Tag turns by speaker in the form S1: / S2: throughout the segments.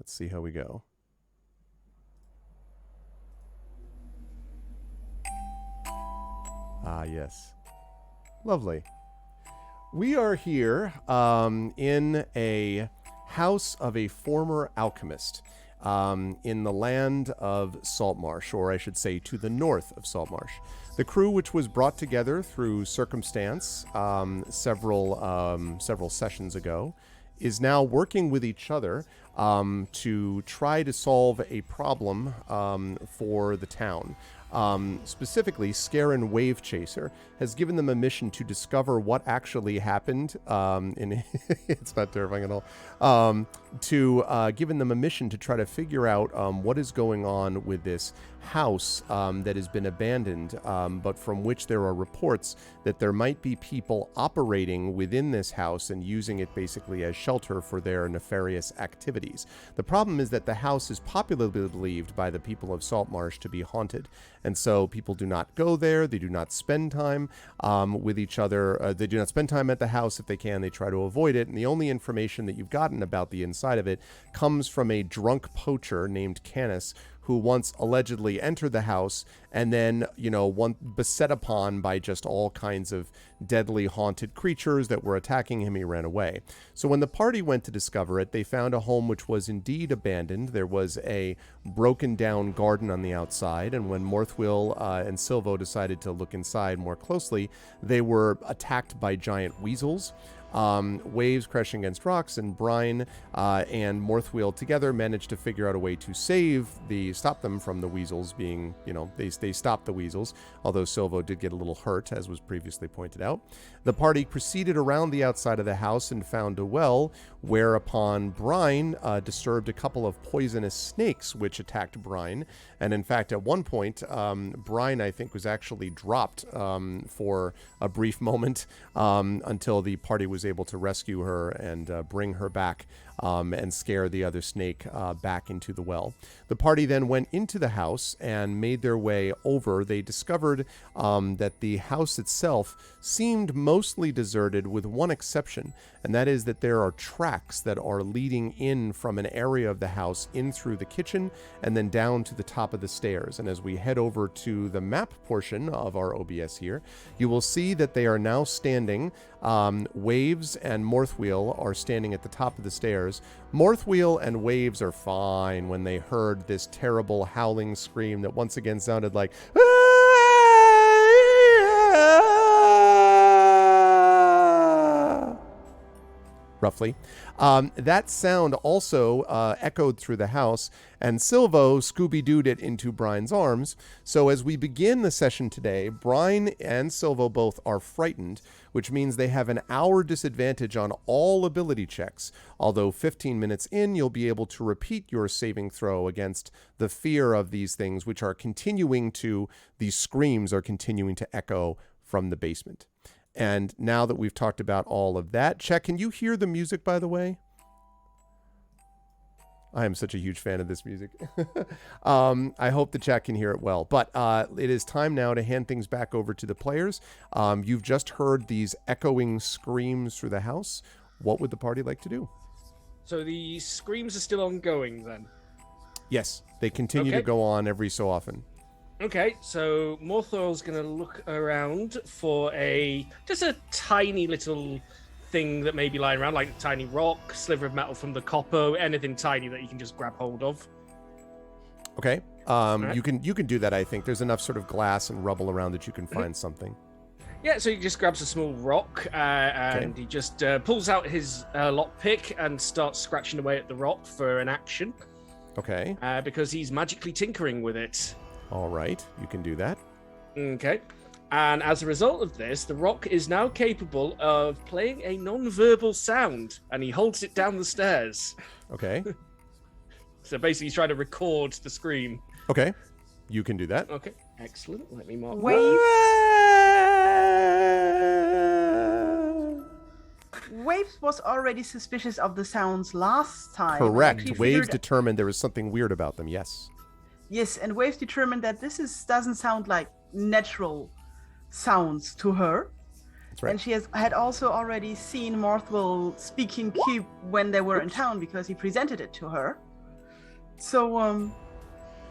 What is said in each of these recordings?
S1: Let's see how we go. Ah, yes. Lovely. We are here in a house of a former alchemist in the land of Saltmarsh, or I should say to the north of Saltmarsh. The crew, which was brought together through circumstance several sessions ago, is now working with each other to try to solve a problem for the town. Specifically, Scarin Wave Chaser has given them a mission to discover what actually happened. It's not terrifying at all. Given them a mission to try to figure out what is going on with this house that has been abandoned, but from which there are reports that there might be people operating within this house and using it basically as shelter for their nefarious activities. The problem is that the house is popularly believed by the people of Saltmarsh to be haunted, and so people do not go there. They do not spend time with each other. They do not spend time at the house. If they can, they try to avoid it, and the only information that you've gotten about the inside of it comes from a drunk poacher named Canis, who once allegedly entered the house and then, beset upon by just all kinds of deadly haunted creatures that were attacking him, he ran away. So when the party went to discover it, they found a home which was indeed abandoned. There was a broken down garden on the outside, and when Morthwyl and Silvo decided to look inside more closely, they were attacked by giant weasels. Waves crashing against rocks, and Brine and Morthwyl together managed to figure out a way to stop them from the weasels being, they stopped the weasels, although Silvo did get a little hurt, as was previously pointed out. The party proceeded around the outside of the house and found a well, whereupon Brine disturbed a couple of poisonous snakes which attacked Brine, and in fact at one point Brine, I think, was actually dropped for a brief moment until the party was able to rescue her and bring her back and scare the other snake back into the well. The party then went into the house and made their way over. They discovered that the house itself seemed mostly deserted, with one exception, and that is that there are tracks that are leading in from an area of the house in through the kitchen and then down to the top of the stairs. And as we head over to the map portion of our OBS here, you will see that they are now standing. Waves and Morthwyl are standing at the top of the stairs. Morthwyl and Waves are fine when they heard this terrible howling scream that once again sounded like roughly. That sound also echoed through the house, and Silvo Scooby-Dooed it into Brine's arms. So as we begin the session today, Brine and Silvo both are frightened, which means they have an hour disadvantage on all ability checks, although 15 minutes in, you'll be able to repeat your saving throw against the fear of these things, which are these screams are continuing to echo from the basement. And now that we've talked about all of that, Chet, can you hear the music, by the way? I am such a huge fan of this music. I hope the chat can hear it well. But it is time now to hand things back over to the players. You've just heard these echoing screams through the house. What would the party like to do?
S2: So the screams are still ongoing, then?
S1: Yes, they continue to go on every so often.
S2: Okay, so Morthwyl's going to look around for just a tiny little thing that may be lying around, like a tiny rock, sliver of metal from the copper, anything tiny that you can just grab hold of.
S1: Okay,
S2: right.
S1: You can do that. I think there's enough sort of glass and rubble around that you can find something.
S2: Yeah, so he just grabs a small rock and he just pulls out his lockpick and starts scratching away at the rock for an action.
S1: Okay.
S2: Because he's magically tinkering with it.
S1: All right, you can do that.
S2: Okay. And as a result of this, the rock is now capable of playing a non-verbal sound, and he holds it down the stairs.
S1: Okay.
S2: So basically, he's trying to record the scream.
S1: Okay, you can do that.
S2: Okay, excellent. Let me mark.
S3: Waves was already suspicious of the sounds last time.
S1: Correct. Waves determined there was something weird about them. Yes.
S3: Yes, and Waves determined that doesn't sound like natural sounds to her.
S1: That's right.
S3: And she had also already seen Morthwyl speak in Cube when they were in town because he presented it to her. So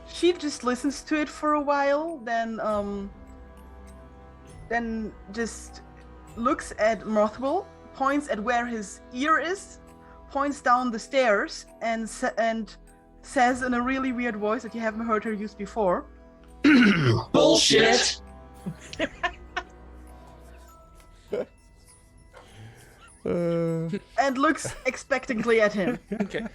S3: she just listens to it for a while, then just looks at Morthwyl, points at where his ear is, points down the stairs, and says in a really weird voice that you haven't heard her use before.
S4: Bullshit!
S3: And looks expectantly at him.
S2: Okay.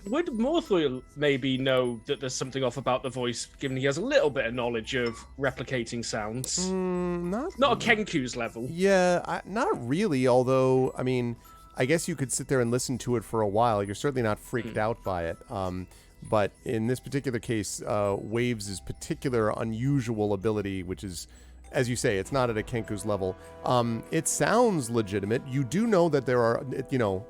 S2: Would Morthwyl maybe know that there's something off about the voice, given he has a little bit of knowledge of replicating sounds? Not a Kenku's level.
S1: Yeah, not really, although, I mean, I guess you could sit there and listen to it for a while. You're certainly not freaked out by it. But in this particular case, Waves' particular unusual ability, which is, as you say, it's not at a Kenku's level. It sounds legitimate. You do know that there are,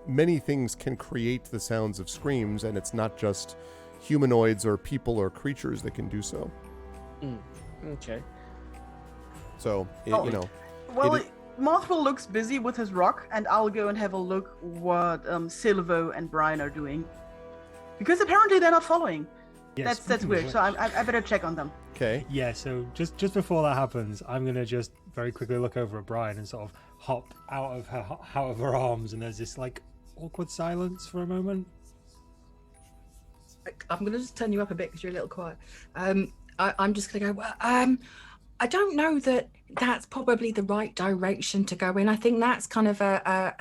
S1: many things can create the sounds of screams, and it's not just humanoids or people or creatures that can do so.
S2: Okay.
S1: So,
S3: Morthwyl looks busy with his rock, and I'll go and have a look what Silvo and Brine are doing. Because apparently they're not following.
S5: Yes,
S3: That's weird, so I better check on them.
S1: Okay.
S5: Yeah, so just before that happens, I'm going to just very quickly look over at Brine and sort of hop out of her arms, and there's this, like, awkward silence for a moment.
S6: I'm going to just turn you up a bit because you're a little quiet. I'm just going to go, well, I don't know that that's probably the right direction to go in. I think that's kind of a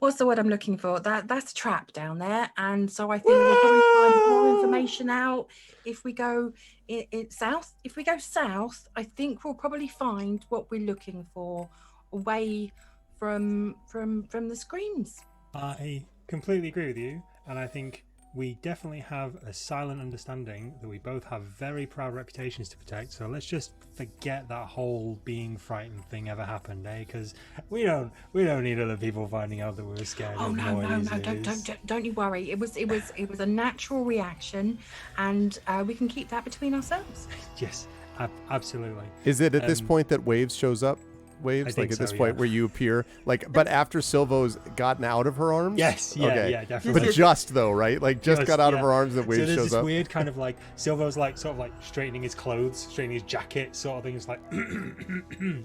S6: what's the word I'm looking for? That's a trap down there. And so I think we'll probably find more information out if we go south. If we go south, I think we'll probably find what we're looking for away from the screams.
S5: I completely agree with you, and I think we definitely have a silent understanding that we both have very proud reputations to protect, so let's just forget that whole being frightened thing ever happened, eh? Because we don't need other people finding out that we were scared of noises.
S6: Don't you worry. It was a natural reaction, and we can keep that between ourselves.
S5: Yes, absolutely.
S1: Is it at this point that Waves shows up? Waves, like at this point where you appear, like, but after Silvo's gotten out of her arms?
S5: Yes, yeah,
S1: okay.
S5: yeah, definitely.
S1: But just though, right? Like just got out of her arms that Waves
S5: so there's
S1: shows
S5: this
S1: up.
S5: Weird kind of like Silvo's like sort of like straightening his clothes, straightening his jacket, sort of thing. It's like,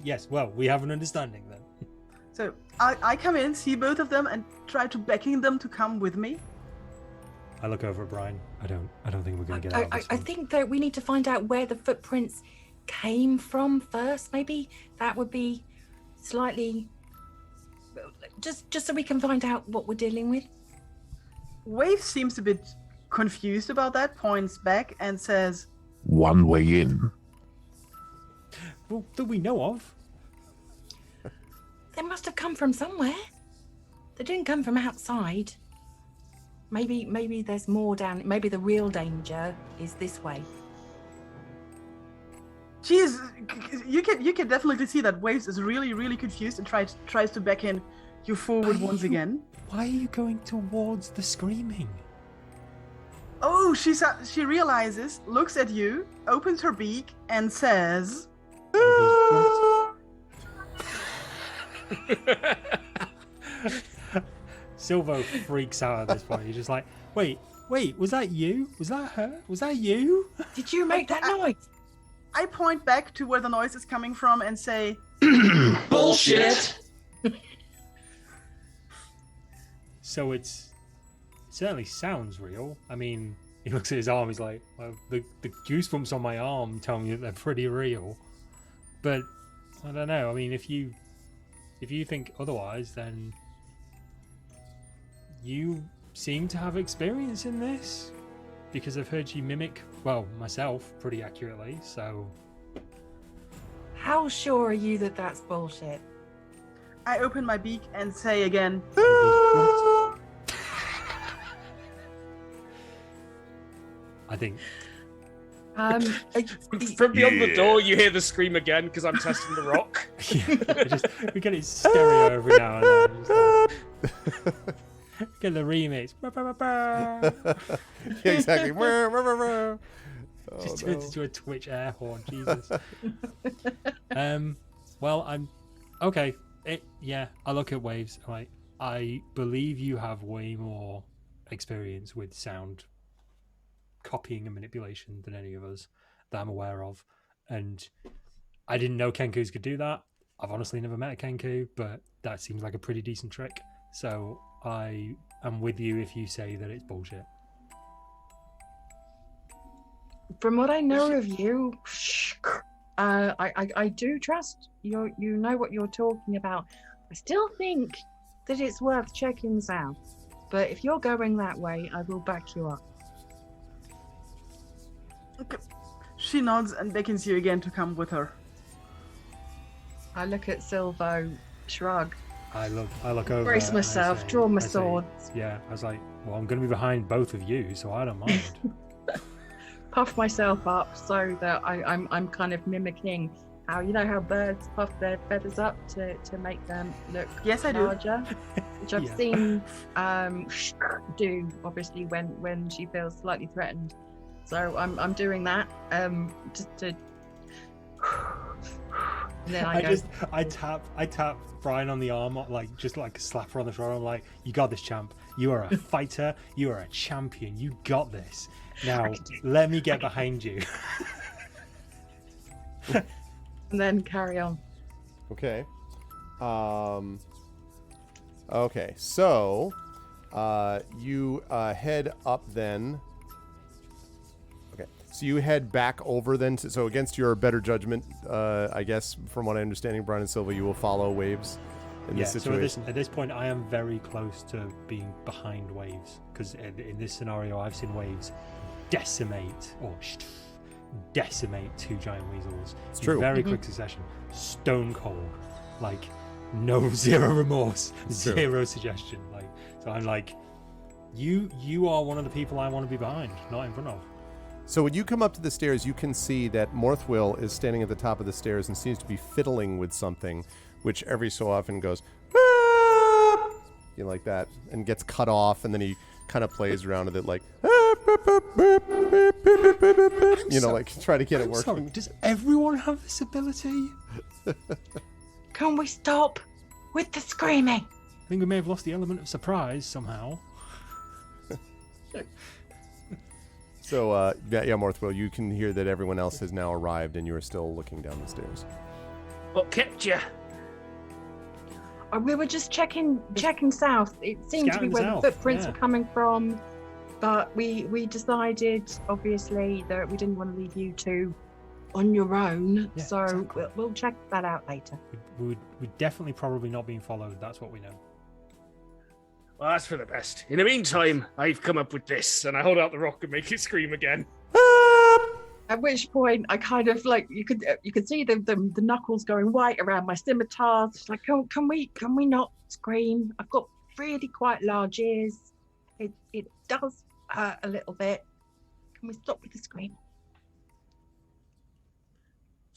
S5: yes, well, we have an understanding then.
S3: So I come in, see both of them, and try to beckon them to come with me.
S5: I look over at Brine. I don't think we're going to get out of this
S6: I think that we need to find out where the footprints came from first. Maybe that would be slightly just so we can find out what we're dealing with.
S3: Wave seems a bit confused about that, points back and says,
S4: "One way in."
S5: Well, that we know of.
S6: They must have come from somewhere. They didn't come from outside. Maybe there's more down. Maybe the real danger is this way.
S3: Jeez, you can definitely see that Waves is really, really confused and tries to beckon you forward once again.
S5: Why are you going towards the screaming?
S3: Oh, she realizes, looks at you, opens her beak, and says,
S5: Silvo freaks out at this point. He's just like, wait, was that you? Was that her? Was that you?
S6: Did you make that noise?
S3: I point back to where the noise is coming from and say,
S4: Bullshit!
S5: So it certainly sounds real. I mean, he looks at his arm, he's like, well, the goosebumps on my arm tell me that they're pretty real. But, I don't know, I mean, if you think otherwise, then you seem to have experience in this. Because I've heard you mimic, well, myself pretty accurately, so...
S6: How sure are you that that's bullshit?
S3: I open my beak and say again,
S5: I think...
S2: From beyond the door, you hear the scream again because I'm testing the rock.
S5: we get it stereo every now and then. Get the remix.
S1: Yeah, exactly.
S5: Just turns into a Twitch air horn. Jesus. Well, I'm okay. I look at Waves. I believe you have way more experience with sound copying and manipulation than any of us that I'm aware of. And I didn't know kenkus could do that. I've honestly never met a kenku, but that seems like a pretty decent trick. So I am with you if you say that it's bullshit.
S6: From what I know of you, I do trust you. You know what you're talking about. I still think that it's worth checking this out. But if you're going that way, I will back you up.
S3: Okay. She nods and beckons you again to come with her.
S6: I look at Silvo, shrug.
S5: I look over.
S6: Brace
S5: and I
S6: myself,
S5: say-
S6: draw my
S5: I say,
S6: sword.
S5: Yeah, I was like, well, I'm going to be behind both of you, so I don't mind.
S6: Puff myself up so that I'm kind of mimicking how, you know, how birds puff their feathers up to make them look
S3: Yes, I do.
S6: larger, which I've
S5: Yeah.
S6: seen do obviously when she feels slightly threatened. So I'm doing that just to. And then I go.
S5: I tap Brian on the arm, like just like a slap her on the shoulder. I'm like, you got this, champ. You are a fighter. You are a champion. You got this. Now let me get behind you.
S6: And then carry on.
S1: Okay. Okay, so you head up then. Okay, so you head back over then. So against your better judgment, I guess, from what I'm understanding, Brine and Silvo, you will follow Waves in this
S5: So
S1: situation.
S5: at this point, I am very close to being behind Waves, because in this scenario, I've seen Waves decimate two giant weasels
S1: It's
S5: in
S1: true.
S5: very quick succession, stone cold, like no zero remorse,
S1: It's true.
S5: zero suggestion. Like, so I'm like, you are one of the people I want to be behind, not in front of.
S1: So when you come up to the stairs, you can see that Morthwyl is standing at the top of the stairs and seems to be fiddling with something, which every so often goes, "Ah!" you know, like that, and gets cut off, and then he kind of plays around with it like, "Ah, boop, boop, boop, boop, boop, boop, boop, boop," you know, like try to get it
S5: I'm
S1: working.
S5: sorry, does everyone have this ability?
S6: Can we stop with the screaming?
S5: I think we may have lost the element of surprise somehow.
S1: So, yeah, Morthwyl, you can hear that everyone else has now arrived, and you are still looking down the stairs.
S2: What kept you?
S6: We were just checking south. It seemed to be
S5: Scouting
S6: where
S5: south,
S6: the footprints
S5: yeah.
S6: were coming from, but we decided obviously that we didn't want to leave you two on your own.
S5: Yeah,
S6: so
S5: exactly.
S6: we'll check that out later.
S5: We're definitely probably not being followed. That's what we know.
S2: Well, that's for the best. In the meantime, I've come up with this, and I hold out the rock and make it scream again.
S6: At which point, I kind of like you could see the knuckles going white around my scimitar. It's like, can we not scream? I've got really quite large ears. It does hurt a little bit. Can we stop with the scream?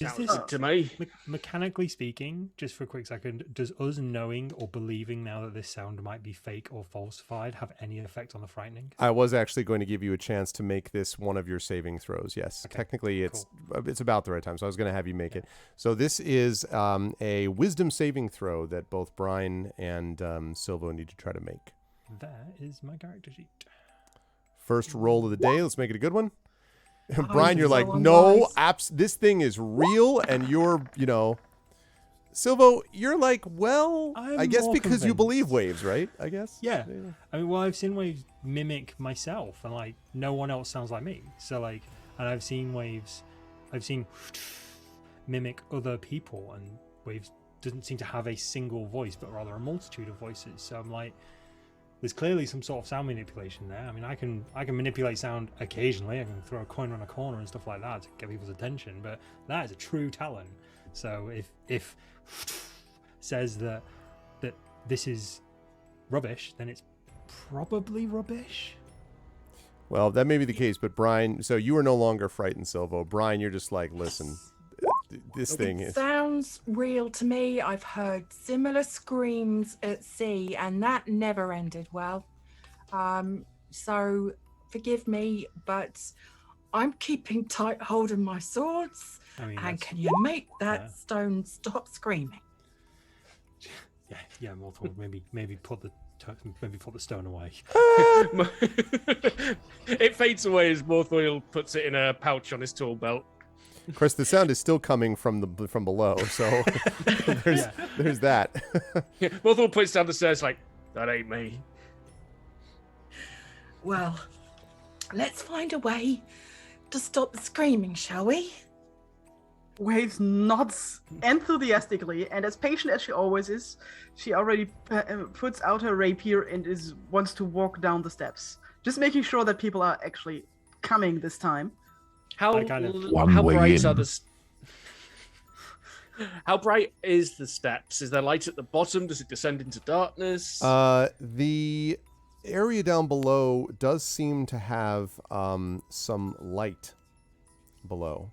S5: Is
S2: Sounds
S5: this
S2: good to me.
S5: mechanically speaking, just for a quick second, does us knowing or believing now that this sound might be fake or falsified have any effect on the frightening?
S1: I was actually going to give you a chance to make this one of your saving throws. Yes,
S5: Okay,
S1: technically it's about the right time, so I was going to have you make it. So this is a wisdom saving throw that both Brine and Silvo need to try to make.
S5: There is my character sheet.
S1: First roll of the day. Let's make it a good one.
S6: Oh,
S1: Brian, you're
S6: so
S1: like, no,
S6: unwise.
S1: this thing is real, and you're, Silvo, you're like, well,
S5: I'm
S1: I guess
S5: more
S1: because you
S5: convinced.
S1: believe Waves, right? I guess.
S5: Yeah. I mean, well, I've seen Waves mimic myself, and like no one else sounds like me. So like, and I've seen mimic other people, and Waves doesn't seem to have a single voice, but rather a multitude of voices. So I'm like, there's clearly some sort of sound manipulation there. I mean, I can manipulate sound occasionally. I can throw a coin around a corner and stuff like that to get people's attention, but that is a true talent. So if says that this is rubbish, then it's probably rubbish.
S1: Well, that may be the case, but Brian, so you are no longer frightened, Silvo. Brian, you're just like, listen, this thing
S6: It
S1: is.
S6: sounds real to me. I've heard similar screams at sea, and that never ended well. So forgive me, but I'm keeping tight hold of my swords.
S5: I mean,
S6: And
S5: that's-
S6: can you make that
S5: yeah.
S6: stone stop screaming?
S5: Yeah, Morthwyl, maybe put the stone away.
S2: It fades away as Morthwyl puts it in a pouch on his tool belt.
S1: Of course, the sound is still coming from below, so there's that.
S2: Morthwyl puts down the stairs like, that ain't me.
S6: Well, let's find a way to stop the screaming, shall we?
S3: Waves nods enthusiastically, and as patient as she always is, she already puts out her rapier and wants to walk down the steps, just making sure that people are actually coming this time.
S2: How
S4: One way
S2: bright
S4: in.
S2: are the? How bright is the steps? Is there light at the bottom? Does it descend into darkness?
S1: The area down below does seem to have some light below.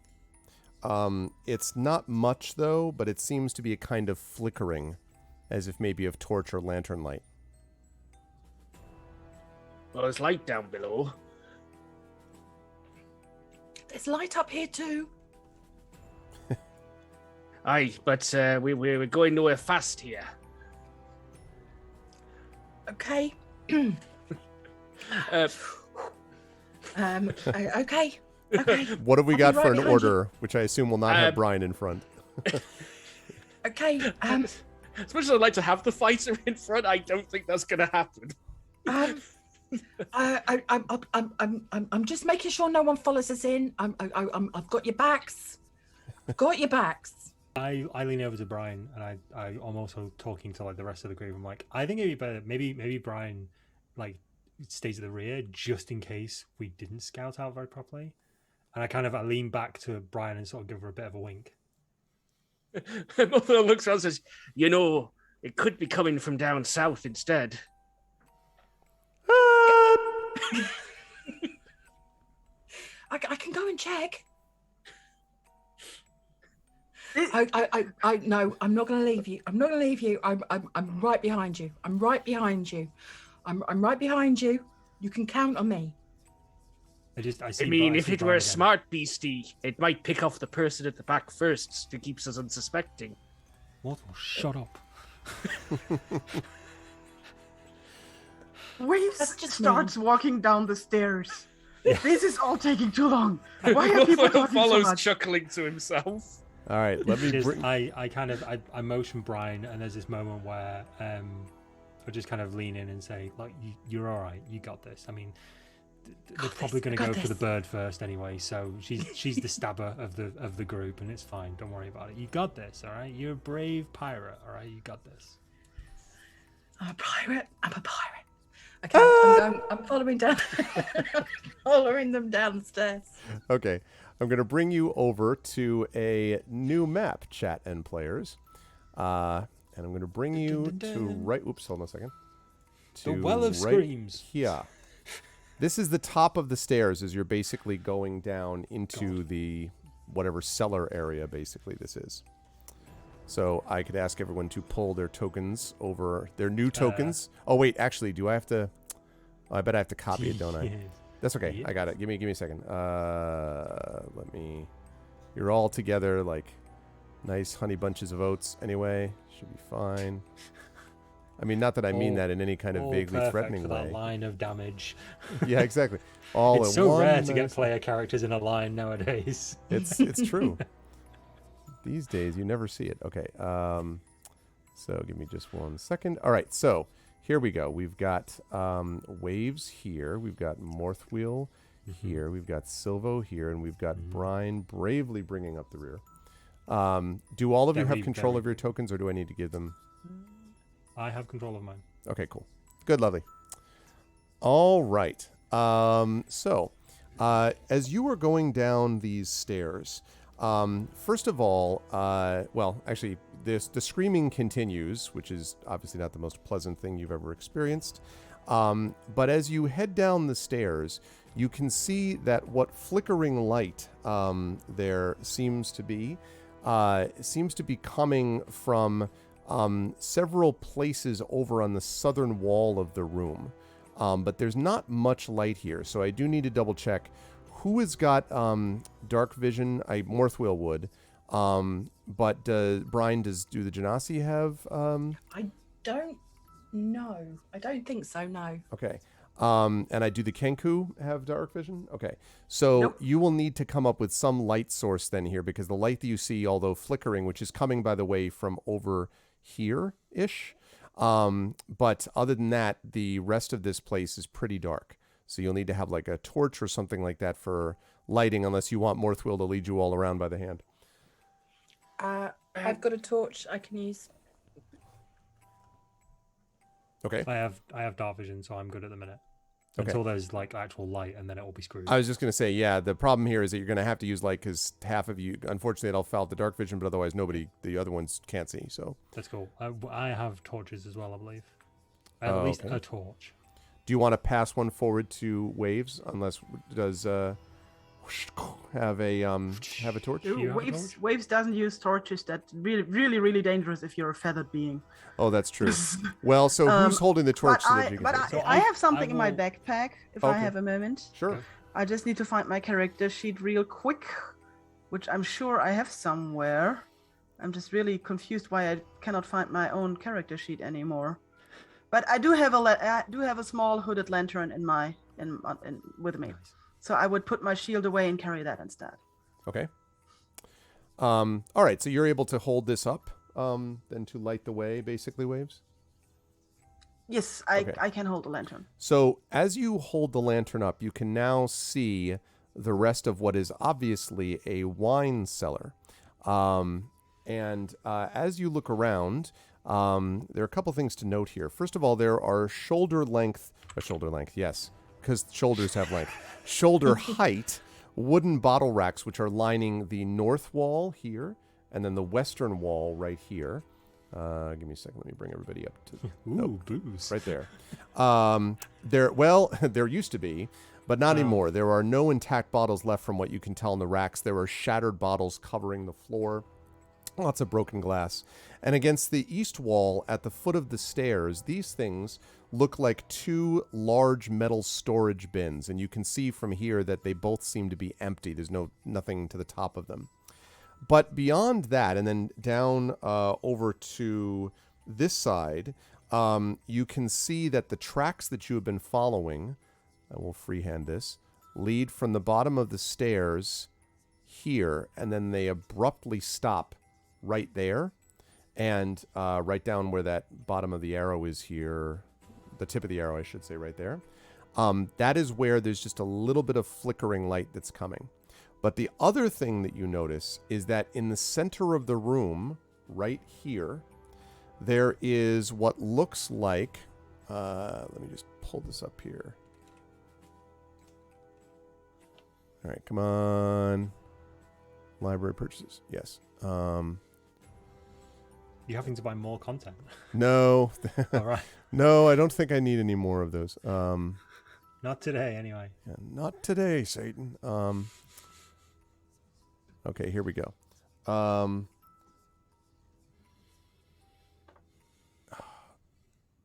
S1: It's not much though, but it seems to be a kind of flickering, as if maybe of torch or lantern light.
S2: Well, there's light down below.
S6: There's light up here too.
S2: Aye, but we're going nowhere fast here.
S6: Okay.
S2: Uh,
S6: Okay. Okay.
S1: What have we
S6: I'll
S1: got
S6: be right
S1: for an
S6: behind
S1: order, which I assume will not have
S2: Um,
S1: Brine in front?
S6: Okay.
S2: as much as I'd like to have the fighter in front, I don't think that's going to happen.
S6: I'm just making sure no one follows us in. I've got your backs. Got your backs.
S5: I lean over to Brian, and I'm also talking to like the rest of the group. I'm like, I think it'd be better. Maybe Brian like stays at the rear just in case we didn't scout out very properly. And I lean back to Brian and sort of give her a bit of a wink.
S2: Morthwyl looks around and says, "You know, it could be coming from down south instead."
S6: I can go and check. No, I'm not going to leave you. I'm not going to leave you. I'm right behind you. I'm right behind you. I'm right behind you. You can count on me.
S2: I mean, if it were a smart beastie, it might pick off the person at the back first to keep us unsuspecting.
S5: Morthwyl, shut up.
S3: Waves
S6: That's just
S3: starts walking down the stairs. This is all taking too long. Why are people
S2: Morthwyl
S3: talking so
S2: follows,
S3: much?
S2: chuckling to himself.
S1: All right, let me bring...
S5: I motion Brian, and there's this moment where I just kind of lean in and say, like, you're all right. You got this. I mean, they're probably going to go for the bird first anyway, so she's the stabber of the group, and it's fine. Don't worry about it. You got this, all right? You're a brave pirate, all right? You got this.
S6: I'm a pirate. Okay, I'm following down. Following them downstairs.
S1: Okay, I'm going to bring you over to a new map, chat and players. And I'm going to bring you to right... Oops, hold on a second.
S5: The Well of Screams.
S1: Here. This is the top of the stairs as you're basically going down into the whatever cellar area, basically, this is. So I could ask everyone to pull their tokens over, their new tokens. Oh, wait, actually, do I have to... Oh, I bet I have to copy it, don't I? That's okay.
S5: Yeah.
S1: I got it. Give me a second. Let me... You're all together, like, nice honey bunches of oats anyway. Should be fine. I mean, not that I mean that in any kind of vaguely threatening
S5: for
S1: way.
S5: that line of damage.
S1: Yeah, exactly. All
S5: it's
S1: in
S5: so
S1: one
S5: rare to get
S1: nice-
S5: player characters in a line nowadays.
S1: It's true. These days, you never see it. Okay. So give me just 1 second. All right. So here we go. We've got Waves here. We've got Morthwyl here. We've got Silvo here. And we've got Brine bravely bringing up the rear. Do all of you have control of your tokens, or do I need to give them?
S5: I have control of mine.
S1: Okay, cool. Good, lovely. All right. So, as you were going down these stairs, first of all, well, actually, the screaming continues, which is obviously not the most pleasant thing you've ever experienced. But as you head down the stairs, you can see that what flickering light there seems to be coming from several places over on the southern wall of the room. But there's not much light here, so I do need to double check who has got dark vision. Morthwyl would, but Brine do the genasi have?
S6: don't know. I don't think so, no.
S1: Okay. And I do the kenku have dark vision? Okay. So
S3: Nope.
S1: you will need to come up with some light source then here, because the light that you see, although flickering, which is coming, by the way, from over here-ish. But other than that, the rest of this place is pretty dark. So you'll need to have like a torch or something like that for lighting, unless you want Morthwyl to lead you all around by the hand.
S6: I've got a torch I can use.
S1: Okay.
S5: I have dark vision, so I'm good at the minute.
S1: Okay.
S5: Until there's like actual light, and then it will be screwed.
S1: I was just going to say, yeah, the problem here is that you're going to have to use light because half of you, unfortunately, it'll foul the dark vision, but otherwise the other ones can't see. So
S5: That's cool. I have torches as well, I believe. At least
S1: okay.
S5: a torch.
S1: do you want to pass one forward to Waves? Unless does have a torch?
S5: You have a
S3: Waves
S5: torch?
S3: Waves doesn't use torches. That's really dangerous if you're a feathered being.
S1: Oh, that's true. Well, so who's holding the torch? So that you can
S3: But
S1: take it?
S3: I have something in my
S5: will-
S3: backpack. If I
S1: Okay.
S3: have a moment,
S1: Sure.
S3: I just need to find my character sheet real quick, which I'm sure I have somewhere. I'm just really confused why I cannot find my own character sheet anymore. But I do have a small hooded lantern with me,
S5: Nice.
S3: so I would put my shield away and carry that instead.
S1: Okay. All right. So you're able to hold this up, then to light the way, basically, Waves.
S3: Yes,
S1: Okay.
S3: I can hold a lantern.
S1: So as you hold the lantern up, you can now see the rest of what is obviously a wine cellar. And as you look around, there are a couple things to note here. First of all, there are shoulder length, yes, because shoulders have length, shoulder height wooden bottle racks, which are lining the north wall here, and then the western wall right here. Give me a second. Let me bring everybody up to
S5: Ooh, booze.
S1: right there. There used to be, but not anymore. There are no intact bottles left from what you can tell in the racks. There are shattered bottles covering the floor. Lots of broken glass. And against the east wall at the foot of the stairs, these things look like two large metal storage bins. And you can see from here that they both seem to be empty. There's nothing to the top of them. But beyond that, and then down over to this side, you can see that the tracks that you have been following, I will freehand this, lead from the bottom of the stairs here, and then they abruptly stop right there, and right down where that bottom of the arrow is here, the tip of the arrow, I should say, right there. That is where there's just a little bit of flickering light that's coming. But the other thing that you notice is that in the center of the room, right here, there is what looks like, let me just pull this up here. All right, come on. Library purchases, yes.
S5: You're having to buy more content.
S1: No.
S5: All right.
S1: No, I don't think I need any more of those.
S5: Not today, anyway.
S1: Yeah, not today, Satan. Okay, here we go.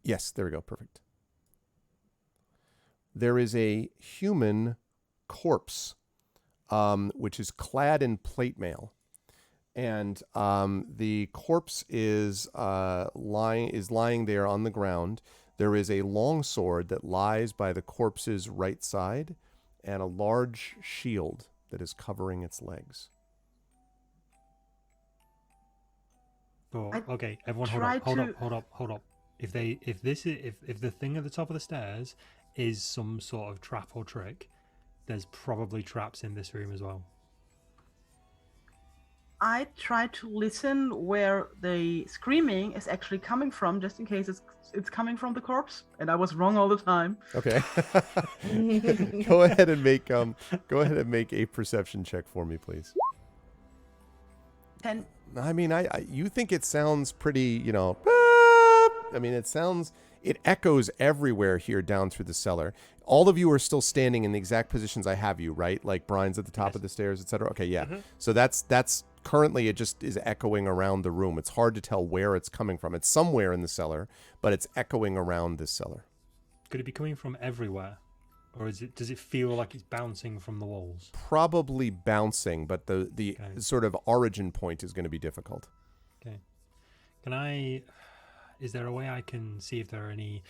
S1: Yes, there we go. Perfect. There is a human corpse, which is clad in plate mail. And the corpse is lying there on the ground. There is a long sword that lies by the corpse's right side, and a large shield that is covering its legs.
S5: Oh,
S3: I
S5: okay, everyone,
S3: try
S5: hold
S3: to-
S5: up. If the thing at the top of the stairs is some sort of trap or trick, there's probably traps in this room as well.
S3: I try to listen where the screaming is actually coming from, just in case it's coming from the corpse, and I was wrong all the time.
S1: Okay. Go ahead and make a perception check for me, please.
S3: 10.
S1: I mean, you think it sounds pretty, I mean, it echoes everywhere here down through the cellar. All of you are still standing in the exact positions I have you, right? Like Brine's at the top of the stairs, etc. Okay, yeah.
S2: Mhm.
S1: So that's currently, it just is echoing around the room. It's hard to tell where it's coming from. It's somewhere in the cellar, but it's echoing around this cellar.
S5: Could it be coming from everywhere, or does it feel like it's bouncing from the walls?
S1: Probably bouncing, but the
S5: Okay.
S1: sort of origin point is going to be difficult.
S5: Okay. Can I? Is there a way I can see if there are any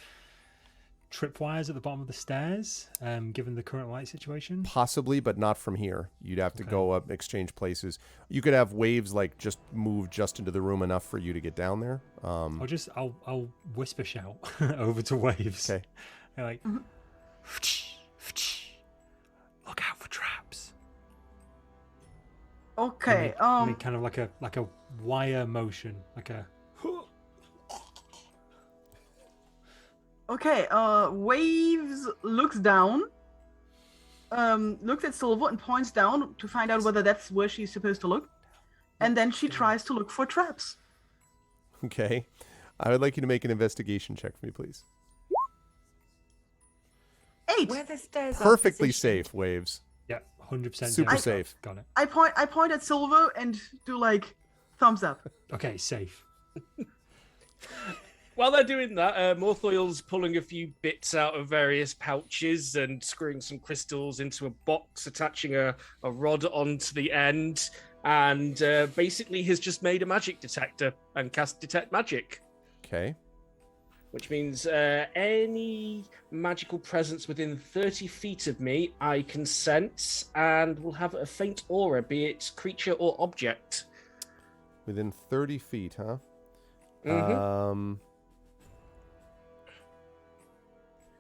S5: tripwires at the bottom of the stairs, given the current light situation?
S1: Possibly, but not from here. You'd have to go up, exchange places. You could have waves like just move just into the room enough for you to get down there.
S5: I'll whisper shout over to waves.
S1: Okay.
S5: They're like, look out for traps.
S3: Okay.
S5: Make kind of like a wire motion, like a.
S3: Okay. Waves looks down. Looks at Silvo and points down to find out whether that's where she's supposed to look, and then she tries to look for traps.
S1: Okay. I would like you to make an investigation check for me, please.
S3: 8.
S6: Where the stairs are
S1: Perfectly
S6: positioned.
S1: safe, Waves.
S5: Yeah, 100%
S1: Super safe.
S5: Got it.
S3: I point at Silvo and do like thumbs up.
S5: Okay, safe.
S2: While they're doing that, Morthwyl's pulling a few bits out of various pouches and screwing some crystals into a box, attaching a rod onto the end, and basically has just made a magic detector and cast Detect Magic.
S1: Okay.
S2: Which means any magical presence within 30 feet of me, I can sense and will have a faint aura, be it creature or object.
S1: Within 30 feet, huh?
S2: Mm-hmm.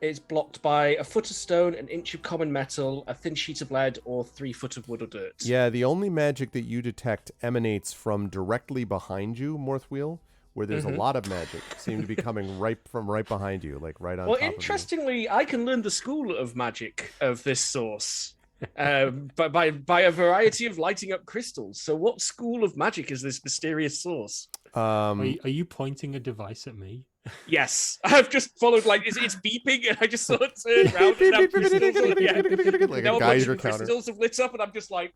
S2: It's blocked by a foot of stone, an inch of common metal, a thin sheet of lead, or 3 foot of wood or dirt.
S1: Yeah, the only magic that you detect emanates from directly behind you, Morthwyl, where there's a lot of magic. Seem to be coming right behind you, like right on top of you.
S2: Well, interestingly, I can learn the school of magic of this source by a variety of lighting up crystals. So what school of magic is this mysterious source?
S5: Are you pointing a device at me?
S2: Yes, I've just followed, like, it's beeping, and I just sort of turn around, and now crystals are,
S1: like a
S2: now a bunch
S1: Geiger
S2: of
S1: counter.
S2: crystals have lit up, and I'm just like,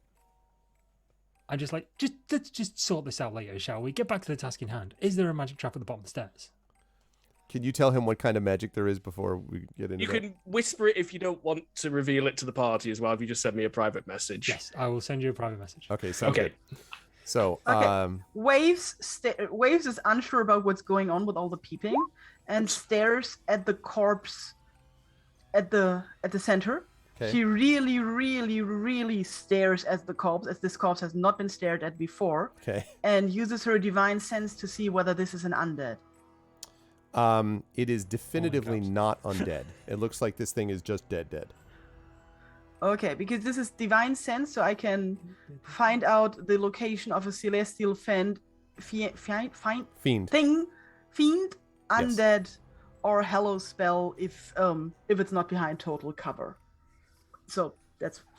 S5: I'm just like, let's just sort this out later, shall we? Get back to the task in hand. Is there a magic trap at the bottom of the stairs?
S1: Can you tell him what kind of magic there is before we get into
S2: you
S1: that?
S2: can whisper it if you don't want to reveal it to the party as well, if you just send me a private message.
S5: Yes, I will send you a private message.
S1: Okay, sounds
S2: Okay.
S1: good. So,
S3: Okay. Waves is unsure about what's going on with all the peeping, and stares at the corpse at the center.
S1: okay.
S3: She really, really, really stares at the corpse, as this corpse has not been stared at before,
S1: Okay.
S3: and uses her divine sense to see whether this is an undead.
S1: It is definitively
S5: God.
S1: not undead. It looks like this thing is just dead.
S3: Okay, because this is divine sense, so I can find out the location of a celestial fiend,
S1: Fiend.
S3: fiend,
S1: Yes.
S3: undead, or hello spell if it's not behind total cover. So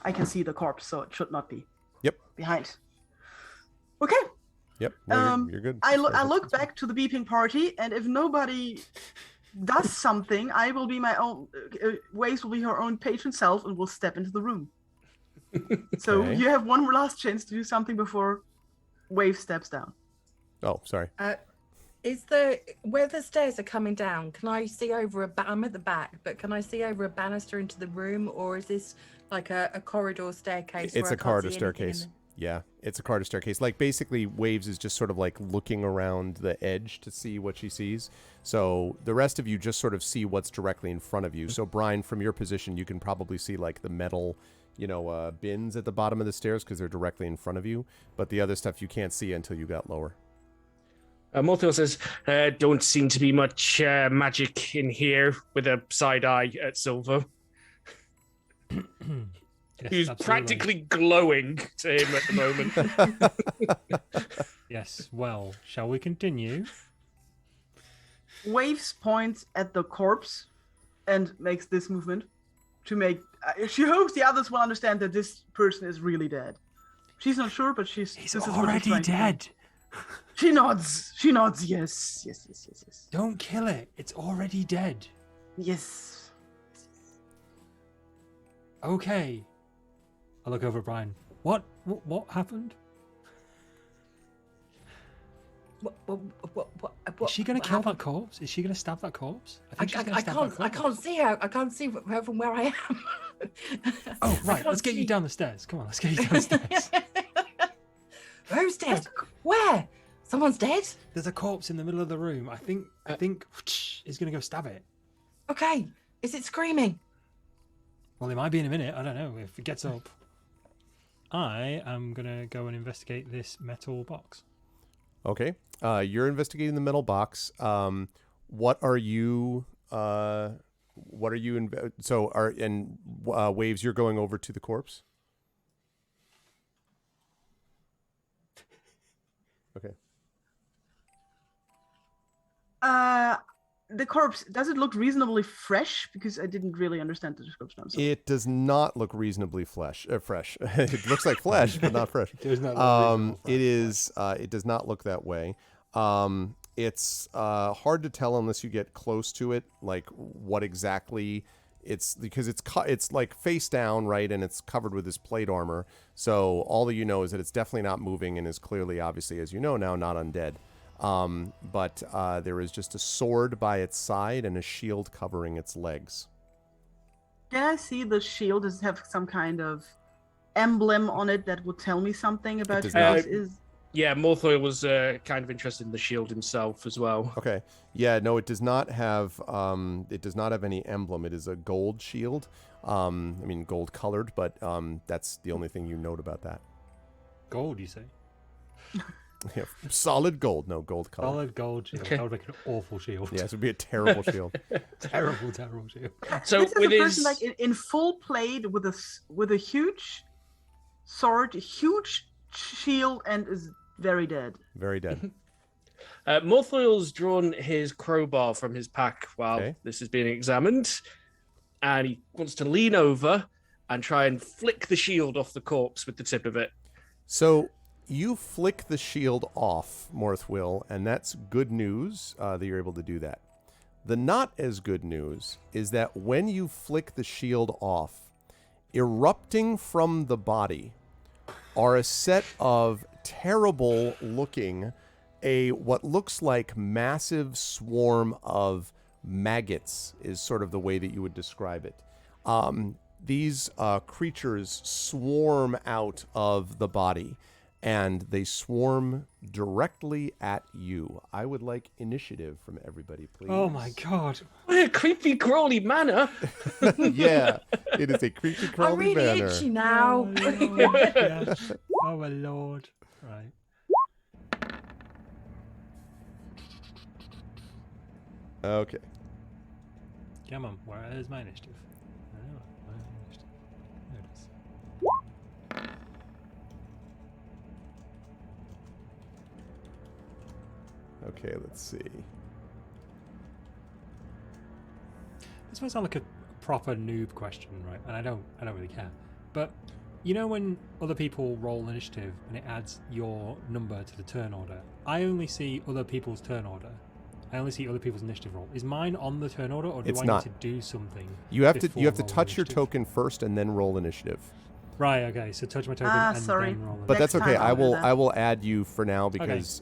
S3: I can see the corpse, so it should not be.
S1: Yep.
S3: Behind. Okay.
S1: Yep. No, you're good.
S3: I
S1: As far as
S3: look
S1: that's
S3: back to the beeping party, and if nobody does something, I will be my own. Waves will be her own patron self, and will step into the room. So
S1: Okay.
S3: you have one last chance to do something before Wave steps down.
S1: Oh, sorry.
S6: Is where the stairs are coming down? Can I see over I'm at the back, but can I see over a banister into the room, or is this like a corridor staircase?
S1: It's
S6: where I
S1: a
S6: can't
S1: corridor
S6: see anything in
S1: staircase.
S6: the-
S1: Yeah, it's a corridor staircase. Like, basically, Waves is just sort of like looking around the edge to see what she sees. So the rest of you just sort of see what's directly in front of you. So, Brine, from your position, you can probably see like the metal, bins at the bottom of the stairs because they're directly in front of you. But the other stuff you can't see until you got lower.
S2: Morthwyl says, don't seem to be much magic in here, with a side eye at Silvo,
S5: Yes,
S2: who's
S5: absolutely.
S2: practically glowing to him at the moment.
S5: Yes, well, shall we continue?
S3: Waves points at the corpse and makes this movement to make. She hopes the others will understand that this person is really dead. She's not sure, but
S5: He's
S3: this is what she's
S5: already
S3: trying to do.
S5: dead.
S3: She nods. She nods. Yes.
S5: Don't kill it. It's already dead.
S3: Yes.
S5: Okay. I look over at Brian. What happened?
S6: What,
S5: Is she going to kill that corpse? Is she going to stab that corpse? think she's gonna stab that
S6: I
S5: corpse.
S6: can't see her. I can't see her from where I am.
S5: Oh,
S6: I
S5: right.
S6: can't
S5: Let's get you
S6: see.
S5: down the stairs. Come on, let's get you down the stairs.
S6: Who's dead? Where? Someone's dead?
S5: There's a corpse in the middle of the room. I think it's going to go stab it.
S6: Okay. Is it screaming?
S5: Well, it might be in a minute. I don't know if it gets up. I am going to go and investigate this metal box.
S1: Okay. You're investigating the metal box. What are you? Waves? You're going over to the corpse. Okay.
S3: The corpse, does it look reasonably fresh? Because I didn't really understand the description. I'm sorry.
S1: It does not look reasonably fresh. It looks like flesh, but not fresh.
S5: It does not look
S1: it is. It does not look that way. It's hard to tell unless you get close to it, like what exactly it's, because it's like face down, right, and it's covered with this plate armor. So all that you know is that it's definitely not moving and is clearly, obviously, as you know now, not undead. But there is just a sword by its side and a shield covering its legs.
S3: Can I see the shield? Does it have some kind of emblem on it that would tell me something about who this is?
S2: Yeah, Morthwyl was kind of interested in the shield himself as well.
S1: Okay. Yeah, no, it does not have any emblem. It is a gold shield. I mean, gold colored, but that's the only thing you note about that.
S5: Gold, you say?
S1: Yeah, solid gold. No, gold colored.
S5: Solid gold shield. That would make an awful shield.
S1: Yes, it would be a terrible shield.
S5: terrible shield.
S2: So
S3: this is
S2: with
S3: a
S2: his...
S3: person like in full plate with a huge sword, a huge shield, and is very dead.
S1: Very dead.
S2: Morthwyl's drawn his crowbar from his pack while this is being examined, and he wants to lean over and try and flick the shield off the corpse with the tip of it.
S1: So you flick the shield off, Morthwyl, and that's good news that you're able to do that. The not as good news is that when you flick the shield off, erupting from the body are a set of terrible looking, what looks like massive swarm of maggots is sort of the way that you would describe it. These creatures swarm out of the body, and they swarm directly at you. I would like initiative from everybody, please.
S5: Oh my god.
S2: What a creepy, crawly manner.
S1: Yeah, it is a creepy, crawly
S6: I'm really
S1: manner.
S6: itchy now.
S5: Yes. Oh my lord. Right.
S1: Okay.
S5: Come on, where is my initiative? Oh, where's my initiative? There it is.
S1: Okay, let's see.
S5: This might sound like a proper noob question, right? And I don't really care. But you know when other people roll initiative and it adds your number to the turn order, I only see other people's turn order. I only see other people's initiative roll. Is mine on the turn order, or do
S1: It's
S5: I
S1: not.
S5: need to do something?
S1: You have to
S5: before
S1: touch your
S5: initiative?
S1: token first and then roll initiative.
S5: Right. Okay. So touch my token and
S3: sorry.
S5: then roll.
S1: But
S3: Next
S1: that's okay.
S3: time I'll do that.
S1: I will add you for now because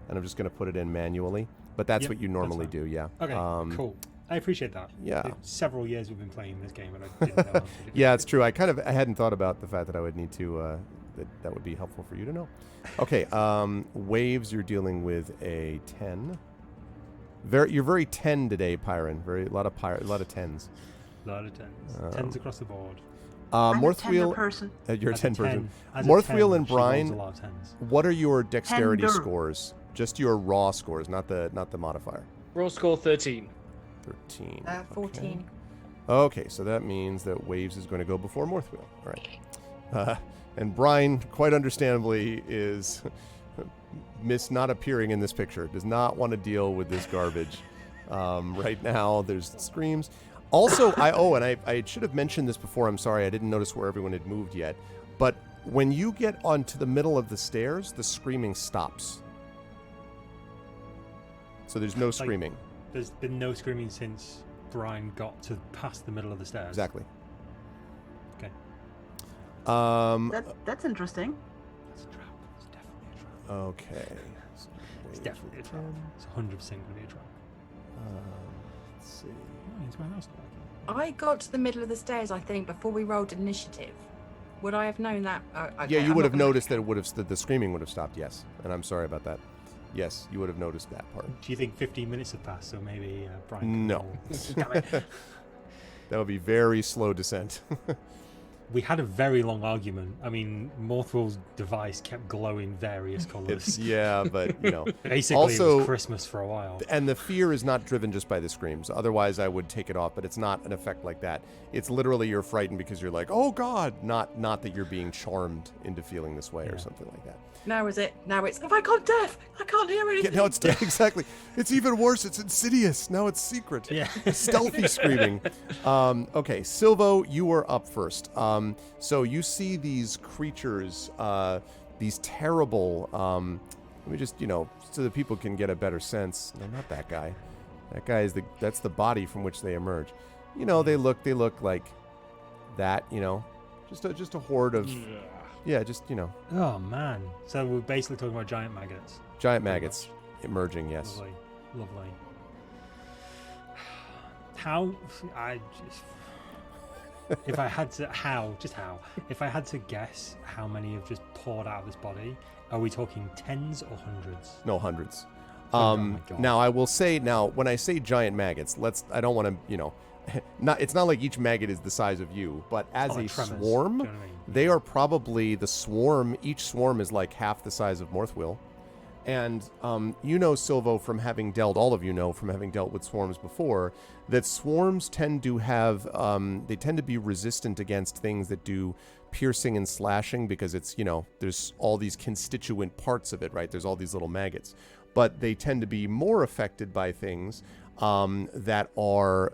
S1: and I'm just going to put it in manually. But that's
S5: Yep,
S1: what you
S5: that's
S1: normally
S5: fine.
S1: do. Yeah.
S5: Okay. Cool. I appreciate that.
S1: Yeah.
S5: It's several years we've been playing this game, and I didn't know how to do it.
S1: Yeah, it's true. I hadn't thought about the fact that I would need to. That would be helpful for you to know. Okay. Waves. You're dealing with a 10. You're very 10 today, Piran. A lot of tens.
S5: A lot of tens. Tens across the board.
S3: I'm a tender
S1: Morthwyl.
S3: person.
S1: You're a
S5: As
S1: 10
S5: 10
S1: person.
S5: as a
S1: Morthwyl
S5: 10,
S1: and
S5: she rolls
S1: Brine.
S5: a lot of tens.
S1: What are your dexterity
S3: Tender.
S1: scores? Just your raw scores, not the modifier.
S2: Raw score 13.
S1: 13.
S6: 14.
S1: Okay, so that means that Waves is going to go before Morthwyl. All right. And Brine, quite understandably, is not appearing in this picture. Does not want to deal with this garbage. Right now, there's screams. Also, I should have mentioned this before. I'm sorry, I didn't notice where everyone had moved yet. But when you get onto the middle of the stairs, the screaming stops. So there's no screaming.
S5: There's been no screaming since Brine got to past the middle of the stairs.
S1: Exactly.
S5: Okay.
S3: That's interesting.
S5: That's a trap. It's definitely a trap.
S1: Okay. So
S5: It's
S1: Waves
S5: definitely a
S1: with
S5: trap.
S1: 10.
S5: It's 100% going to be a trap.
S1: Let's see.
S5: Oh, it's my house not working.
S6: I got to the middle of the stairs, I think, before we rolled initiative. Would I have known that? Okay,
S1: Yeah, you
S6: I'm
S1: would
S6: not
S1: have
S6: gonna-
S1: noticed that the screaming would have stopped. Yes, and I'm sorry about that. Yes, you would have noticed that part.
S5: Do you think 15 minutes have passed, so maybe Brian?
S1: No.
S5: Damn it.
S1: That would be very slow descent.
S5: We had a very long argument. I mean, Morthwyl's device kept glowing various colors.
S1: Yeah, but
S5: Basically,
S1: Also-
S5: it was Christmas for a while.
S1: And the fear is not driven just by the screams. Otherwise, I would take it off, but it's not an effect like that. It's literally you're frightened because you're like, oh God, not that you're being charmed into feeling this way or something like that.
S6: Now is it? Now it's. Have I gone deaf? I can't hear
S1: Yeah,
S6: anything.
S1: no, it's exactly. It's even worse. It's insidious. Now it's secret.
S5: Yeah.
S1: Stealthy screaming. Okay, Silvo, you are up first. So you see these creatures, these terrible. Let me just, so that people can get a better sense. No, not that guy. That guy is that's the body from which they emerge. They look like that. Just a horde of. Yeah, just
S5: Oh man! So we're basically talking about giant maggots.
S1: giant maggots emerging. Yes.
S5: Lovely. How I just if I had to if I had to guess how many have just poured out of this body, are we talking tens or hundreds?
S1: No, hundreds.
S5: Oh my God.
S1: Now I will say when I say giant maggots, I don't want to it's not like each maggot is the size of you, but as
S5: Oh,
S1: a
S5: tremors.
S1: swarm,
S5: Do you know what I mean?
S1: they are probably each swarm is like half the size of Morthwyl. And Silvo, from having dealt, all of from having dealt with swarms before, that swarms tend to have, they tend to be resistant against things that do piercing and slashing because it's, there's all these constituent parts of it, right? There's all these little maggots. But they tend to be more affected by things that are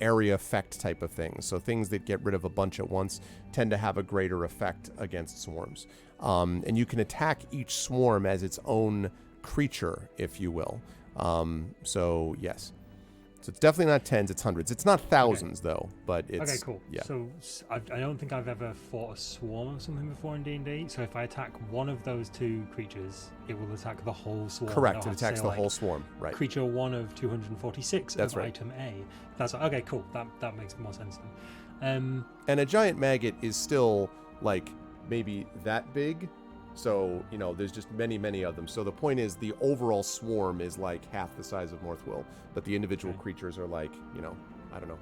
S1: area effect type of things. So things that get rid of a bunch at once tend to have a greater effect against swarms. And you can attack each swarm as its own creature, if you will. So yes. So it's definitely not tens, it's hundreds. It's not thousands, though, but it's...
S5: Okay, cool.
S1: Yeah.
S5: So I don't think I've ever fought a swarm of something before in D&D. So if I attack one of those two creatures, it will attack the whole swarm.
S1: Correct,
S5: I'll
S1: it
S5: have to
S1: attacks
S5: say,
S1: the
S5: like,
S1: whole swarm, right.
S5: Creature 1 of 246
S1: That's
S5: of
S1: right.
S5: item A. That's okay, cool. That makes more sense then.
S1: And a giant maggot is still, like, maybe that big. So, there's just many, many of them. So the point is the overall swarm is like half the size of Morthwyl, but the individual creatures are like, I don't know,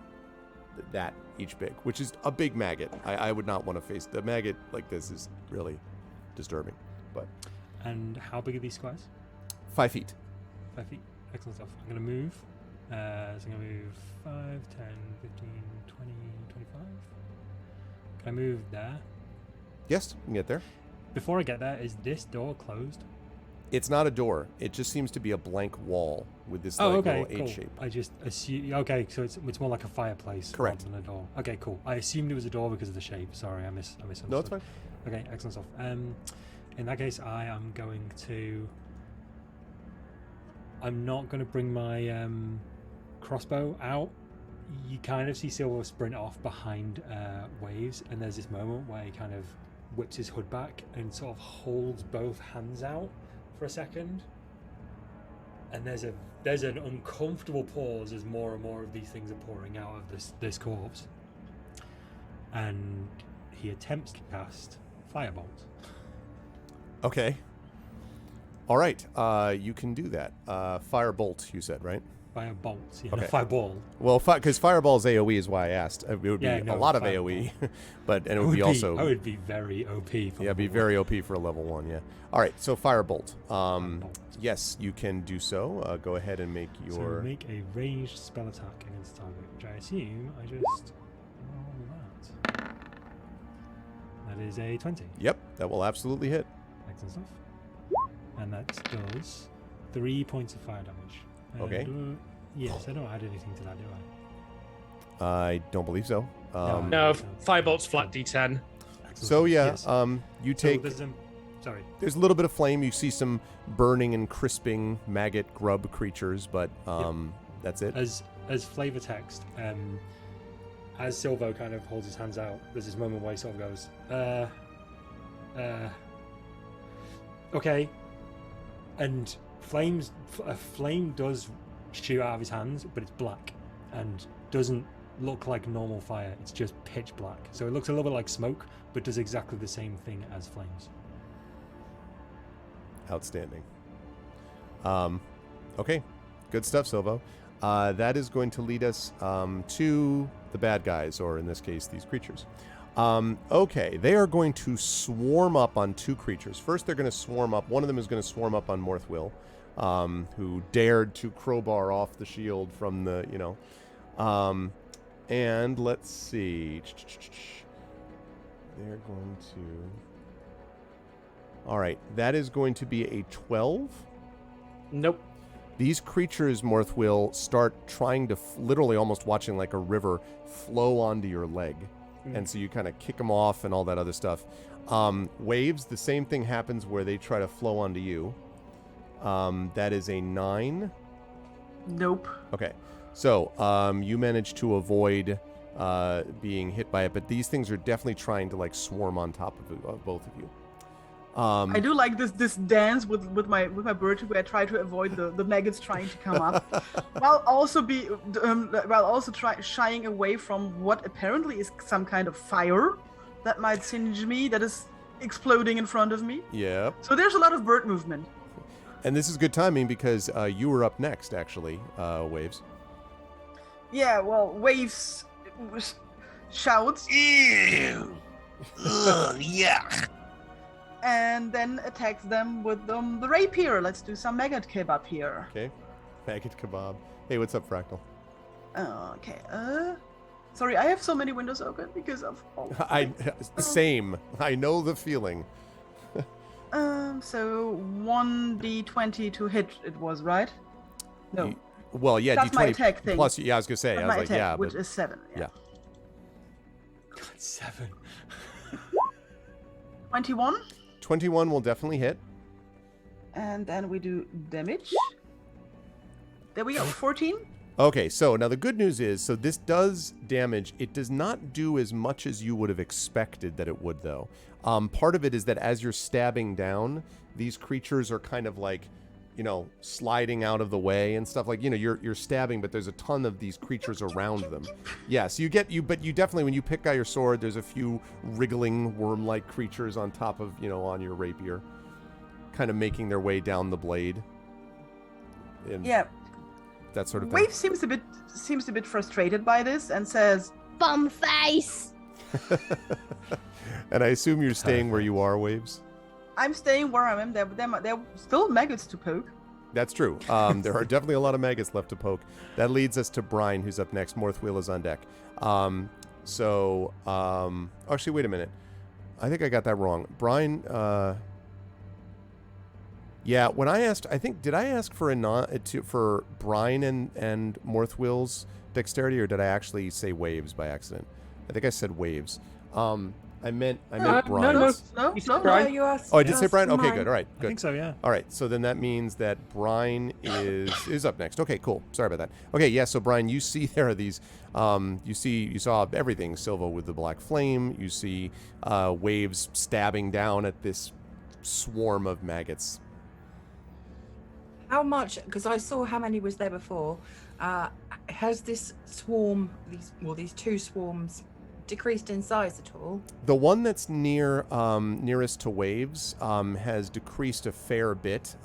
S1: that each big, which is a big maggot. I would not want to face the maggot like this is really disturbing. But
S5: And how big are these squares?
S1: 5 feet.
S5: 5 feet. Excellent stuff. I'm going to move. So I'm going to move 5, 10, 15, 20, 25. Can I move there?
S1: Yes, you can get there.
S5: Before I get there, is this door closed?
S1: It's not a door. It just seems to be a blank wall with this
S5: Oh,
S1: like
S5: okay,
S1: little
S5: cool.
S1: H shape.
S5: I just assume. Okay, so it's more like a fireplace
S1: Correct.
S5: rather than a door. Okay, cool. I assumed it was a door because of the shape. Sorry, I misunderstood.
S1: No, it's fine.
S5: Okay, excellent stuff. In that case, I am going to. I'm not going to bring my crossbow out. You kind of see Silvo sprint off behind Waves, and there's this moment where he kind of whips his hood back and sort of holds both hands out for a second. And there's an uncomfortable pause as more and more of these things are pouring out of this corpse. And he attempts to cast Firebolt.
S1: Okay. All right. You can do that. Firebolt, you said, right?
S5: Firebolt, yeah,
S1: Okay.
S5: not Fireball.
S1: Well, because Fireball's AoE is why I asked. It would be
S5: Yeah,
S1: a
S5: no,
S1: lot of
S5: Fireball.
S1: AoE, but and it would be also...
S5: I would be very OP. For
S1: Yeah,
S5: level
S1: be
S5: one.
S1: very OP for a level 1, yeah. All right, so Firebolt.
S5: Firebolt.
S1: Yes, you can do so. Go ahead and make
S5: So
S1: your...
S5: make a ranged spell attack against target, which I assume I just roll that. That is a 20.
S1: Yep, that will absolutely hit.
S5: Excellent stuff. And that does 3 points of fire damage.
S1: Okay.
S5: Yes, I don't add anything to that, do I?
S1: I don't believe so.
S2: No, Firebolt's flat D10.
S5: Excellent
S1: So,
S5: stuff.
S1: yeah,
S5: Yes.
S1: you
S5: So
S1: take...
S5: sorry.
S1: There's a little bit of flame. You see some burning and crisping maggot grub creatures, but that's it.
S5: As flavor text, as Silvo kind of holds his hands out, there's this moment where he sort of goes, okay. And a flame does shoot out of his hands, but it's black and doesn't look like normal fire. It's just pitch black. So it looks a little bit like smoke, but does exactly the same thing as flames.
S1: Outstanding. Okay, good stuff, Silvo. That is going to lead us to the bad guys, or in this case, these creatures. Okay, they are going to swarm up on 2 creatures. First, they're going to swarm up. One of them is going to swarm up on Morthwyl, who dared to crowbar off the shield from the, and let's see. They're going to... All right, that is going to be a 12.
S2: Nope.
S1: These creatures, Morthwyl, start trying to, literally almost watching like a river, flow onto your leg. And so you kind of kick them off and all that other stuff. Waves, the same thing happens where they try to flow onto you. That is a 9.
S3: Nope.
S1: Okay. So you managed to avoid being hit by it, but these things are definitely trying to like swarm on top of both of you.
S3: I do like this dance with my bird where I try to avoid the maggots trying to come up, while also shying away from what apparently is some kind of fire that might singe me, that is exploding in front of me.
S1: Yep.
S3: So there's a lot of bird movement.
S1: And this is good timing because you were up next, actually, Waves.
S3: Yeah, well, Waves shouts.
S4: Ew. Ugh, yuck.
S3: And then attacks them with the rapier. Let's do some maggot kebab here.
S1: Okay. Maggot kebab. Hey, what's up, Fractal?
S3: Okay. Sorry, I have so many windows open because of all.
S1: Same. I know the feeling.
S3: So 1d20 to hit. It was right. No.
S1: Well, yeah,
S3: That's
S1: d20
S3: my attack thing.
S1: plus. Yeah, I was gonna say.
S3: That's
S1: I was
S3: my
S1: like,
S3: attack,
S1: yeah,
S3: which
S1: but
S3: is 7.
S1: yeah.
S5: God, 7.
S3: 21.
S1: 21 will definitely hit.
S3: And then we do damage. There we go. 14.
S1: Okay, so now the good news is, so this does damage. It does not do as much as you would have expected that it would, though. Part of it is that as you're stabbing down, these creatures are kind of like, sliding out of the way and stuff. Like, you're stabbing, but there's a ton of these creatures around them. Yeah, so but you definitely, when you pick out your sword, there's a few wriggling worm-like creatures on top of, on your rapier, kind of making their way down the blade. And
S3: Yeah.
S1: that sort of thing.
S3: Wave seems a bit frustrated by this and says,
S7: Bum face!
S1: And I assume you're staying where you are, Waves?
S3: I'm staying where I am. There are still maggots to poke.
S1: That's true. There are definitely a lot of maggots left to poke. That leads us to Brine, who's up next. Morthwyl is on deck. Actually, wait a minute. I think I got that wrong. Brine, yeah, when I asked, did I ask for for Brine and Morthwyl's dexterity, or did I actually say Waves by accident? I think I said Waves. I meant Brine.
S3: No,
S2: You said
S3: no.
S2: Brine?
S6: you asked,
S1: Oh, I did say
S6: asked
S1: Brine? Okay,
S6: mine.
S1: good. All right,
S5: I
S1: good.
S5: think so, yeah.
S1: All right, so then that means that Brine is up next. Okay, cool. Sorry about that. Okay, yeah, so Brine, you see there are these, you saw everything. Silvo with the black flame. You see Waves stabbing down at this swarm of maggots.
S6: How much? Because I saw how many was there before. Has this swarm, these 2 swarms, decreased in size at all?
S1: The one that's nearest to Waves has decreased a fair bit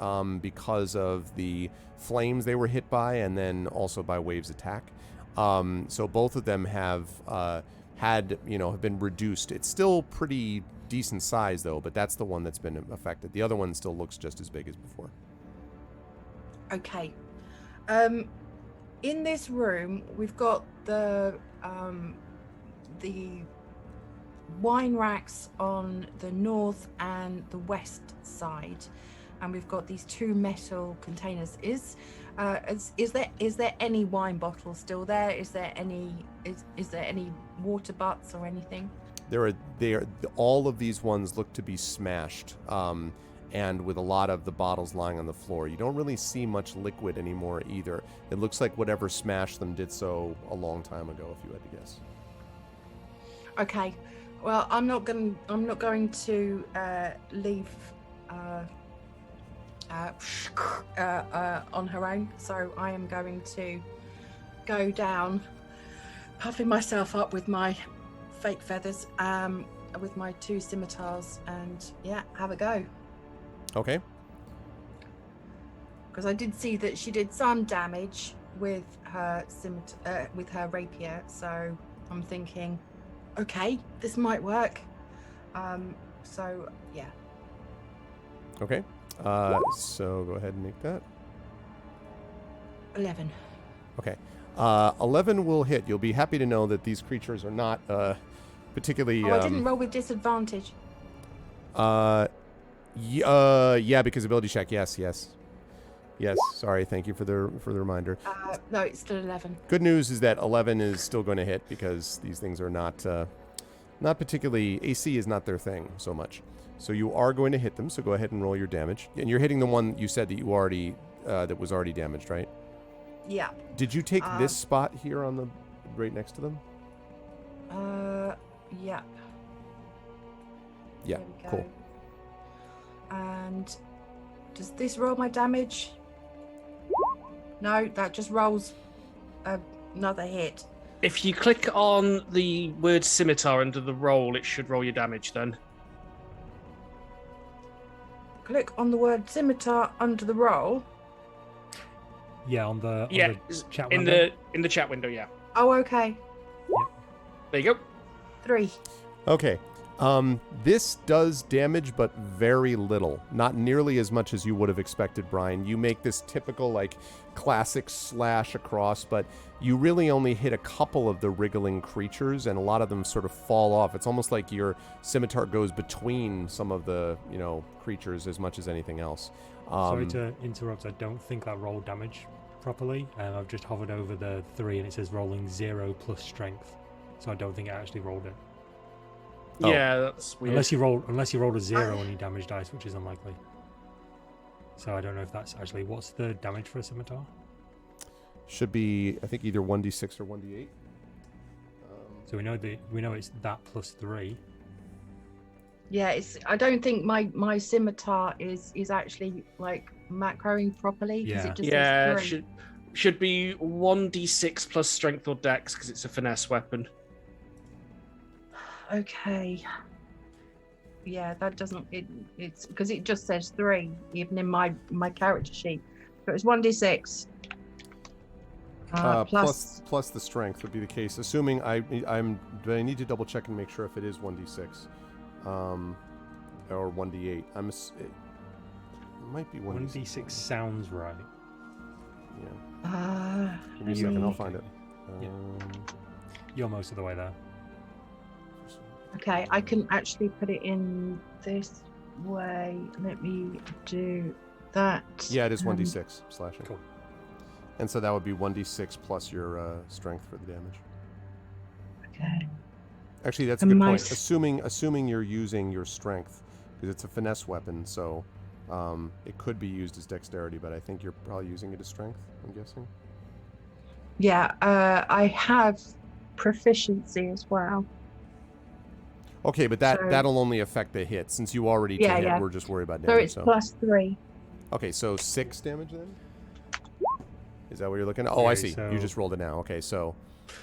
S1: because of the flames they were hit by, and then also by Waves' attack. So both of them have have been reduced. It's still pretty decent size though, but that's the one that's been affected. The other one still looks just as big as before.
S6: Okay. In this room, we've got the wine racks on the north and the west side, and we've got these 2 metal containers. Is there any wine bottles still there? Is there any water butts or anything?
S1: All of these ones look to be smashed, and with a lot of the bottles lying on the floor. You don't really see much liquid anymore either. It looks like whatever smashed them did so a long time ago, if you had to guess.
S6: Okay, well, I'm not going to leave on her own. So I am going to go down, puffing myself up with my fake feathers, with my 2 scimitars, and have a go.
S1: Okay.
S6: Because I did see that she did some damage with her with her rapier, so I'm thinking, okay, this might work. So yeah.
S1: Okay. So go ahead and make that.
S6: 11.
S1: Okay. 11 will hit. You'll be happy to know that these creatures are not particularly.
S6: Oh, I didn't roll with disadvantage.
S1: Yeah, because ability check. Yes. Sorry. Thank you for the reminder.
S6: No, it's still 11.
S1: Good news is that 11 is still going to hit because these things are not particularly, AC is not their thing so much. So you are going to hit them. So go ahead and roll your damage. And you're hitting the one you said that you already that was already damaged, right?
S6: Yeah.
S1: Did you take this spot here on the right next to them?
S6: Yeah.
S1: Yeah.
S6: There we go.
S1: Cool.
S6: And does this roll my damage? No, that just rolls another hit.
S2: If you click on the word scimitar under the roll, it should roll your damage then.
S6: Click on the word scimitar under the roll.
S5: Yeah, on the chat
S2: in
S5: window.
S2: in the chat window, yeah.
S6: Oh, okay.
S2: There you go.
S6: 3.
S1: Okay. This does damage, but very little. Not nearly as much as you would have expected, Brian. You make this typical, like, classic slash across, but you really only hit a couple of the wriggling creatures, and a lot of them sort of fall off. It's almost like your scimitar goes between some of the, creatures as much as anything else.
S5: Sorry to interrupt. I don't think that rolled damage properly. I've just hovered over the 3, and it says rolling 0 plus strength. So I don't think it actually rolled it.
S1: Oh.
S2: Yeah, that's weird.
S5: Unless you rolled a 0 on your damage dice, which is unlikely. So I don't know if that's actually what's the damage for a scimitar.
S1: Should be, I think, either 1d6 or 1d8.
S5: So we know it's that plus 3.
S6: Yeah, I don't think my scimitar is actually like macroing properly because it just says 3.
S2: should be 1d6 plus strength or dex because it's a finesse weapon.
S6: Okay. Yeah, that doesn't. It's because it just says 3, even in my character sheet. So it's 1d6.
S1: Plus the strength would be the case. Assuming I need to double check and make sure if it is 1d6, or 1d8. It might be 1d6.
S5: 1d6 sounds right.
S1: Yeah. Give me a second. I'll find it.
S5: Yeah. You're most of the way there.
S6: Okay, I can actually put it in this way. Let me do that.
S1: Yeah, it is 1d6 slashing.
S5: Cool.
S1: And so that would be 1d6 plus your strength for the damage.
S6: Okay.
S1: Actually, that's a good point. Assuming you're using your strength, because it's a finesse weapon, so it could be used as dexterity, but I think you're probably using it as strength, I'm guessing.
S6: Yeah, I have proficiency as well.
S1: Okay, but that'll only affect the hit. Since you already hit, we're just worried about damage.
S6: So it's plus 3.
S1: Okay, so 6 damage then? Is that what you're looking at? Oh, I see. You just rolled it now. Okay, so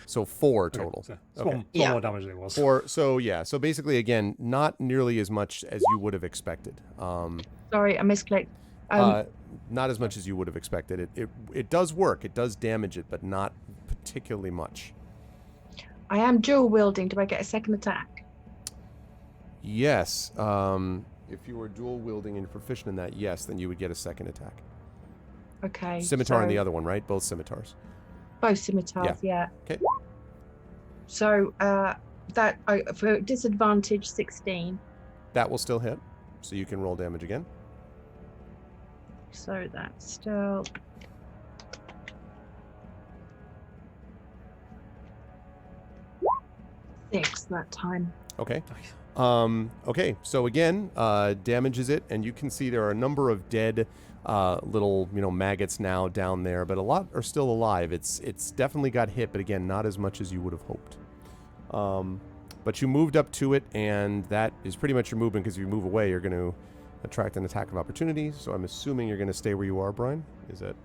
S1: 4 total.
S5: Okay. Four more damage than it was.
S1: 4. So basically, again, not nearly as much as you would have expected.
S6: Sorry, I misclicked.
S1: Not as much as you would have expected. It does work. It does damage it, but not particularly much.
S6: I am dual wielding. Do I get a second attack?
S1: Yes. If you were dual wielding and you're proficient in that, yes, then you would get a second attack.
S6: Okay.
S1: Scimitar and the other one, right? Both scimitars.
S6: Both scimitars, yeah.
S1: Okay.
S6: So that for disadvantage 16.
S1: That will still hit, so you can roll damage again.
S6: So that's still 6 that time.
S1: Okay. Okay, so again, damages it, and you can see there are a number of dead little, maggots now down there, but a lot are still alive. It's definitely got hit, but again, not as much as you would have hoped. But you moved up to it, and that is pretty much your movement, because if you move away, you're going to attract an attack of opportunity, so I'm assuming you're going to stay where you are, Brian? Is that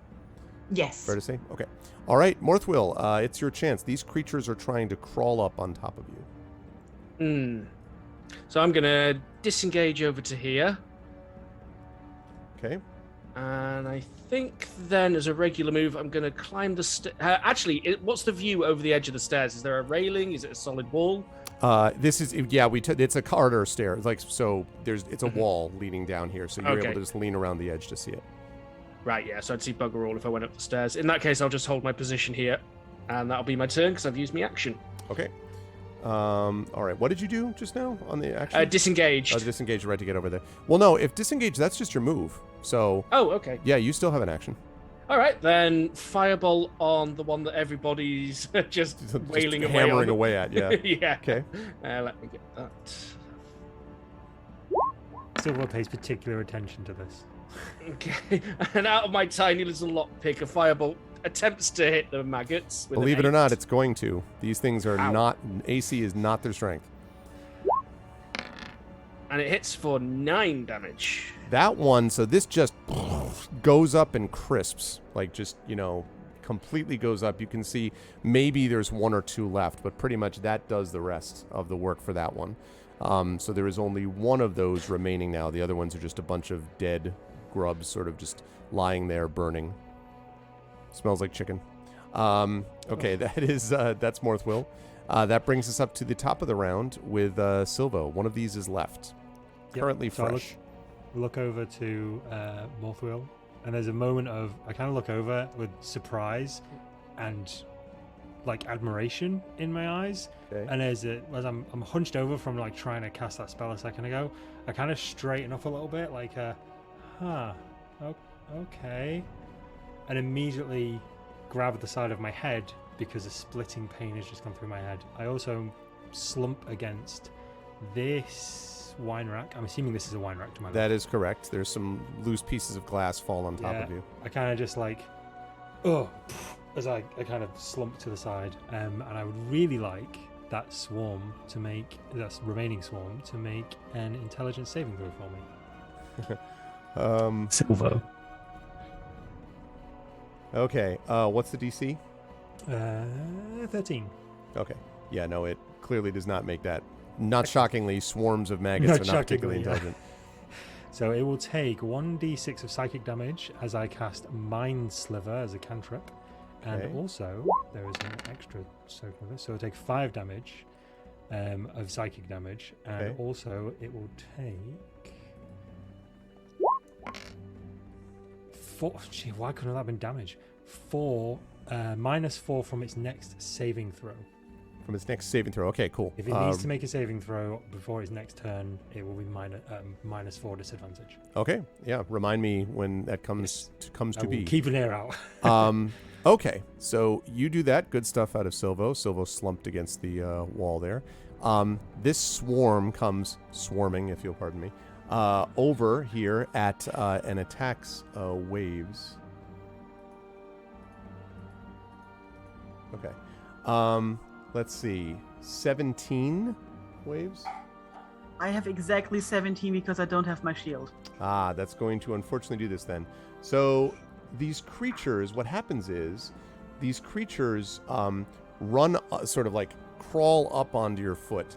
S6: yes
S1: fair to say? Okay. All right, Morthwyl, it's your chance. These creatures are trying to crawl up on top of you.
S2: So I'm going to disengage over to here.
S1: Okay.
S2: And I think then, as a regular move, I'm going to climb the actually, what's the view over the edge of the stairs? Is there a railing? Is it a solid wall?
S1: This is it's a corridor stair. It's a wall leading down here, so you're able to just lean around the edge to see it.
S2: Right, yeah. So I'd see bugger all if I went up the stairs. In that case, I'll just hold my position here, and that'll be my turn because I've used my action.
S1: Okay. All right. What did you do just now on the action?
S2: Disengaged.
S1: Disengaged, right, to get over there. Well, no, if disengaged, that's just your move. So.
S2: Oh, okay.
S1: Yeah, you still have an action.
S2: All right, then fireball on the one that everybody's just wailing away
S1: hammering away at. Yeah.
S2: Yeah.
S1: Okay.
S2: Let me get that.
S5: Silvo pays particular attention to this.
S2: Okay. And out of my tiny little lockpick, a fireball attempts to hit the maggots. With
S1: Believe
S2: an
S1: it or
S2: 8.
S1: not, it's going to. These things are
S2: Ow.
S1: not. AC is not their strength.
S2: And it hits for 9 damage.
S1: That one, so this just goes up and crisps. Like, just, completely goes up. You can see maybe there's 1 or 2 left, but pretty much that does the rest of the work for that one. So there is only 1 of those remaining now. The other ones are just a bunch of dead grubs sort of just lying there burning. Smells like chicken. Okay, that's Morthwyl. That brings us up to the top of the round with Silvo. One of these is left.
S5: Yep.
S1: Currently
S5: So
S1: fresh.
S5: I look over to Morthwyl, and there's a moment of I kind of look over with surprise and like admiration in my eyes.
S1: Okay.
S5: And as I'm hunched over from like trying to cast that spell a second ago, I kind of straighten up a little bit, like okay, and immediately grab at the side of my head because a splitting pain has just gone through my head. I also slump against this wine rack. I'm assuming this is a wine rack to my left.
S1: That is correct. There's some loose pieces of glass fall on top of you.
S5: I kind of just as I kind of slump to the side, and I would really like that remaining swarm to make an intelligence saving throw for me.
S7: Silvo.
S1: Okay. What's the DC?
S5: 13.
S1: Okay. Yeah, no, it clearly does not make that. Not shockingly, swarms of maggots are not particularly intelligent.
S5: So it will take 1d6 of psychic damage as I cast Mind Sliver as a cantrip. And also, there is an extra token of this. So it'll take 5 damage of psychic damage. And also, it will take 4. Gee, why couldn't that have been damage? -4 from its next saving throw.
S1: From its next saving throw. Okay, cool.
S5: If it needs to make a saving throw before its next turn, it will be -4 disadvantage.
S1: Okay, yeah. Remind me when that comes to be.
S5: Keep an ear out.
S1: Okay, so you do that. Good stuff out of Silvo. Silvo slumped against the wall there. This swarm comes swarming, if you'll pardon me, over here at and attacks waves. Okay. Let's see. 17 waves?
S3: I have exactly 17 because I don't have my shield.
S1: Ah, that's going to unfortunately do this then. So these creatures, what happens is these creatures run, sort of like crawl up onto your foot.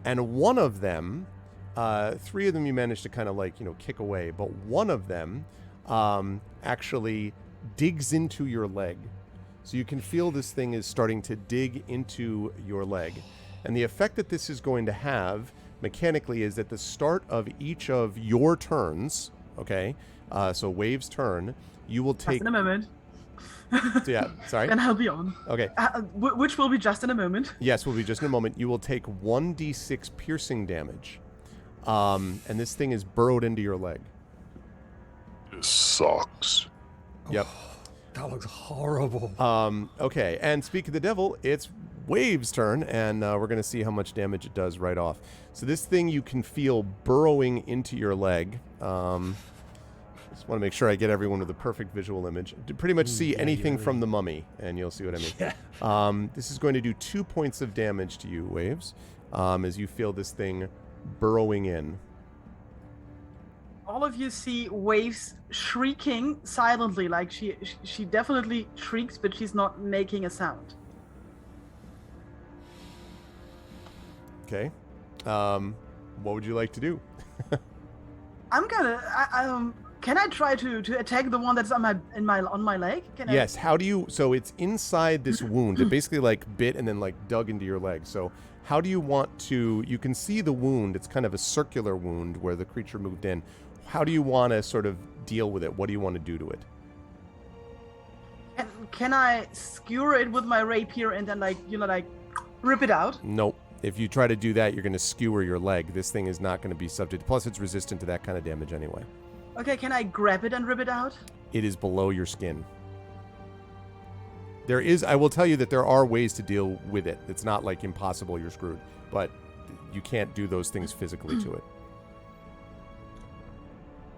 S1: And one of them, 3 of them you manage to kind of like, kick away. But one of them actually digs into your leg. So you can feel this thing is starting to dig into your leg. And the effect that this is going to have mechanically is at the start of each of your turns, okay? So Wave's turn, you will take...
S3: Just in a moment.
S1: So yeah, sorry?
S3: And I'll be on.
S1: Okay.
S3: Which will be just in a moment.
S1: Yes, will be just in a moment. You will take 1d6 piercing damage. And this thing is burrowed into your leg.
S4: This sucks.
S1: Yep.
S5: That looks horrible.
S1: Okay, and speak of the devil, it's Wave's turn, and we're going to see how much damage it does right off. So this thing you can feel burrowing into your leg. Just want to make sure I get everyone with a perfect visual image. To pretty much see anything from the mummy, and you'll see what I mean.
S5: Yeah.
S1: This is going to do 2 points of damage to you, Waves, as you feel this thing burrowing in.
S3: All of you see Waves shrieking silently, like she definitely shrieks, but she's not making a sound.
S1: Okay. What would you like to do?
S3: I'm gonna. Can I try to attack the one that's on my leg?
S1: Yes. How do you? So it's inside this wound. It basically like bit and then like dug into your leg. So how do you want to? You can see the wound. It's kind of a circular wound where the creature moved in. How do you want to sort of deal with it? What do you want to do to it?
S3: Can I skewer it with my rapier and then like rip it out?
S1: Nope. If you try to do that, you're going to skewer your leg. This thing is not going to be subject. Plus, it's resistant to that kind of damage anyway.
S3: Okay, can I grab it and rip it out?
S1: It is below your skin. I will tell you that there are ways to deal with it. It's not like impossible, you're screwed. But you can't do those things physically to it.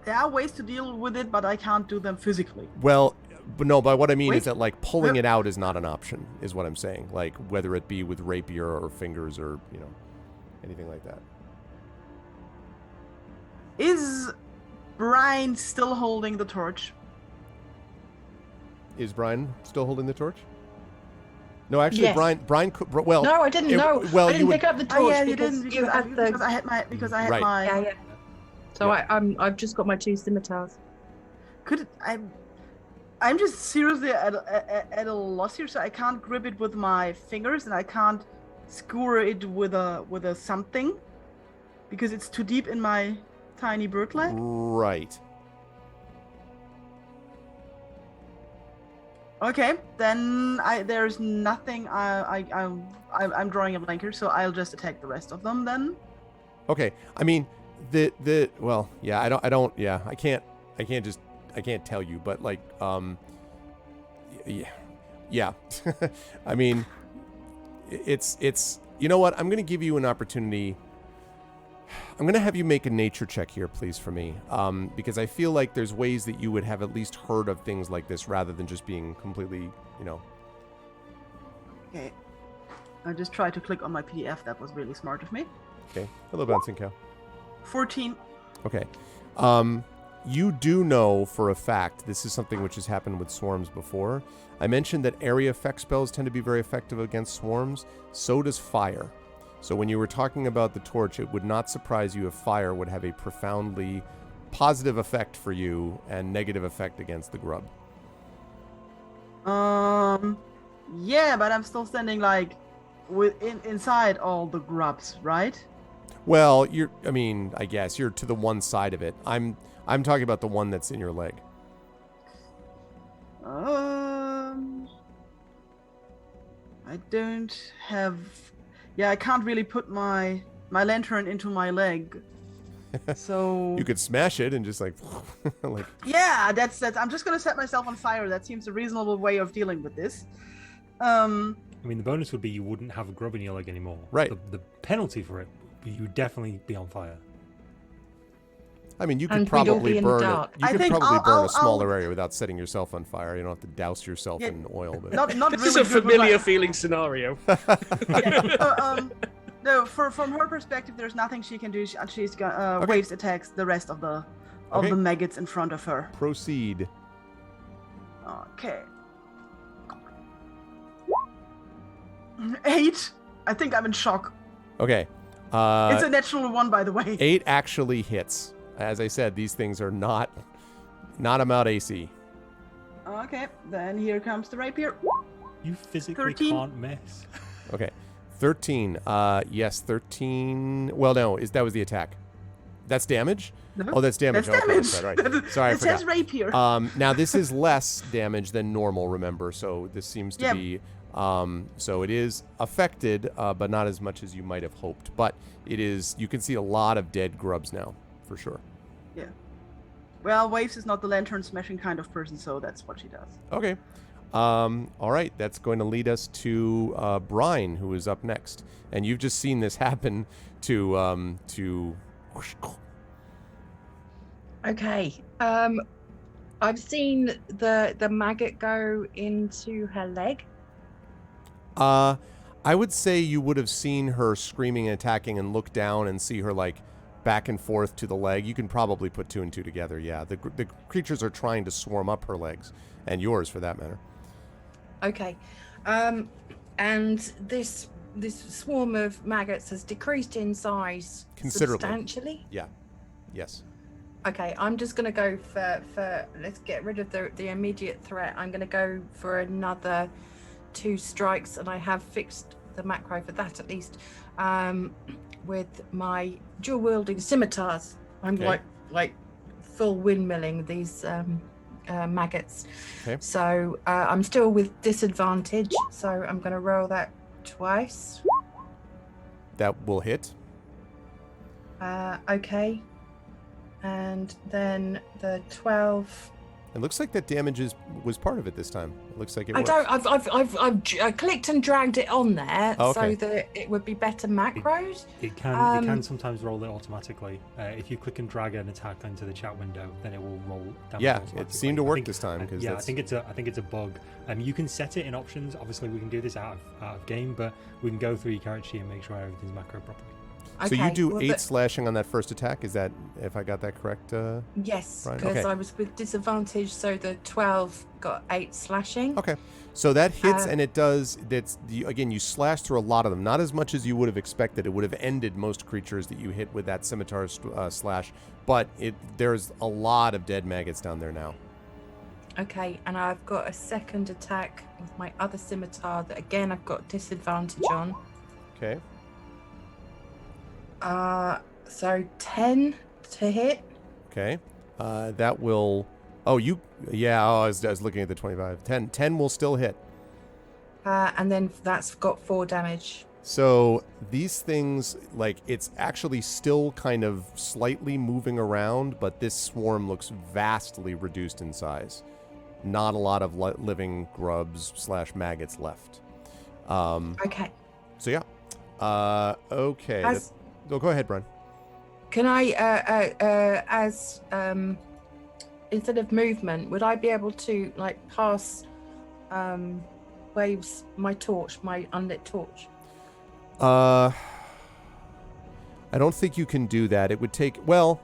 S3: There are ways to deal with it, but I can't do them physically.
S1: Well, but no, but what I mean is that like pulling it out is not an option, is what I'm saying. Like whether it be with rapier or fingers or, anything like that.
S3: Is Brine still holding the torch?
S1: Is Brine still holding the torch? No, actually,
S6: Yes.
S1: Brine could. Well,
S6: No, I didn't know.
S1: Well,
S6: I didn't pick up the torch
S3: Oh yeah, you
S6: because
S3: didn't
S6: you had the.
S3: because I had my
S1: Right.
S6: Yeah. So I've just got my 2 scimitars.
S3: I'm just seriously at a loss here, so I can't grip it with my fingers and I can't skewer it with a something because it's too deep in my tiny bird leg.
S1: Right.
S3: Okay, then there's nothing. I'm drawing a blank here, so I'll just attack the rest of them then.
S1: Okay. I mean, well, yeah, I can't tell you, but like, yeah. I mean, it's, you know what? I'm going to give you an opportunity. I'm going to have you make a nature check here, please, for me. Because I feel like there's ways that you would have at least heard of things like this rather than just being completely,
S3: Okay. I just tried to click on my PDF. That was really smart of me.
S1: Okay. Hello, Bouncing Cow.
S3: 14.
S1: Okay. You do know for a fact, this is something which has happened with swarms before. I mentioned that area effect spells tend to be very effective against swarms. So does fire. So when you were talking about the torch, it would not surprise you if fire would have a profoundly positive effect for you and negative effect against the grub.
S3: Yeah, but I'm still standing like inside all the grubs, right?
S1: Well, I guess you're to the one side of it. I'm talking about the one that's in your leg.
S3: I don't have. Yeah, I can't really put my lantern into my leg. So
S1: You could smash it and just like
S3: yeah, that's. I'm just gonna set myself on fire. That seems a reasonable way of dealing with this.
S5: I mean, the bonus would be you wouldn't have a grub in your leg anymore.
S1: Right.
S5: The penalty for it, you would definitely be on fire.
S1: I mean, you could
S6: And we'd all
S1: probably
S6: be in the
S1: burn it.
S6: dark.
S1: You
S3: I
S1: could
S3: think
S1: probably burn
S3: I'll-
S1: a smaller area without setting yourself on fire. You don't have to douse yourself
S3: Yeah,
S1: in oil. But
S3: Not
S2: This
S3: really
S2: is a
S3: good with
S2: familiar
S3: my-
S2: feeling scenario.
S3: No, from her perspective, there's nothing she can do. She's
S1: Okay.
S3: waves attacks the rest of the
S1: Okay.
S3: maggots in front of her.
S1: proceed.
S3: Okay. 8. I think I'm in shock.
S1: Okay.
S3: It's a natural 1, by the way.
S1: 8 actually hits. As I said, these things are not about AC.
S3: Okay, then here comes the rapier.
S5: You physically
S3: 13.
S5: can't miss.
S1: Okay. 13. Yes, 13. Well, no, that was the attack. That's damage?
S3: No,
S1: Oh, that's damage.
S3: That's
S1: Okay,
S3: damage.
S1: that's right. Sorry, I
S3: It says
S1: forgot.
S3: rapier.
S1: Now, this is less damage than normal, remember, so this seems to
S3: Yeah.
S1: be... so it is affected, but not as much as you might have hoped. But it is... You can see a lot of dead grubs now, for sure.
S3: Yeah. Well, Waves is not the lantern smashing kind of person, so that's what she does.
S1: Okay. All right, that's going to lead us to Brine, who is up next. And you've just seen this happen to
S6: Okay. I've seen the maggot go into her leg.
S1: I would say you would have seen her screaming and attacking and look down and see her like back and forth to the leg. You can probably put 2 and 2 together. Yeah, the creatures are trying to swarm up her legs, and yours for that matter.
S6: Okay. And this swarm of maggots has decreased in size
S1: Considerably.
S6: substantially.
S1: Yeah. Yes.
S6: Okay, I'm just gonna go for let's get rid of the immediate threat. I'm gonna go for another 2 strikes, and I have fixed the macro for that at least. With my dual wielding scimitars, I'm
S1: Okay.
S6: like full windmilling these maggots.
S1: Okay.
S6: So I'm still with disadvantage. So I'm gonna roll that twice.
S1: That will hit.
S6: Okay. And then the 12.
S1: It looks like that damage was part of it this time. It looks like it
S6: I
S1: works.
S6: don't. I've clicked and dragged it on there
S1: Oh, okay.
S6: so that it would be better macros.
S5: It can sometimes roll it automatically. If you click and drag an attack into the chat window, then it will roll down.
S1: Yeah, it seemed to work this time.
S5: Yeah, I think it's a bug. You can set it in options. Obviously, we can do this out of game, but we can go through your character sheet and make sure everything's macro properly.
S1: So you do
S6: well,
S1: 8 slashing on that first attack. Is that, if I got that correct?
S6: Yes,
S1: Brian?
S6: because
S1: Okay.
S6: I was with disadvantage, so the 12 got 8 slashing.
S1: Okay. So that hits, and it does. Again, you slash through a lot of them. Not as much as you would have expected. It would have ended most creatures that you hit with that scimitar slash. But there's a lot of dead maggots down there now.
S6: Okay, and I've got a second attack with my other scimitar that again I've got disadvantage on.
S1: Okay.
S6: So 10 to hit.
S1: Okay. That will. Oh, you. Yeah. Oh, I was looking at the 25. 10 will still hit.
S6: And then that's got 4 damage.
S1: So these things, like, it's actually still kind of slightly moving around, but this swarm looks vastly reduced in size. Not a lot of living grubs / maggots left.
S6: Okay.
S1: So yeah. Okay. Go ahead, Brian.
S6: Can I, instead of movement, would I be able to like pass waves my unlit torch?
S1: I don't think you can do that. It would take, well,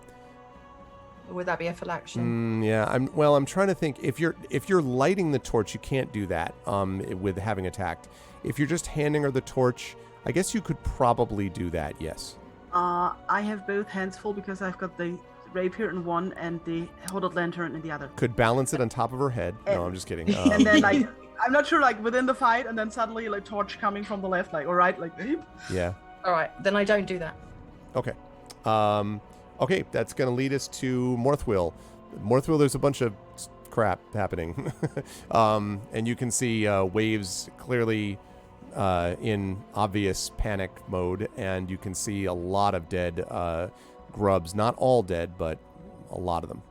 S6: Or would that be a full action?
S1: yeah. I'm trying to think. If you're lighting the torch, you can't do that. With having attacked. If you're just handing her the torch, I guess you could probably do that. Yes.
S3: I have both hands full because I've got the rapier in one and the hooded lantern in the other.
S1: Could balance it on top of her head. No, I'm just kidding.
S3: And then like I'm not sure, like within the fight, and then suddenly like torch coming from the left, like all right, like
S1: yeah.
S6: All right, then I don't do that.
S1: Okay. Okay, that's going to lead us to Morthwyl. Morthwyl, there's a bunch of crap happening. And you can see waves clearly in obvious panic mode, and you can see a lot of dead grubs. Not all dead, but a lot of them.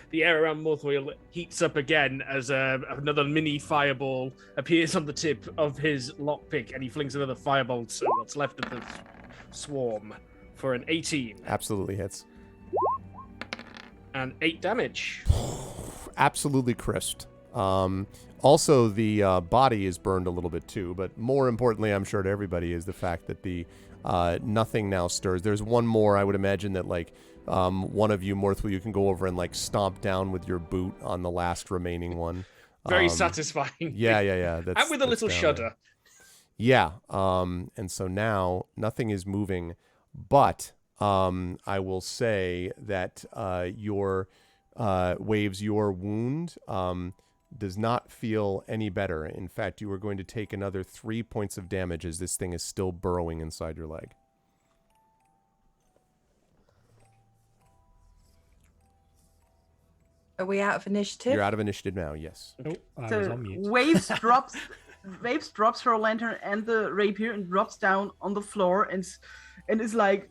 S2: The air around Morthwyl heats up again as another mini fireball appears on the tip of his lockpick, and he flings another fireball to what's left of the swarm for an 18.
S1: Absolutely hits.
S2: And 8 damage.
S1: Absolutely crisped. Also, the body is burned a little bit too, but more importantly, I'm sure to everybody, is the fact that the nothing now stirs. There's one more, I would imagine, that like one of you, Morthwyl, you can go over and like stomp down with your boot on the last remaining one.
S2: Very satisfying.
S1: Yeah.
S2: And with a little shudder.
S1: Yeah. And so now nothing is moving, but I will say that your Waves, your wound does not feel any better. In fact, you are going to take another 3 points of damage as this thing is still burrowing inside your leg.
S6: Are we out of initiative?
S1: You're out of initiative now, yes.
S5: Oh, I was
S3: So
S5: on mute.
S3: Waves drops her lantern and the rapier and drops down on the floor and is like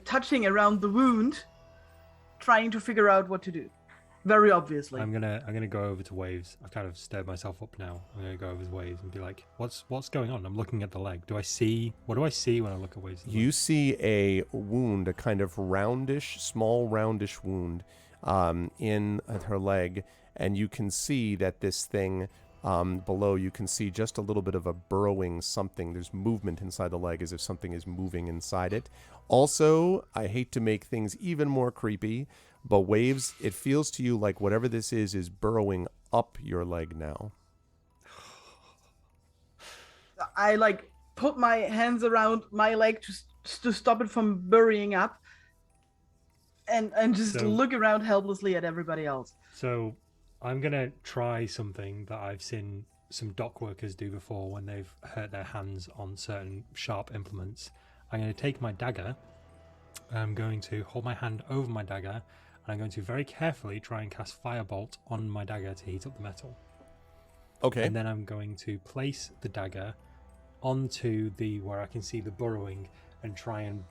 S3: touching around the wound, trying to figure out what to do. Very obviously.
S5: I'm gonna go over to Waves. I've kind of stirred myself up now. I'm gonna go over to Waves and be like, "What's going on?" I'm looking at the leg. What do I see when I look at Waves?
S1: You see a wound, a kind of small roundish wound in her leg, and you can see that this thing below, you can see just a little bit of a burrowing something. There's movement inside the leg as if something is moving inside it. Also, I hate to make things even more creepy, but Waves, it feels to you like whatever this is burrowing up your leg now.
S3: I put my hands around my leg to stop it from burying up, and just
S5: So-
S3: look around helplessly at everybody else.
S5: So I'm gonna try something that I've seen some dock workers do before when they've hurt their hands on certain sharp implements. I'm going to take my dagger. I'm going to hold my hand over my dagger, and I'm going to very carefully try and cast Firebolt on my dagger to heat up the metal.
S1: Okay.
S5: And then I'm going to place the dagger onto where I can see the burrowing and try and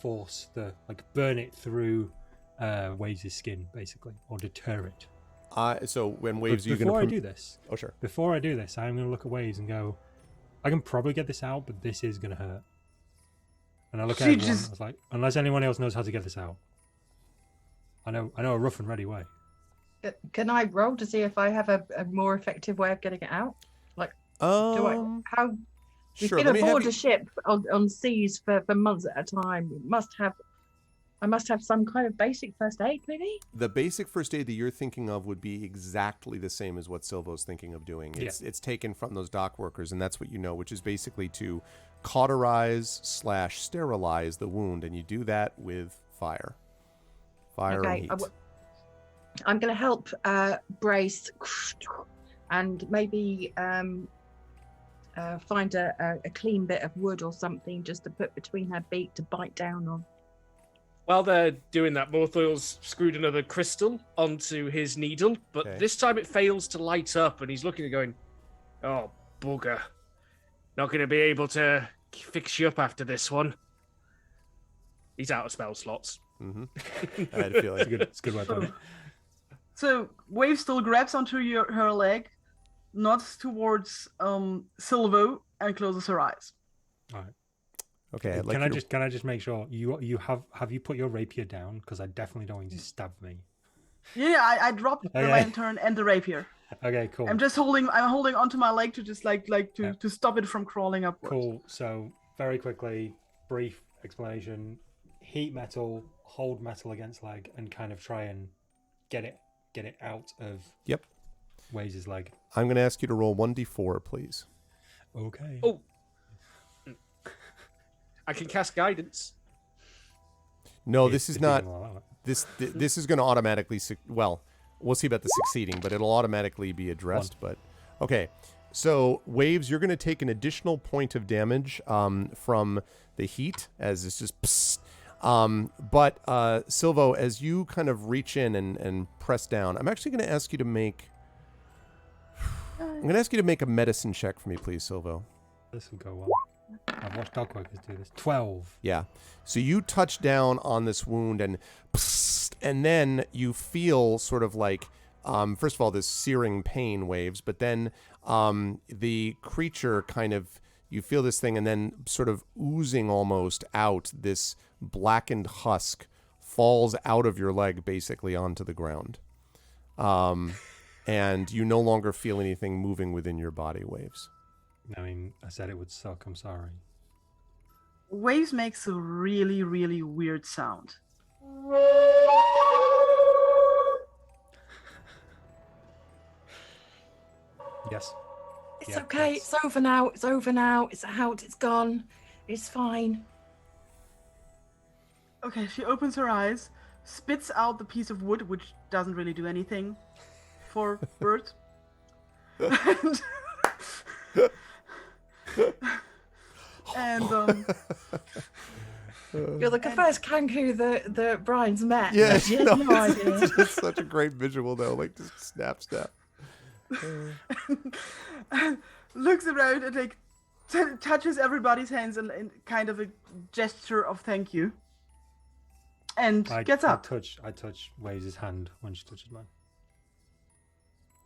S5: force burn it through Waves' skin, basically, or deter it.
S1: So when Waves, you're
S5: before
S1: going
S5: I do this, Before I do this, I'm going to look at Waves and go, I can probably get this out, but this is going to hurt. And I look at everyone, I was like, unless anyone else knows how to get this out. I know a rough and ready way.
S6: Can I roll to see if I have a more effective way of getting it out? We've
S1: Sure.
S6: been
S1: Let me have
S6: aboard
S1: you-
S6: a ship on seas for months at a time. I must have some kind of basic first aid, maybe?
S1: The basic first aid that you're thinking of would be exactly the same as what Silvo's thinking of doing. It's taken from those dock workers, and that's what you know, which is basically to cauterize/sterilize the wound, and you do that with fire. Fire and heat.
S6: I'm going to help brace and maybe find a clean bit of wood or something just to put between her beak to bite down on.
S2: While they're doing that, Morthwyl's screwed another crystal onto his needle, but this time it fails to light up, and he's looking and going, "Oh, bugger. Not going to be able to fix you up after this one." He's out of spell slots.
S1: Mm-hmm. I had a feeling.
S5: It's a good way to put it.
S3: So Wave still grabs onto her leg, nods towards Silvo, and closes her eyes.
S5: All right.
S1: Okay.
S5: Can I just make sure you have you put your rapier down, because I definitely don't want you to stab me.
S3: Yeah, I dropped the lantern and the rapier.
S5: Okay, cool.
S3: I'm holding onto my leg to just to stop it from crawling upwards.
S5: Cool. So very quickly, brief explanation: heat metal, hold metal against leg, and kind of try and get it out of Waves' leg.
S1: I'm going to ask you to roll 1d4, please.
S5: Okay.
S2: Oh. I can cast guidance.
S1: No, this is not. This is going to automatically. Well, we'll see about the succeeding, but it'll automatically be addressed. But okay, so Waves, you're going to take an additional point of damage from the heat, as it's just. Psst. But Silvo, as you kind of reach in and press down, I'm actually going to ask you to make. I'm going to ask you to make a medicine check for me, please, Silvo.
S5: This will go well. I've watched dog workers do this. 12.
S1: Yeah. So you touch down on this wound, and then you feel sort of like, first of all, this searing pain Waves, but then the creature kind of, you feel this thing, and then sort of oozing almost out, this blackened husk falls out of your leg basically onto the ground. And you no longer feel anything moving within your body, Waves.
S5: I mean, I said it would suck. I'm sorry.
S3: Waves makes a really, really weird sound.
S5: Yes.
S6: It's okay. It's over now. It's over now. It's out. It's gone. It's fine.
S3: Okay, she opens her eyes, spits out the piece of wood, which doesn't really do anything for birds. And
S6: you're like the first kenku that Brian's met.
S1: Yeah,
S6: She has no idea.
S1: It's just such a great visual, though. Like, just snap.
S3: looks around and touches everybody's hands in kind of a gesture of thank you, and gets up.
S5: I touch Waves' hand when she touches mine.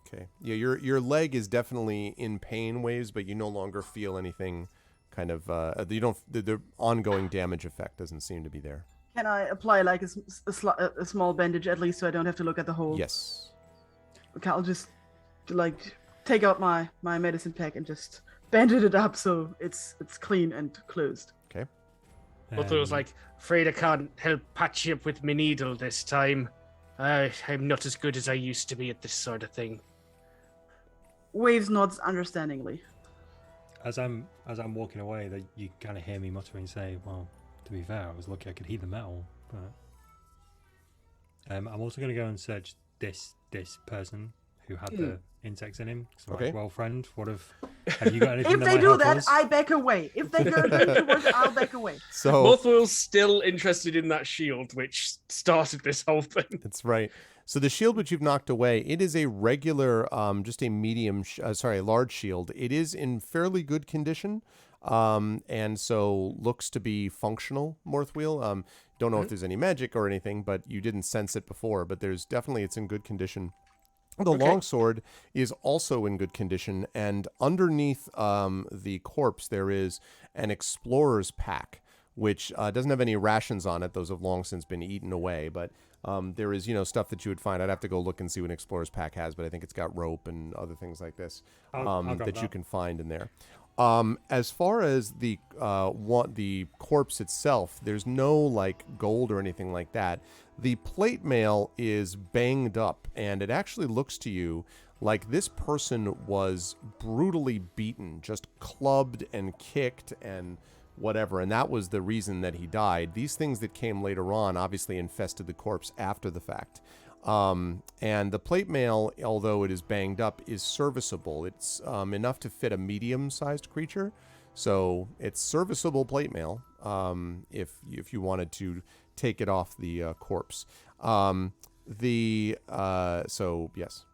S1: Okay. Yeah, your leg is definitely in pain, Waves, but you no longer feel anything. Kind of, you don't. The ongoing damage effect doesn't seem to be there.
S3: Can I apply like a small bandage at least, so I don't have to look at the hole?
S1: Yes.
S3: Okay, I'll just take out my medicine pack and just bandage it up so it's clean and closed.
S1: Okay.
S2: Morthwyl's like, "Afraid I can't help patch you up with my needle this time. I'm not as good as I used to be at this sort of thing."
S3: Waves nods understandingly.
S5: As I'm walking away, that you kind of hear me muttering, say, "Well, to be fair, I was lucky I could heat the metal." But I'm also going to go and search this person who had the insects in him. So,
S1: Okay.
S5: well, friend, have you got anything?
S3: If
S5: that
S3: they
S5: might
S3: do
S5: help
S3: that,
S5: us?
S3: I back away. If they go to work, I'll back away.
S1: So
S2: Morthwyl's still interested in that shield, which started this whole thing.
S1: that's right. So the shield which you've knocked away, it is a regular, just a medium, large shield. It is in fairly good condition, and so looks to be functional. Morthwyl. Don't know if there's any magic or anything, but you didn't sense it before. But there's definitely, it's in good condition. The longsword is also in good condition, and underneath the corpse there is an explorer's pack, which doesn't have any rations on it. Those have long since been eaten away, but there is, stuff that you would find. I'd have to go look and see what an explorer's pack has, but I think it's got rope and other things like this
S5: I'll grab
S1: that you
S5: that.
S1: can find in there. As far as the corpse itself, there's no like gold or anything like that. The plate mail is banged up, and it actually looks to you like this person was brutally beaten, just clubbed and kicked and whatever, and that was the reason that he died. These things that came later on obviously infested the corpse after the fact. And the plate mail, although it is banged up, is serviceable. It's enough to fit a medium-sized creature, so it's serviceable plate mail if you wanted to take it off the corpse. So yes.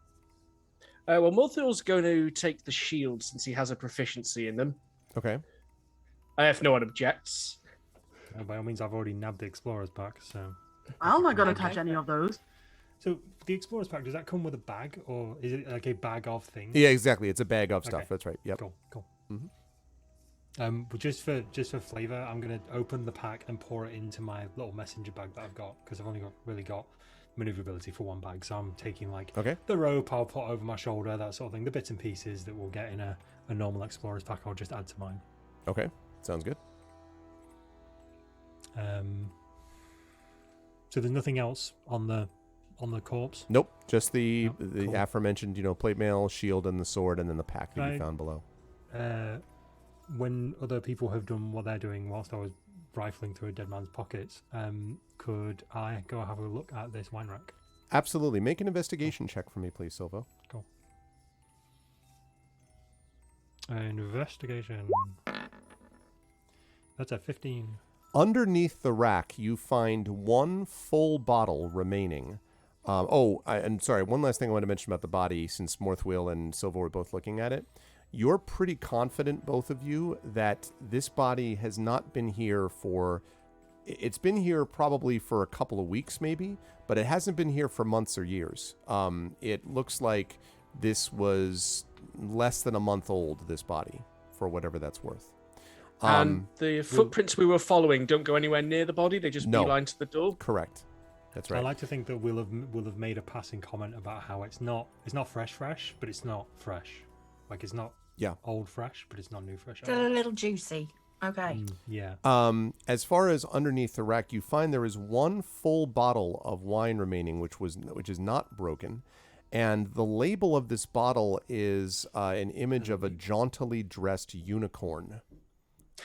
S2: Well, Morthwyl's going to take the shield since he has a proficiency in them.
S1: Okay.
S2: If no one objects.
S5: By all means, I've already nabbed the explorer's pack, so.
S3: I'm not gonna
S6: Okay.
S3: touch any of those.
S5: So the explorer's pack, does that come with a bag, or is it like a bag of things?
S1: Yeah, exactly. It's a bag of stuff.
S5: Okay.
S1: That's right. Yep.
S5: Cool.
S1: Mhm.
S5: But just for flavor, I'm gonna open the pack and pour it into my little messenger bag that I've got, because I've only really got maneuverability for one bag, so I'm taking like
S1: Okay.
S5: the rope I'll put over my shoulder, that sort of thing, the bits and pieces that we'll get in a normal explorer's pack. I'll just add to mine.
S1: Okay. Sounds good.
S5: So there's nothing else on the corpse.
S1: Nope. Just the
S5: Cool.
S1: aforementioned, plate mail, shield, and the sword, and then the pack that you
S5: Right.
S1: found below.
S5: When other people have done what they're doing whilst I was rifling through a dead man's pockets, could I go have a look at this wine rack?
S1: Absolutely. Make an investigation check for me, please, Silvo.
S5: Cool. Investigation. That's a 15.
S1: Underneath the rack, you find one full bottle remaining. And sorry, one last thing I want to mention about the body, since Morthwyl and Silvo were both looking at it. You're pretty confident, both of you, that this body has not been here for... It's been here probably for a couple of weeks, maybe, but it hasn't been here for months or years. It looks like this was less than a month old, this body, for whatever that's worth.
S2: And the footprints we were following don't go anywhere near the body. They just
S1: No.
S2: beeline to the door.
S1: Correct. That's
S5: I
S1: right.
S5: like to think that we'll have made a passing comment about how it's not fresh, but it's not fresh. Like it's not old fresh, but it's not new fresh.
S6: Still a little juicy. Okay.
S5: Yeah.
S1: As far as underneath the rack, you find there is one full bottle of wine remaining, which is not broken, and the label of this bottle is an image of a jauntily dressed unicorn,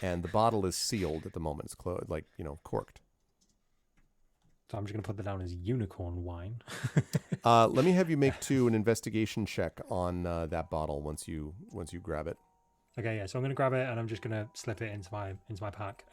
S1: and the bottle is sealed at the moment. It's corked.
S5: So I'm just going to put that down as unicorn wine.
S1: Let me have you make an investigation check on that bottle once you grab it.
S5: Okay, yeah. So I'm going to grab it and I'm just going to slip it into my pack.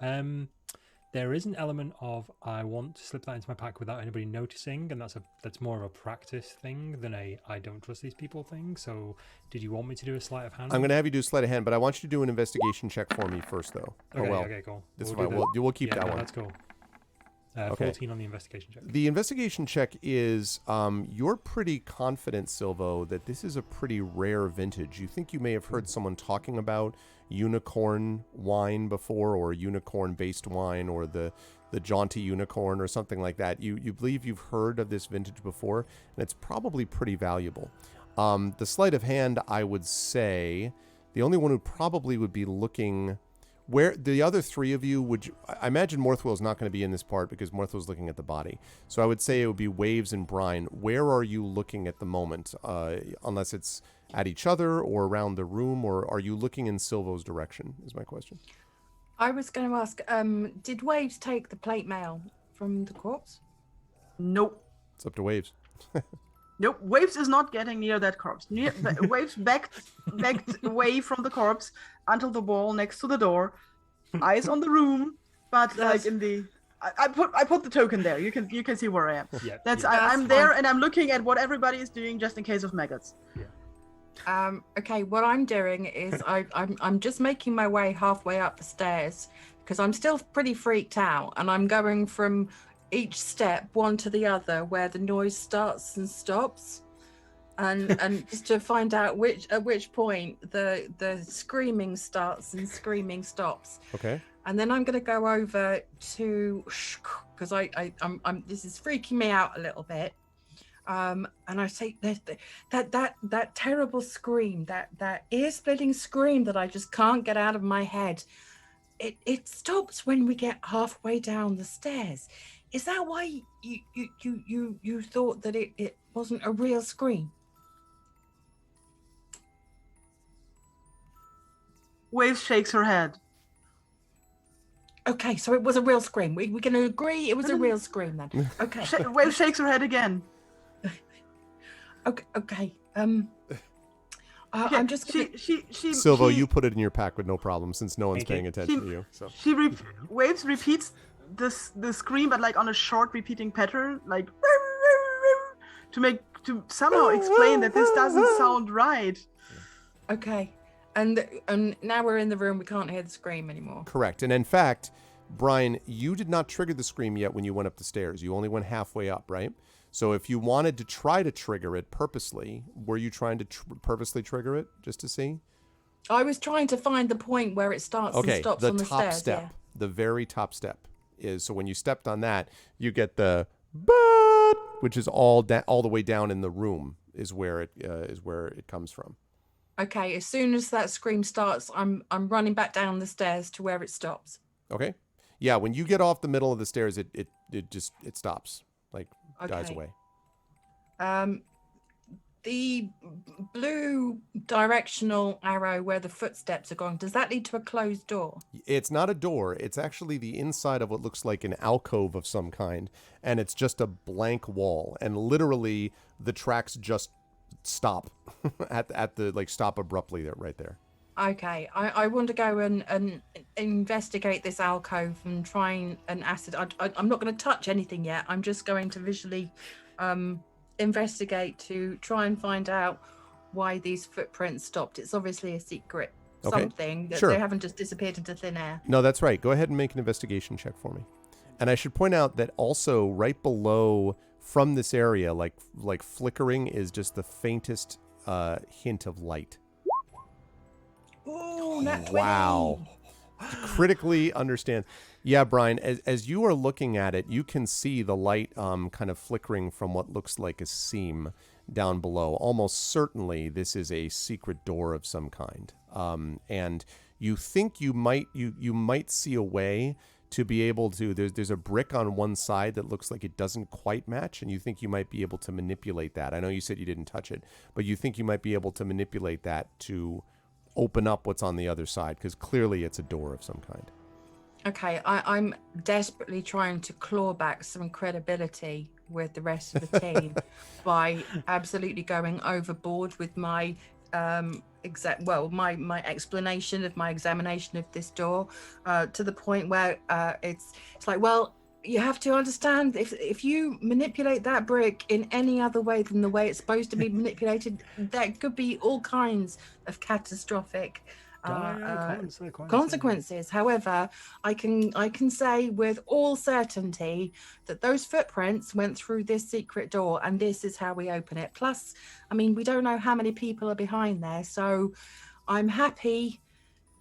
S5: There is an element of I want to slip that into my pack without anybody noticing, and that's more of a practice thing than a I don't trust these people thing. So, did you want me to do a sleight of hand?
S1: I'm going to have you do a sleight of hand, but I want you to do an investigation check for me first, though.
S5: Okay, okay, cool.
S1: That's
S5: We'll
S1: fine.
S5: do
S1: We'll keep that one.
S5: That's cool.
S1: Okay.
S5: 14 on the investigation check.
S1: The investigation check is you're pretty confident, Silvo, that this is a pretty rare vintage. You think you may have heard someone talking about unicorn wine before, or unicorn-based wine, or the jaunty unicorn or something like that. You believe you've heard of this vintage before, and it's probably pretty valuable. The sleight of hand, I would say, the only one who probably would be looking Where the other three of you I imagine Morthwyl's not going to be in this part because Morthwyl's looking at the body. So I would say it would be Waves and Brine. Where are you looking at the moment? Unless it's at each other or around the room, or are you looking in Silvo's direction? Is my question.
S6: I was going to ask, did Waves take the plate mail from the corpse?
S3: Nope.
S1: It's up to Waves.
S3: Nope. Waves is not getting near that corpse. Waves backed away from the corpse until the wall next to the door. Eyes on the room, but like in the. I put the token there. You can see where I am.
S5: Yeah,
S3: I'm there and I'm looking at what everybody is doing just in case of maggots.
S5: Yeah.
S6: Okay, what I'm doing is I'm just making my way halfway up the stairs because I'm still pretty freaked out, and I'm going from each step one to the other where the noise starts and stops, and just to find out at which point the screaming starts and screaming stops.
S1: Okay.
S6: And then I'm going to go over to, because I'm this is freaking me out a little bit. And I say that terrible scream, that ear-splitting scream that I just can't get out of my head. It stops when we get halfway down the stairs. Is that why you thought that it wasn't a real scream?
S3: Waves shakes her head.
S6: Okay, so it was a real scream. We're going to agree it was a real scream then. Okay.
S3: Waves shakes her head again.
S6: Okay. I'm just gonna...
S1: Silvo, you put it in your pack with no problem since no one's paying attention to you. So
S3: Waves repeats the scream, but like on a short repeating pattern, like to somehow explain that this doesn't sound right.
S6: Okay, and now we're in the room. We can't hear the scream anymore.
S1: Correct, and in fact, Brine, you did not trigger the scream yet when you went up the stairs. You only went halfway up, right? So if you wanted to try to trigger it purposely, were you trying to purposely trigger it just to see?
S6: I was trying to find the point where it starts and stops on the stairs.
S1: The top step,
S6: yeah.
S1: The very top step is, so when you stepped on that, you get the but, which is all the way down in the room is where it comes from.
S6: Okay, as soon as that scream starts, I'm running back down the stairs to where it stops.
S1: Okay. Yeah, when you get off the middle of the stairs, it stops. Like dies away.
S6: The blue directional arrow where the footsteps are going, does that lead to a closed door?
S1: It's not a door. It's actually the inside of what looks like an alcove of some kind, and it's just a blank wall. And literally, the tracks just stop at the stop abruptly there, right there.
S6: Okay, I want to go and investigate this alcove and try and acid. I'm not going to touch anything yet. I'm just going to visually investigate to try and find out why these footprints stopped. It's obviously a secret something that they haven't just disappeared into thin air.
S1: No, that's right. Go ahead and make an investigation check for me. And I should point out that also right below from this area, like flickering, is just the faintest hint of light.
S6: Oh, not 20.
S1: Wow. Critically understand. Yeah, Brine, as you are looking at it, you can see the light kind of flickering from what looks like a seam down below. Almost certainly this is a secret door of some kind. And you think you might see a way to be able to, there's a brick on one side that looks like it doesn't quite match, and you think you might be able to manipulate that. I know you said you didn't touch it, but you think you might be able to manipulate that to open up what's on the other side, because clearly it's a door of some kind.
S6: Okay, I'm desperately trying to claw back some credibility with the rest of the team by absolutely going overboard with my my explanation of my examination of this door, to the point where it's like, well, you have to understand, if you manipulate that brick in any other way than the way it's supposed to be manipulated, there could be all kinds of catastrophic consequences. However, I can say with all certainty that those footprints went through this secret door, and this is how we open it. Plus, I mean, we don't know how many people are behind there, so I'm happy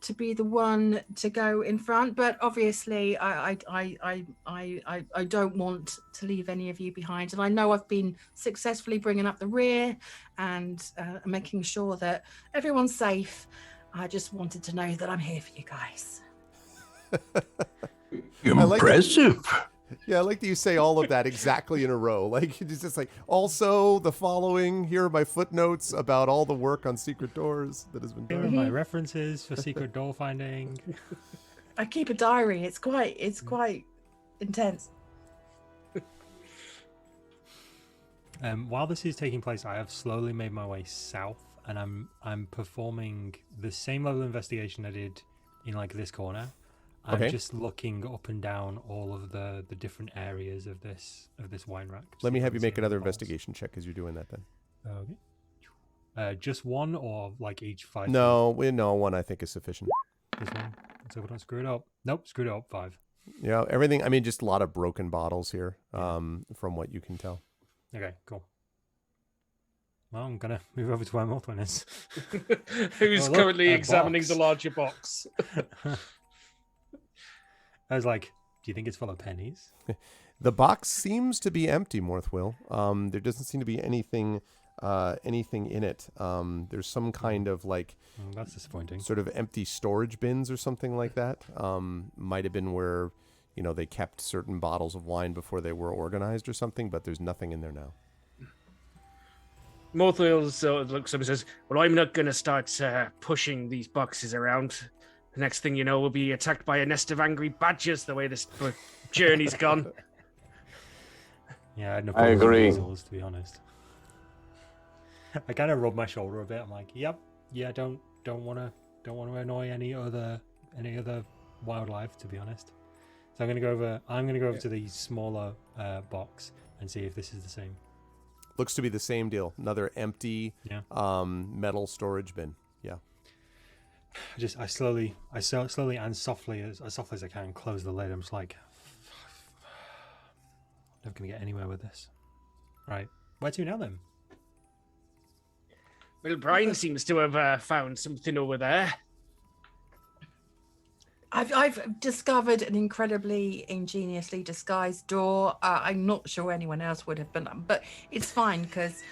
S6: to be the one to go in front, but obviously I don't want to leave any of you behind, and I know I've been successfully bringing up the rear and making sure that everyone's safe. I just wanted to know that I'm here for you guys.
S4: Impressive.
S1: Yeah, I like that you say all of that exactly in a row. Like, it's just like, also the following, here are my footnotes about all the work on secret doors that has been
S5: Here are
S1: done.
S5: my references for secret door finding.
S6: I keep a diary. It's quite intense.
S5: While this is taking place, I have slowly made my way south, and I'm performing the same level of investigation I did in like this corner. I'm just looking up and down all of the different areas of this wine rack.
S1: Let me have you make
S5: see
S1: another
S5: any balls.
S1: investigation check as you're doing that then.
S5: Okay. Just one or like each 5?
S1: No, one I think is sufficient.
S5: This one. Let's hope I don't screw it up. Nope, screwed it up. 5.
S1: Yeah, everything, I mean, just a lot of broken bottles here, from what you can tell.
S5: Okay, cool. Well, I'm gonna move over to where Morthwyl is.
S2: Who's
S5: Oh, look,
S2: currently
S5: a
S2: examining
S5: box.
S2: the larger box.
S5: I was like, do you think it's full of pennies?
S1: The box seems to be empty, Morthwyl. There doesn't seem to be anything in it. There's some kind of like
S5: That's disappointing.
S1: sort of empty storage bins or something like that. Might have been where, they kept certain bottles of wine before they were organized or something, but there's nothing in there now.
S2: Morthwyl looks up and says, well, I'm not going to start pushing these boxes around. The next thing you know, we'll be attacked by a nest of angry badgers the way this journey's gone.
S5: Yeah, I had no
S4: I
S5: problem with
S4: agree.
S5: weasels, to be honest. I kind of rub my shoulder a bit. I'm like, yep, yeah, don't want to annoy any other wildlife, to be honest. So I'm gonna go over to the smaller box and see if this is the same.
S1: Looks to be the same deal. Another empty metal storage bin. Yeah.
S5: I slowly and softly as I can close the lid. I'm just like, never gonna get anywhere with this. Right, where to now then?
S2: Well, Brine seems to have found something over there.
S6: I've discovered an incredibly ingeniously disguised door. I'm not sure anyone else would have been, but it's fine because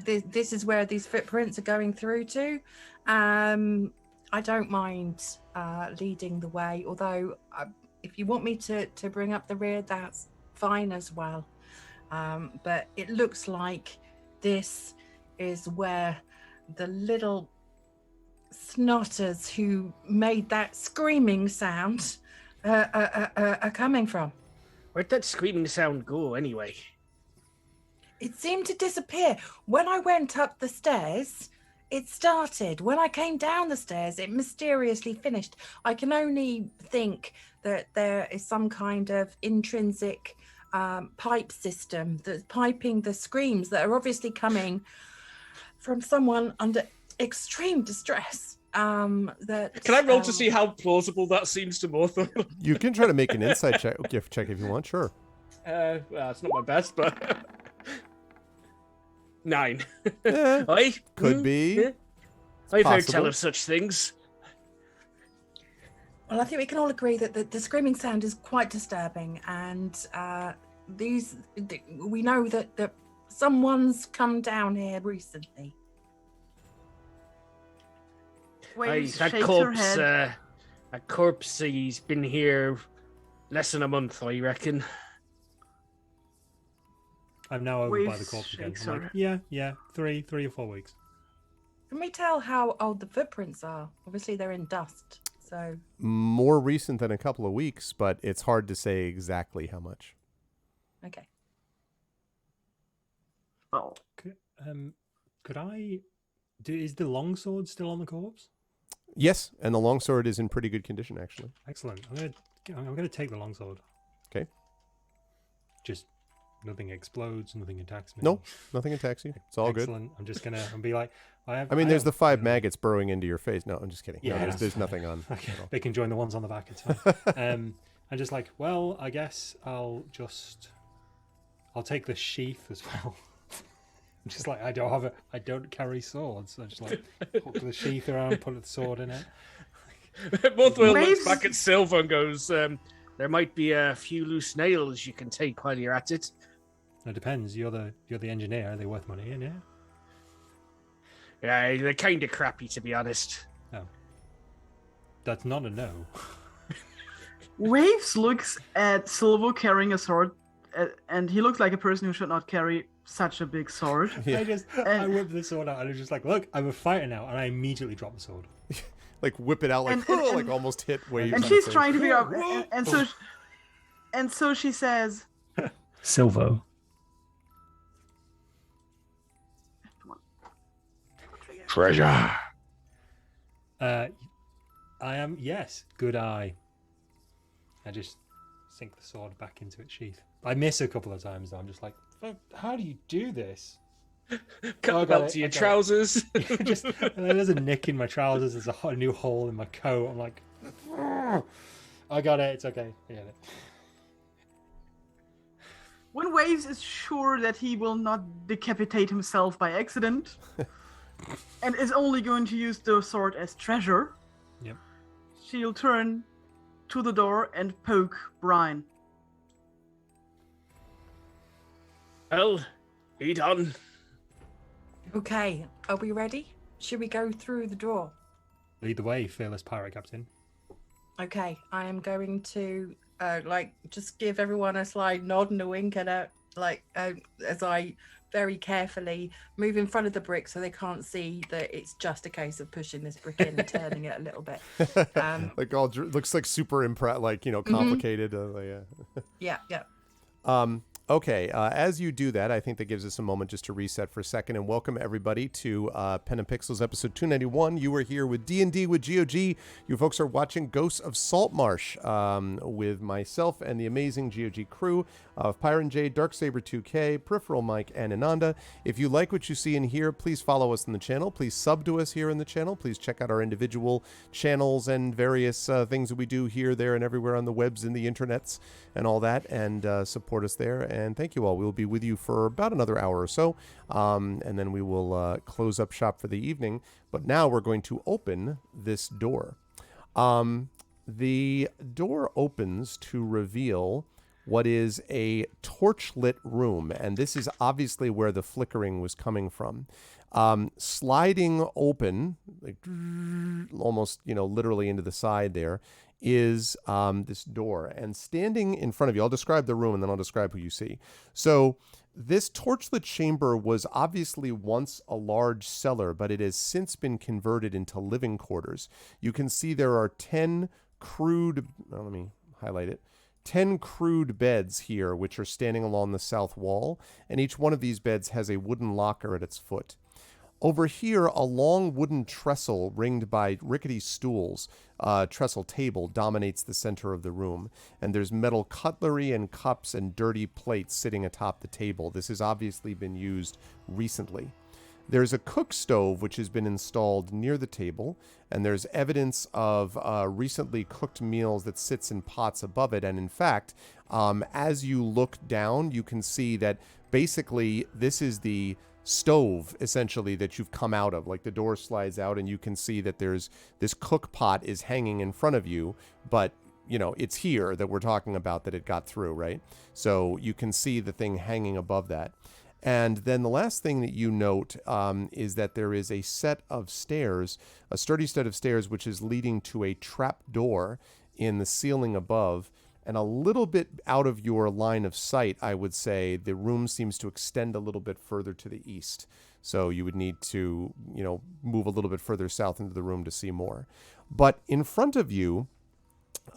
S6: this is where these footprints are going through to. I don't mind leading the way, although if you want me to bring up the rear, that's fine as well. But it looks like this is where the little snotters who made that screaming sound are coming from.
S2: Where'd that screaming sound go, anyway?
S6: It seemed to disappear. When I went up the stairs, it started. When I came down the stairs, it mysteriously finished. I can only think that there is some kind of intrinsic pipe system that's piping the screams that are obviously coming from someone under extreme distress. Can
S2: I roll to see how plausible that seems to Morthwyl?
S1: You can try to make an insight check if you want. Sure.
S2: Well, it's not my best, but 9.
S1: Eh,
S2: Aye?
S1: could be.
S2: Yeah. I've heard
S1: possible.
S2: tell of such things.
S6: Well, I think we can all agree that the screaming sound is quite disturbing, and we know that someone's come down here recently.
S3: Waves
S2: That
S3: shakes her
S2: corpse,
S3: head.
S2: that corpse, he's been here less than a month, I reckon.
S5: I'm now over by the
S3: Waves
S5: corpse again.
S3: shakes
S5: I'm like,
S3: her.
S5: yeah, 3 or 4 weeks.
S6: Can we tell how old the footprints are? Obviously, they're in dust, so...
S1: More recent than a couple of weeks, but it's hard to say exactly how much.
S6: Okay.
S3: Oh.
S5: Could I... Is the longsword still on the corpse?
S1: Yes, and the longsword is in pretty good condition, actually.
S5: Excellent. I'm gonna take the longsword.
S1: Okay.
S5: Just nothing explodes, nothing attacks me.
S1: No, nothing attacks you. It's all good.
S5: Excellent. I'm just gonna be like,
S1: I mean, there's the 5 maggots burrowing into your face. No, I'm just kidding.
S5: Yeah,
S1: No, there's nothing on.
S5: Okay.
S1: at all.
S5: They can join the ones on the back. It's fine. I'm just like, well, I guess I'll take the sheath as well. I'm just like, I don't carry swords. I just like hook the sheath around, put the sword in it.
S2: Morthwyl
S3: Waves-
S2: looks back at Silvo and goes, there might be a few loose nails you can take while you're at it.
S5: It depends. You're the engineer. Are they worth money? Yeah.
S2: Yeah, they're kind of crappy, to be honest.
S5: Oh, that's not a no.
S3: Waves looks at Silvo carrying a sword, and he looks like a person who should not carry such a big sword.
S5: I whip the sword out and I'm just like, look, I'm a fighter now, and I immediately drop the sword.
S1: Like whip it out like like almost hit Waves.
S3: And she's trying to figure out, and so she says,
S7: Silvo.
S4: Treasure.
S5: I am, yes, good eye. I just sink the sword back into its sheath. I miss a couple of times though. I'm just like, how do you do this?
S2: Cut belt to your trousers.
S5: Just, there's a nick in my trousers. There's a new hole in my coat. I'm like, I got it. It's okay. I get it.
S3: when Waves is sure that he will not decapitate himself by accident, and is only going to use the sword as treasure,
S5: Yep.
S3: she'll turn to the door and poke Brine.
S2: Well, he done.
S6: Okay, are we ready? Should we go through the door?
S5: Lead the way, fearless pirate captain.
S6: Okay, I am going to just give everyone a slight nod and a wink and as I very carefully move in front of the brick so they can't see that it's just a case of pushing this brick in and turning it a little bit.
S1: Like all looks like super complicated.
S6: Yeah.
S1: Okay, as you do that, I think that gives us a moment just to reset for a second and welcome everybody to Pen and Pixels episode 291. You are here with D&D with GOG. You folks are watching Ghosts of Saltmarsh with myself and the amazing GOG crew of PiranJade, Darksaber2K, PeripheralMike, and Inanda. If you like what you see and hear, please follow us on the channel. Please sub to us here in the channel. Please check out our individual channels and various things that we do here, there, and everywhere on the webs and the internets and all that, and support us there. And thank you all. We will be with you for about another hour or so, and then we will close up shop for the evening. But now we're going to open this door. The door opens to reveal what is a torch-lit room, and this is obviously where the flickering was coming from. Sliding open, like almost, literally into the side there, is this door. And standing in front of you, I'll describe the room and then I'll describe who you see. So this torchlit chamber was obviously once a large cellar, but it has since been converted into living quarters. You can see there are 10 crude, let me highlight it, 10 crude beds here, which are standing along the south wall, and each one of these beds has a wooden locker at its foot. Over here, a long wooden trestle ringed by rickety stools, trestle table, dominates the center of the room. And there's metal cutlery and cups and dirty plates sitting atop the table. This has obviously been used recently. There's a cook stove which has been installed near the table, and there's evidence of recently cooked meals that sits in pots above it. And in fact, as you look down, you can see that basically this is the stove essentially that you've come out of. Like the door slides out and you can see that there's this cook pot is hanging in front of you, but it's here that we're talking about that it got through, right? So you can see the thing hanging above that. And then the last thing that you note is that there is a set of stairs, a sturdy set of stairs, which is leading to a trap door in the ceiling above. And a little bit out of your line of sight, I would say, the room seems to extend a little bit further to the east. So you would need to, move a little bit further south into the room to see more. But in front of you,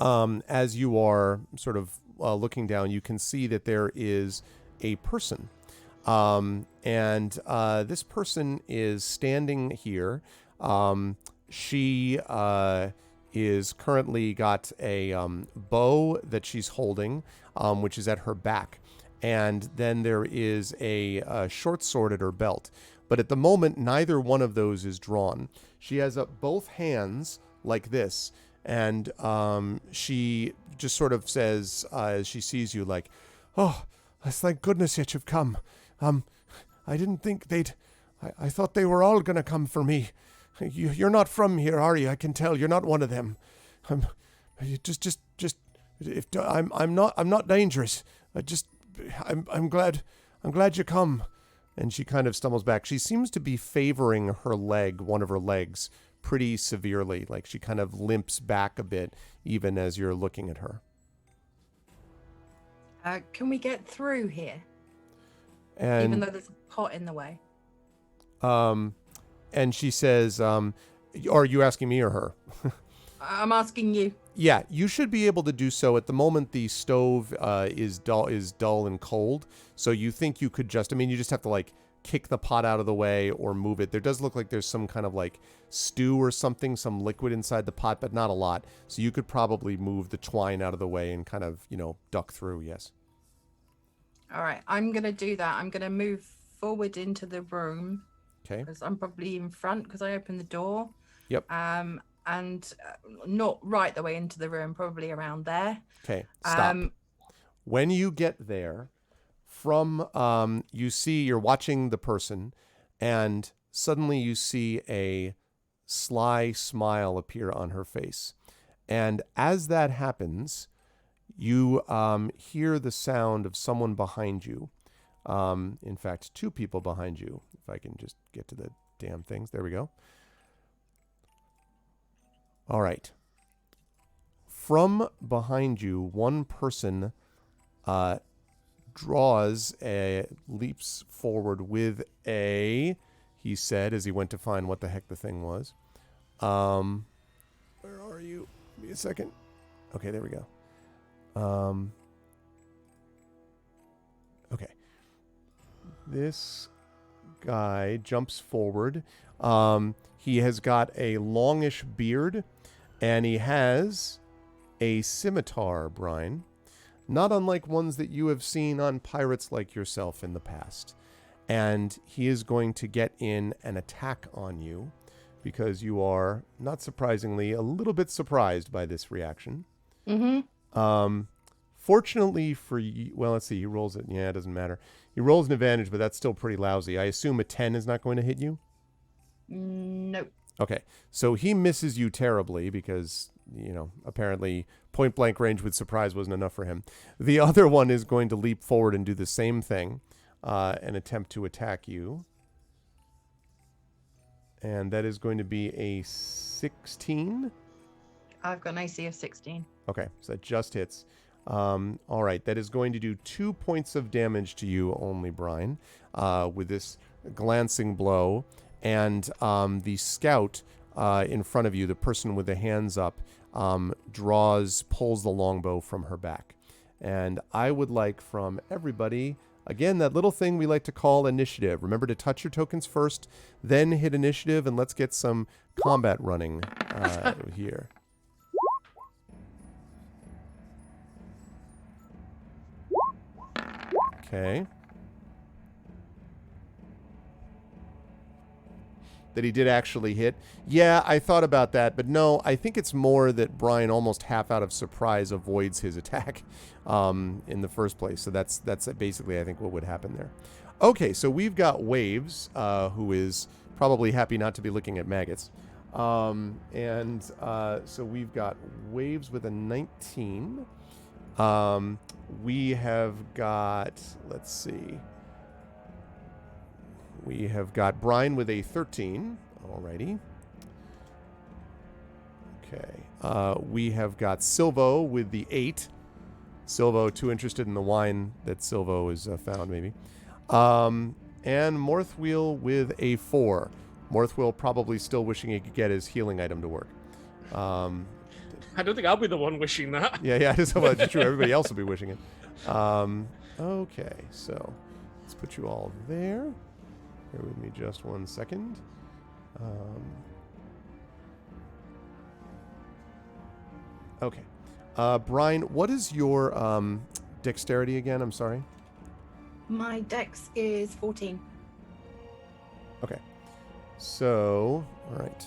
S1: as you are sort of looking down, you can see that there is a person. And this person is standing here. She is currently got a bow that she's holding, which is at her back. And then there is a short sword at her belt. But at the moment, neither one of those is drawn. She has up both hands like this. And she just sort of says, as she sees you, like, "Oh, thank goodness yet you've come. I didn't think I thought they were all going to come for me. You're not from here, are you? I can tell you're not one of them. I'm not dangerous. I'm glad you come." And she kind of stumbles back. She seems to be favoring her leg, one of her legs, pretty severely. Like she kind of limps back a bit, even as you're looking at her.
S6: Can we get through here,
S1: And
S6: even though there's a pot in the way?
S1: and she says, are you asking me or her?
S6: I'm asking you.
S1: Yeah, you should be able to do so. At the moment, the stove is dull and cold. So you think you could just, I mean, you just have to like kick the pot out of the way or move it. There does look like there's some kind of like stew or something, some liquid inside the pot, but not a lot. So you could probably move the twine out of the way and kind of, duck through. Yes.
S6: All right, I'm going to do that. I'm going to move forward into the room.
S1: Okay.
S6: Because I'm probably in front because I opened the door.
S1: Yep.
S6: And not right the way into the room, probably around there.
S1: Okay. Stop. When you get there, from you're watching the person, and suddenly you see a sly smile appear on her face, and as that happens, you hear the sound of someone behind you. In fact, two people behind you. If I can just get to the damn things. There we go. All right. From behind you, one person leaps forward with he said as he went to find what the heck the thing was. Where are you? Give me a second. Okay, there we go. Okay. This guy jumps forward. He has got a longish beard, and he has a scimitar, Brine. Not unlike ones that you have seen on pirates like yourself in the past. And he is going to get in an attack on you because you are, not surprisingly, a little bit surprised by this reaction.
S6: Mm-hmm.
S1: Fortunately for you, well, let's see, he rolls it. Yeah, it doesn't matter. He rolls an advantage, but that's still pretty lousy. I assume a 10 is not going to hit you?
S6: Nope.
S1: Okay, so he misses you terribly because, apparently point blank range with surprise wasn't enough for him. The other one is going to leap forward and do the same thing and attempt to attack you. And that is going to be a 16.
S6: I've got an AC of 16.
S1: Okay, so that just hits. All right, that is going to do 2 points of damage to you only, Brine, with this glancing blow. And the scout in front of you, the person with the hands up, pulls the longbow from her back. And I would like from everybody, again, that little thing we like to call initiative. Remember to touch your tokens first, then hit initiative, and let's get some combat running here. Okay. That he did actually hit. Yeah, I thought about that, but no, I think it's more that Brine almost half out of surprise avoids his attack in the first place. So that's basically, I think, what would happen there. Okay, so we've got Waves, who is probably happy not to be looking at maggots. So we've got Waves with a 19. We have got, let's see. We have got Brine with a 13. Alrighty. Okay. We have got Silvo with the 8. Silvo, too interested in the wine that Silvo has found, maybe. And Morthwyl with a 4. Morthwyl probably still wishing he could get his healing item to work.
S2: I don't think I'll be the one wishing that.
S1: Yeah, it's true. Everybody else will be wishing it. Okay, so let's put you all there. Bear with me just 1 second. Okay. Brine, what is your dexterity again? I'm sorry.
S6: My dex is 14.
S1: Okay. So, all right.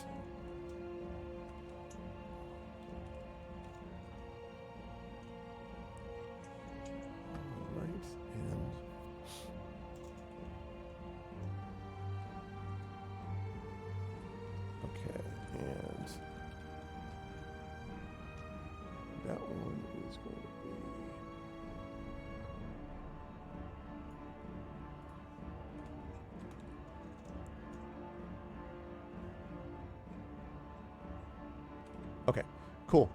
S1: Okay, cool.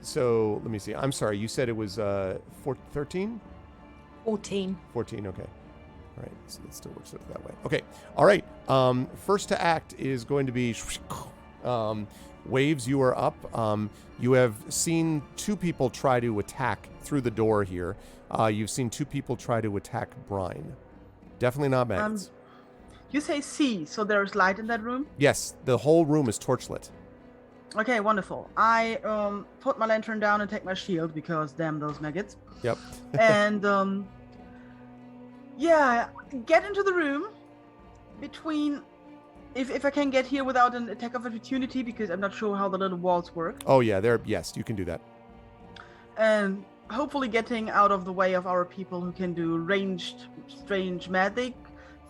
S1: So let me see. I'm sorry. You said it was 13?
S6: 14.
S1: 14. Okay. All right. So it still works out that way. Okay. All right. First to act is going to be Waves. You are up. You have seen two people try to attack through the door here. You've seen two people try to attack Brine. Definitely not maggots.
S3: You say C, so there's light in that room?
S1: Yes, the whole room is torchlit.
S3: Okay, wonderful. I put my lantern down and take my shield because damn those maggots.
S1: Yep.
S3: And yeah, get into the room between. If I can get here without an attack of opportunity, because I'm not sure how the little walls work.
S1: Oh yeah, yes, you can do that.
S3: And hopefully getting out of the way of our people who can do ranged, strange magic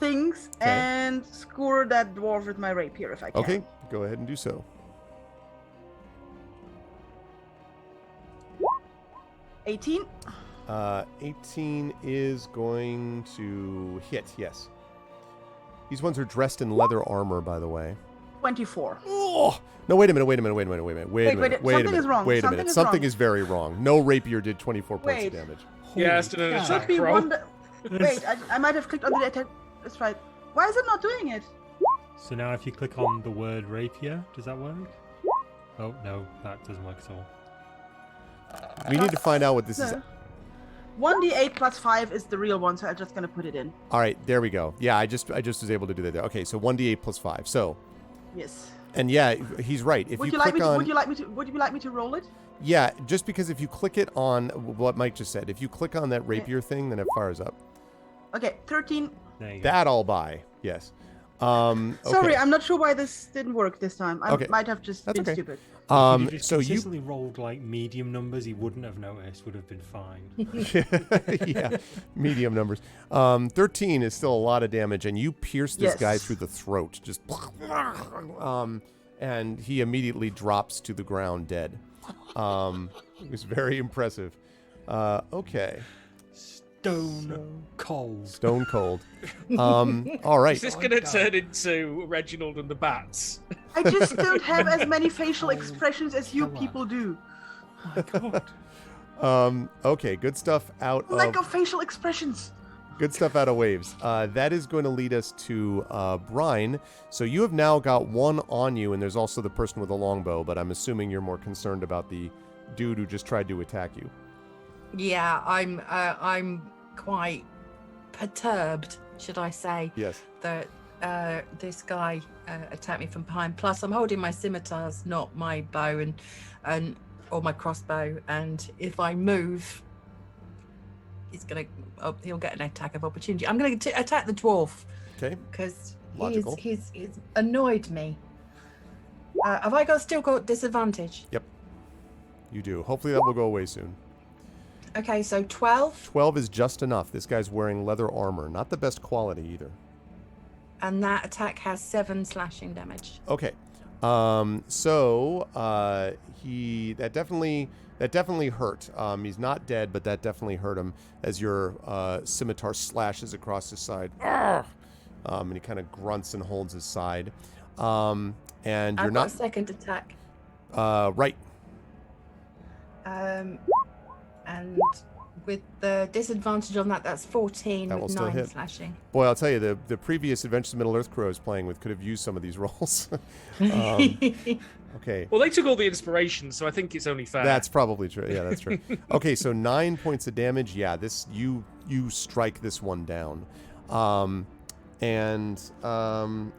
S3: things,
S1: Okay.
S3: and score that dwarf with my rapier if I can.
S1: Okay, go ahead and do so.
S3: 18.
S1: 18 is going to hit, yes. These ones are dressed in leather armor, by the way.
S3: 24.
S1: Oh! No, wait a minute. Something is very wrong. No rapier did 24 points of damage.
S2: Yes, did an
S3: Should
S2: attack
S3: be
S2: roll.
S3: one. Wait, I might have clicked on the attack. That's right. Why is it not doing it?
S5: So now if you click on the word rapier, does that work? Oh, no, that doesn't work at all.
S1: We need to find out what this is.
S3: 1d8 plus 5 is the real one, so I'm just gonna put it in.
S1: All right, there we go. Yeah, I just was able to do that there. Okay, so 1d8 plus 5. So,
S3: Yes.
S1: and yeah, he's right. If
S3: Would
S1: you
S3: you like
S1: click
S3: me to?
S1: on,
S3: Would you like me to roll it?
S1: yeah, just because if you click it on what Mike just said, if you click on that rapier thing, then it fires up.
S3: Okay, 13.
S5: There you go.
S1: That I'll buy. Yes.
S3: Sorry,
S1: okay.
S3: I'm not sure why this didn't work this time. I
S1: Okay.
S3: might have just
S1: That's
S3: been
S1: okay.
S3: stupid.
S5: If you just
S1: So you
S5: consistently rolled like medium numbers, he wouldn't have noticed. Would have been fine.
S1: yeah, medium numbers. 13 is still a lot of damage, and you pierce this guy
S3: Yes.
S1: through the throat. Just, and he immediately drops to the ground dead. It was very impressive. Okay.
S5: Stone cold.
S1: Stone cold. All right.
S2: Is this going to turn into Reginald and the Bats?
S3: I just don't have as many facial expressions as you
S5: Come on.
S3: people do.
S5: Oh my god.
S1: Okay, good stuff out
S3: Lack
S1: of
S3: of facial expressions.
S1: good stuff out of Waves. That is going to lead us to Brine. So you have now got one on you, and there's also the person with a longbow, but I'm assuming you're more concerned about the dude who just tried to attack you.
S6: Yeah, I'm quite perturbed, should I say,
S1: Yes.
S6: that this guy attacked me from behind. Plus, I'm holding my scimitars, not my bow and or my crossbow. And if I move, he'll get an attack of opportunity. I'm going to attack the dwarf
S1: Okay.
S6: because
S1: Logical.
S6: he's annoyed me. Have I still got disadvantage?
S1: Yep. You do. Hopefully that will go away soon.
S6: Okay, so 12,
S1: 12 is just enough. This guy's wearing leather armor. Not the best quality either.
S6: and that attack has 7 slashing damage.
S1: Okay. So that definitely hurt. He's not dead, but that definitely hurt him as your scimitar slashes across his side. And he kind of grunts and holds his side. And
S6: I've
S1: you're
S6: got
S1: not
S6: a second attack.
S1: right.
S6: And with the disadvantage on that, that's 14
S1: That will
S6: with
S1: still
S6: 9
S1: hit.
S6: slashing.
S1: Boy, I'll tell you, the previous Adventures of Middle-earth crew I was playing with could have used some of these rolls. Okay.
S2: Well, they took all the inspiration, so I think it's only fair.
S1: That's probably true. Yeah, that's true. Okay, so 9 points of damage. Yeah, this you strike this one down.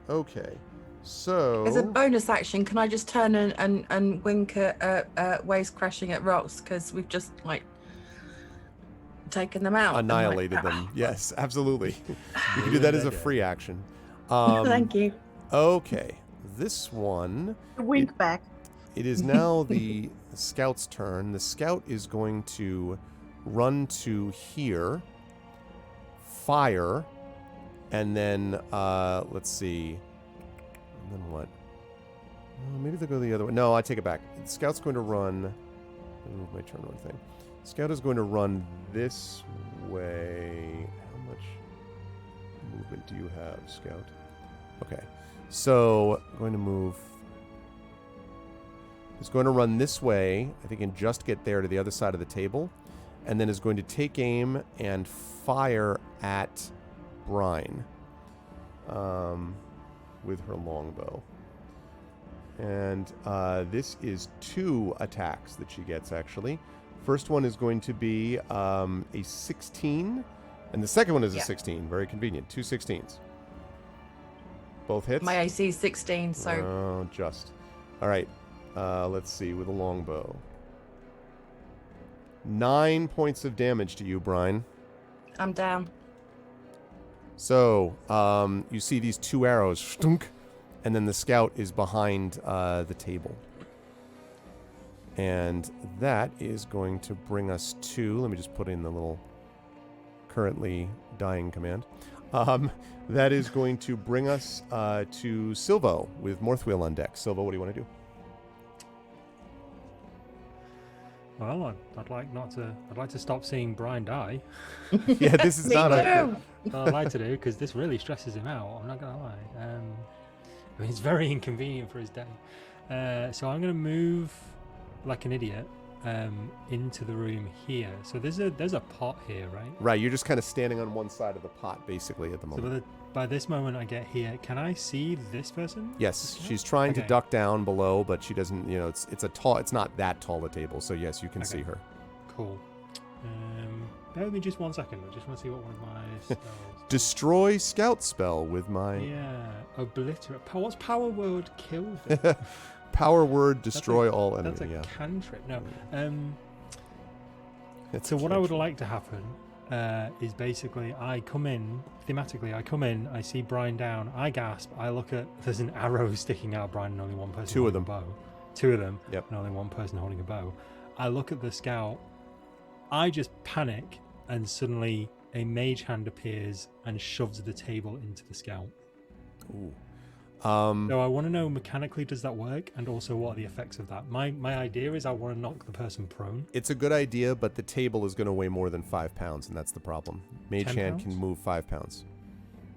S1: Okay. So
S6: As a bonus action, can I just turn and wink at waves crashing at rocks? Because we've just, taken them out. I'm like,
S1: annihilated them. Yes, absolutely. You can do that as a free action.
S6: Thank you.
S1: Okay. This one,
S3: Wink back.
S1: it is now the scout's turn. The scout is going to run to here, fire, and then let's see. And then what? Maybe they'll go the other way. No, I take it back. The scout's going to run. Let me move my turn one thing. Scout is going to run this way. How much movement do you have, Scout? Okay. So, I'm going to move is going to run this way, I think, and just get there to the other side of the table, and then is going to take aim and fire at Brine with her longbow. And this is 2 attacks that she gets, actually. First one is going to be a 16, and the second one is a 16. Very convenient. 2 16s. Both hits?
S6: My AC is 16, so...
S1: Oh, just. All right. Let's see, with a longbow. 9 points of damage to you, Brine.
S6: I'm down.
S1: So, you see these 2 arrows, stunk, and then the scout is behind the table. And that is going to bring us to, let me just put in the little currently dying command. That is going to bring us to Silvo with Morthwyl on deck. Silvo, what do you want to do?
S5: Well, I'd like to stop seeing Brine die.
S1: Yeah, this is not a...
S5: I'd like to do, because this really stresses him out, I'm not going to lie. I mean, it's very inconvenient for his day. So I'm going to move like an idiot into the room here. So there's a pot here, right?
S1: Right, you're just kind of standing on one side of the pot, basically, at the moment.
S5: So by this moment I get here, can I see this person?
S1: Yes, she's trying to duck down below, but she doesn't, it's not that tall a table, so yes, you can see her.
S5: Cool. Bear with me just 1 second. I just want to see what one of my spells...
S1: Destroy scout spell with my...
S5: Yeah, obliterate. What's power word kill?
S1: Power word destroy all enemies.
S5: That's a cantrip. No.
S1: It's
S5: so what I would like to happen is basically I come in, thematically, I see Brine down, I gasp, I look at, there's an arrow sticking out Brine and only one person holding a bow. 2 of them.
S1: Yep.
S5: And only one person holding a bow. I look at the scout, I just panic, and suddenly a mage hand appears and shoves the table into the scout.
S1: Ooh.
S5: So I want to know mechanically, does that work, and also what are the effects of that? My idea is I want to knock the person prone.
S1: It's a good idea, but the table is going to weigh more than 5 pounds, and that's the problem. Mage hand can move 5 pounds.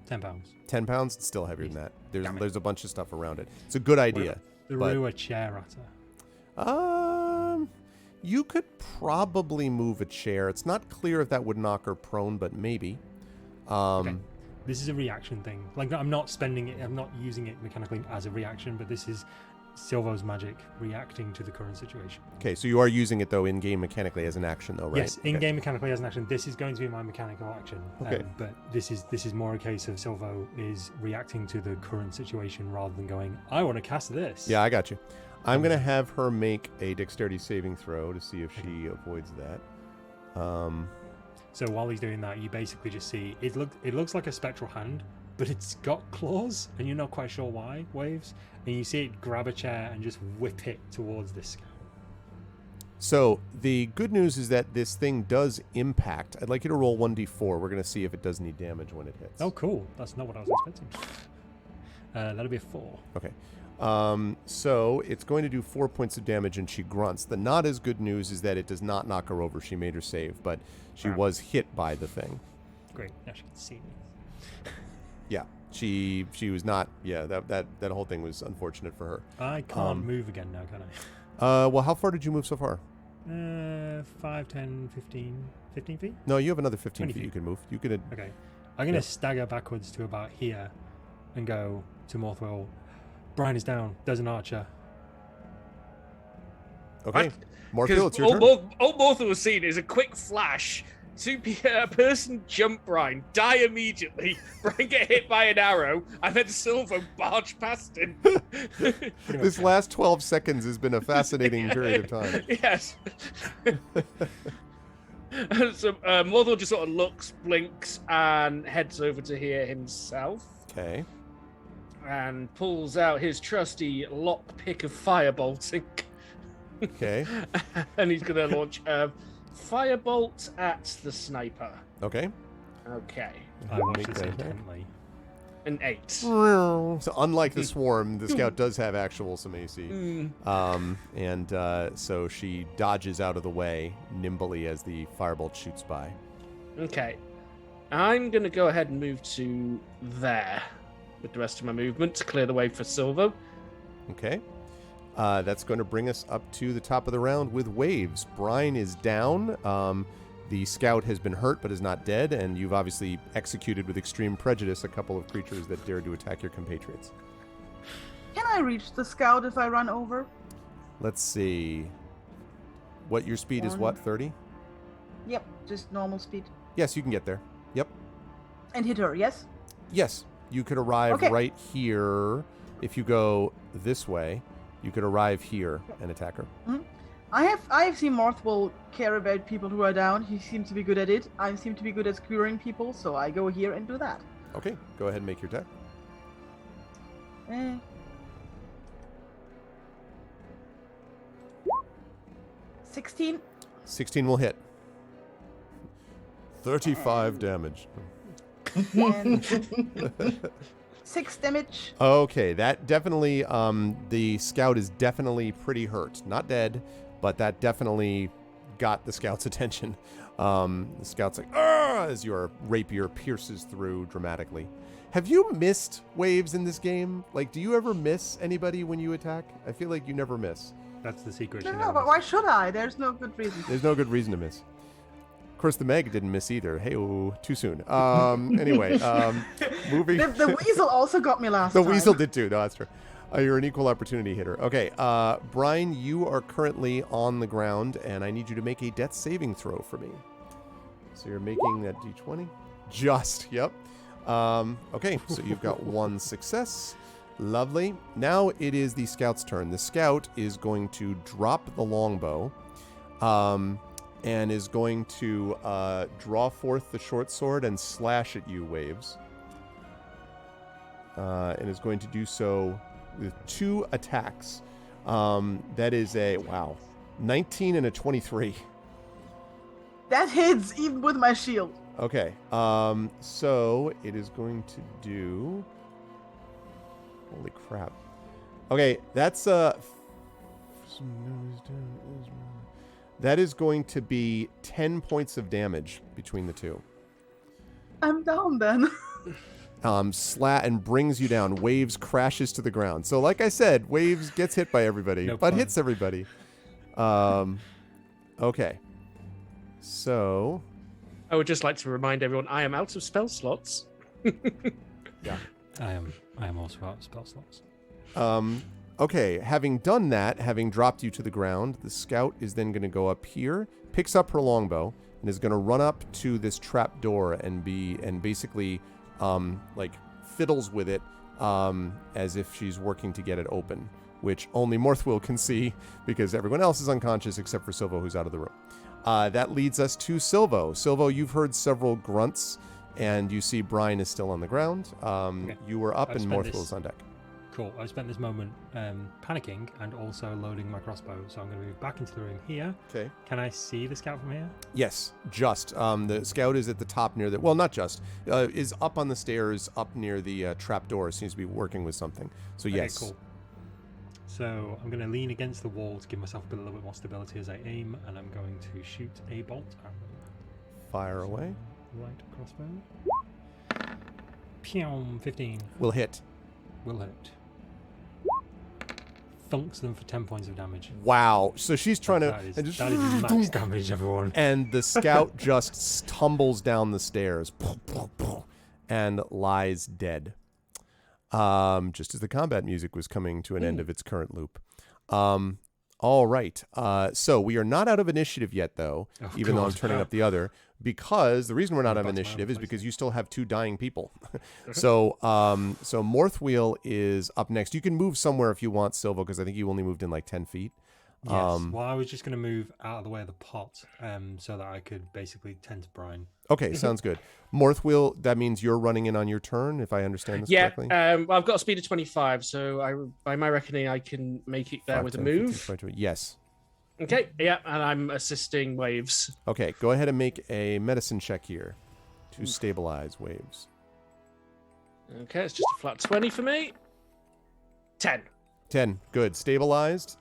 S5: 10 pounds.
S1: 10 pounds? It's still heavier than that. There's a bunch of stuff around it. It's a good idea.
S5: Throw a chair at her.
S1: You could probably move a chair. It's not clear if that would knock her prone, but maybe.
S5: Okay. This is a reaction thing. Like, I'm not spending it, I'm not using it mechanically as a reaction, but this is Silvo's magic reacting to the current situation.
S1: Okay, so you are using it, though, in-game mechanically as an action, though, right?
S5: Yes, in-game mechanically as an action. This is going to be my mechanical action.
S1: Okay.
S5: But this is more a case of Silvo is reacting to the current situation rather than going, I want to cast this.
S1: Yeah, I got you. I'm going to have her make a dexterity saving throw to see if she avoids that.
S5: So while he's doing that, you basically just see it looks like a spectral hand, but it's got claws, and you're not quite sure why. Waves, and you see it grab a chair and just whip it towards this scout.
S1: So the good news is that this thing does impact. I'd like you to roll 1d4. We're going to see if it does any damage when it hits.
S5: Oh, cool. That's not what I was expecting. That'll be a 4.
S1: Okay. So it's going to do 4 points of damage, and she grunts. The not as good news is that it does not knock her over. She made her save, but she was hit by the thing.
S5: Great. Now she can see me.
S1: Yeah. She was not. Yeah. That whole thing was unfortunate for her.
S5: I can't move again now, can I?
S1: Well, how far did you move so far?
S5: 5, 10, 15 feet?
S1: No, you have another 15 feet
S5: feet.
S1: you can move. You could.
S5: Okay. I'm going to stagger backwards to about here and go to Morthwyl. Brine is down. There's an archer.
S1: Okay. Morthwyl, it's your turn.
S2: All Morthwyl was seeing is a quick flash. A person jump Brine, die immediately. Brine get hit by an arrow, and then Silvo barge past him.
S1: This last 12 seconds has been a fascinating period of time.
S2: Yes. So Morthwyl just sort of looks, blinks, and heads over to here himself.
S1: Okay.
S2: And pulls out his trusty lockpick of firebolting.
S1: Okay.
S2: And he's going to launch a firebolt at the sniper.
S1: Okay.
S2: Okay.
S5: I watch this intently.
S2: An 8.
S1: So unlike the swarm, the scout does have some AC. So she dodges out of the way nimbly as the firebolt shoots by.
S2: Okay. I'm going to go ahead and move to there with the rest of my movement to clear the way for Silvo.
S1: Okay. That's going to bring us up to the top of the round with Waves. Brine is down. The scout has been hurt but is not dead, and you've obviously executed with extreme prejudice a couple of creatures that dared to attack your compatriots.
S3: Can I reach the scout if I run over?
S1: Let's see. What your speed is? What, 30?
S3: Yep, just normal speed.
S1: Yes, you can get there. Yep.
S3: And hit her, yes?
S1: Yes, you could arrive right here. If you go this way, you could arrive here and attack her.
S3: Mm-hmm. I have seen Morthwyl care about people who are down. He seems to be good at it. I seem to be good at curing people, so I go here and do that.
S1: Okay, go ahead and make your attack.
S3: 16.
S1: 16 will hit. 35 damage.
S3: And 6 damage.
S1: Okay, that definitely, the scout is definitely pretty hurt. Not dead, but that definitely got the scout's attention. The scout's like, "Arr!" as your rapier pierces through dramatically. Have you missed Waves in this game? Like, do you ever miss anybody when you attack? I feel like you never miss.
S5: That's the secret.
S3: No, but why should I? There's no good reason.
S1: There's no good reason to miss. Of course, the Meg didn't miss either. Hey, too soon. Anyway, moving.
S3: The weasel also got me last
S1: The
S3: time.
S1: weasel did too. No, that's true. You're an equal opportunity hitter. Okay, Brine, you are currently on the ground, and I need you to make a death saving throw for me. So you're making that d20. Just, yep. Okay, so you've got 1 success. Lovely. Now it is the scout's turn. The scout is going to drop the longbow, and is going to draw forth the short sword and slash at you, Waves. And is going to do so with 2 attacks. That is a, 19 and a 23.
S3: That hits even with my shield.
S1: Okay, so it is going to do... Holy crap. Okay, that's that is going to be 10 points of damage between the two.
S3: I'm down then.
S1: And brings you down. Waves crashes to the ground. So like I said, Waves gets hit by everybody, but hits everybody. Okay. So
S2: I would just like to remind everyone I am out of spell slots.
S1: yeah.
S5: I am also out of spell slots.
S1: Okay, having done that, having dropped you to the ground, the scout is then going to go up here, picks up her longbow, and is going to run up to this trap door and basically like fiddles with it as if she's working to get it open, which only Morthwyl can see because everyone else is unconscious except for Silvo, who's out of the room. That leads us to Silvo. Silvo, you've heard several grunts, and you see Brine is still on the ground.
S5: Okay.
S1: You were up and Morthwyl's on deck.
S5: Cool. I've spent this moment panicking and also loading my crossbow, so I'm going to move back into the room here.
S1: Okay.
S5: Can I see the scout from here?
S1: Yes, just. The scout is at the top near the... Well, not just. Is up on the stairs up near the trap door. Seems to be working with something. So yes.
S5: Okay, cool. So I'm going to lean against the wall to give myself a little bit more stability as I aim, and I'm going to shoot a bolt at them.
S1: Fire away.
S5: Right crossbow. Pew, 15.
S1: Will hit.
S5: Will hit. Thunks them for 10 points of damage.
S1: Wow. So she's trying to...
S5: That is max damage, everyone.
S1: And the scout just tumbles down the stairs and lies dead. Just as the combat music was coming to an end of its current loop. All right. So we are not out of initiative yet, though, even though I'm turning up the other, because the reason we're not out of initiative is because you still have 2 dying people. So Morthwyl is up next. You can move somewhere if you want, Silvo, because I think you only moved in like 10 feet.
S5: Yes. Well, I was just going to move out of the way of the pot so that I could basically tend to Brine.
S1: Okay, sounds good. Morthwyl, that means you're running in on your turn, if I understand this correctly?
S2: Well, I've got a speed of 25, so by my reckoning, I can make it there
S1: 5,
S2: with
S1: 10,
S2: a move.
S1: 15, 20. Yes.
S2: Okay, yeah, and I'm assisting Waves.
S1: Okay, go ahead and make a medicine check here to stabilize Waves.
S2: Okay, it's just a flat 20 for me. 10.
S1: 10, good. Stabilized.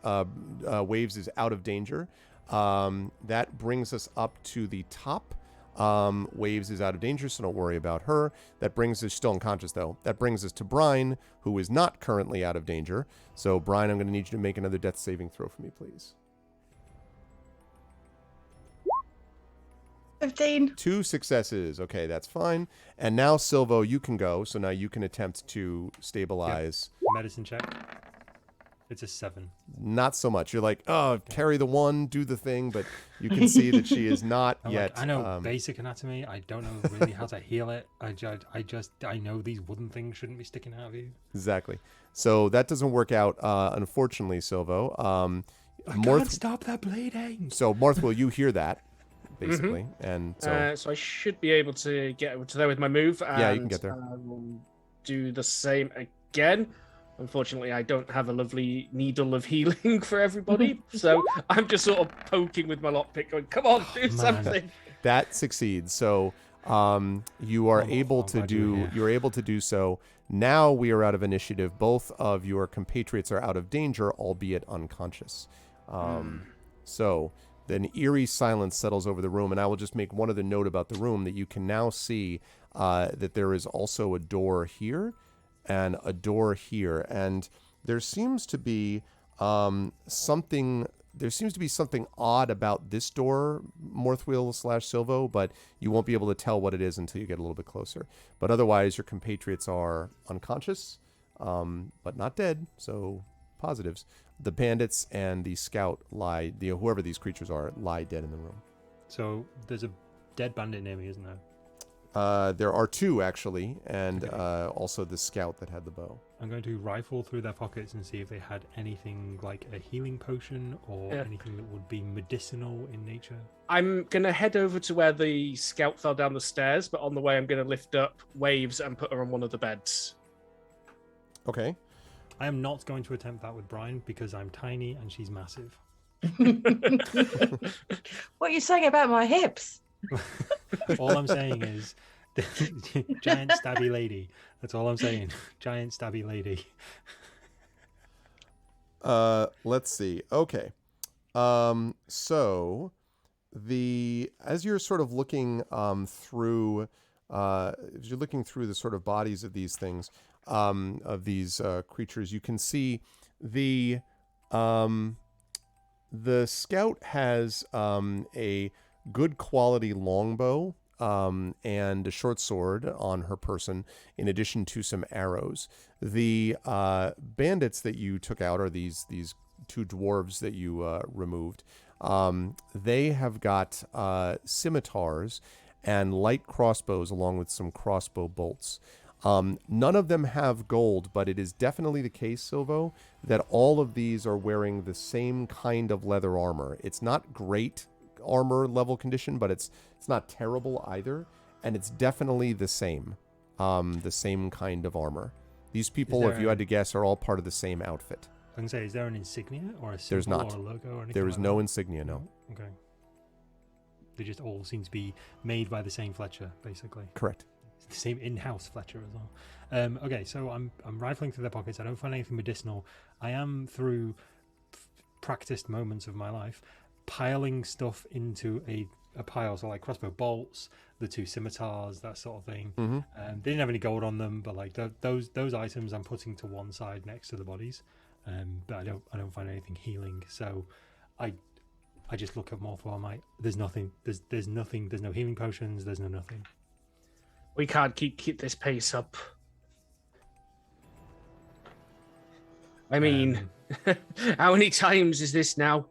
S1: Waves is out of danger. That brings us up to the top. Waves is out of danger, so don't worry about her. That brings us, still unconscious though. That brings us to Brine, who is not currently out of danger. So Brine, I'm going to need you to make another death saving throw for me, please.
S3: 15.
S1: 2 successes. Okay, that's fine. And now, Silvo, you can go. So now you can attempt to stabilize.
S5: Yep. Medicine check. It's a 7.
S1: Not so much. You're like, oh, carry the 1, do the thing, but you can see that she is not yet.
S5: Like, I know basic anatomy. I don't know really how to heal it. I know these wooden things shouldn't be sticking out of you.
S1: Exactly. So that doesn't work out, unfortunately, Silvo.
S5: I can't stop that bleeding.
S1: So, Morthwyl, you hear that, basically. And so...
S2: so I should be able to get over to there with my move. And
S1: yeah, you can get there.
S2: I will do the same again. Unfortunately, I don't have a lovely needle of healing for everybody, so I'm just sort of poking with my lockpick, going, "Come on, do something."
S1: That succeeds. So you are able to do. You're able to do so. Now we are out of initiative. Both of your compatriots are out of danger, albeit unconscious. So an eerie silence settles over the room, and I will just make one other note about the room that you can now see that there is also a door here. And a door here, and there seems to be something odd about this door, Morthwyl / Silvo, but you won't be able to tell what it is until you get a little bit closer. But otherwise, your compatriots are unconscious, but not dead, so positives. The bandits and the scout whoever these creatures are, lie dead in the room.
S5: So there's a dead bandit near me, isn't there?
S1: There are 2, actually, and also the scout that had the bow.
S5: I'm going to rifle through their pockets and see if they had anything like a healing potion or anything that would be medicinal in nature.
S2: I'm going to head over to where the scout fell down the stairs, but on the way I'm going to lift up Waves and put her on one of the beds.
S1: Okay.
S5: I am not going to attempt that with Brine because I'm tiny and she's massive.
S6: What are you saying about my hips?
S5: All I'm saying is giant stabby lady. That's all I'm saying. Giant stabby lady.
S1: Let's see. Okay. So as you're sort of looking through as you're looking through the sort of bodies of these things, of these creatures, you can see the scout has a good quality longbow and a short sword on her person, in addition to some arrows. The bandits that you took out are these 2 dwarves that you removed. They have got scimitars and light crossbows along with some crossbow bolts. None of them have gold, but it is definitely the case, Silvo, that all of these are wearing the same kind of leather armor. It's not great armor level condition, but it's not terrible either, and it's definitely the same kind of armor. These people, if you had to guess, are all part of the same outfit.
S5: I can say, is there an insignia or a symbol
S1: There's not.
S5: or a logo or anything?
S1: There is
S5: like
S1: no
S5: that?
S1: insignia, no.
S5: Okay. They just all seem to be made by the same Fletcher, basically.
S1: Correct.
S5: The same in-house Fletcher as well. Okay, so I'm rifling through their pockets. I don't find anything medicinal. I am, through practiced moments of my life, piling stuff into a pile, so like crossbow bolts, the 2 scimitars, that sort of thing.
S1: Mm-hmm.
S5: They didn't have any gold on them, but like those items I'm putting to one side next to the bodies. But I don't find anything healing, so I just look at Morthwyl. There's nothing. There's nothing. There's no healing potions. There's no nothing.
S2: We can't keep this pace up. I mean, how many times is this now?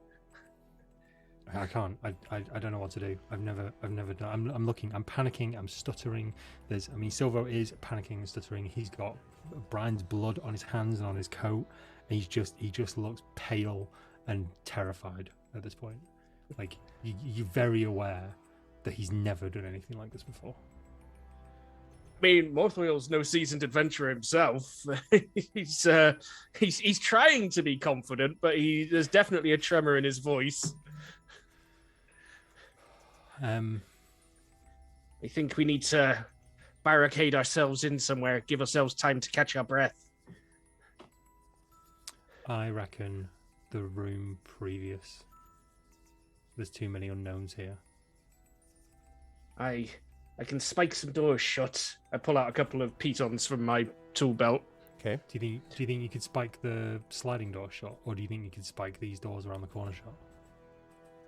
S5: I can't. I don't know what to do. I've never done. I'm looking. I'm panicking. I'm stuttering. Silvo is panicking and stuttering. He's got Brine's blood on his hands and on his coat. And he just looks pale and terrified at this point. Like you're very aware that he's never done anything like this before.
S2: I mean, Morthwyl's no seasoned adventurer himself. he's trying to be confident, but there's definitely a tremor in his voice. I think we need to barricade ourselves in somewhere, give ourselves time to catch our breath.
S5: I reckon the room previous. There's too many unknowns here.
S2: I can spike some doors shut. I pull out a couple of pitons from my tool belt.
S1: Okay.
S5: Do you think you could spike the sliding door shut, or do you think you could spike these doors around the corner shut?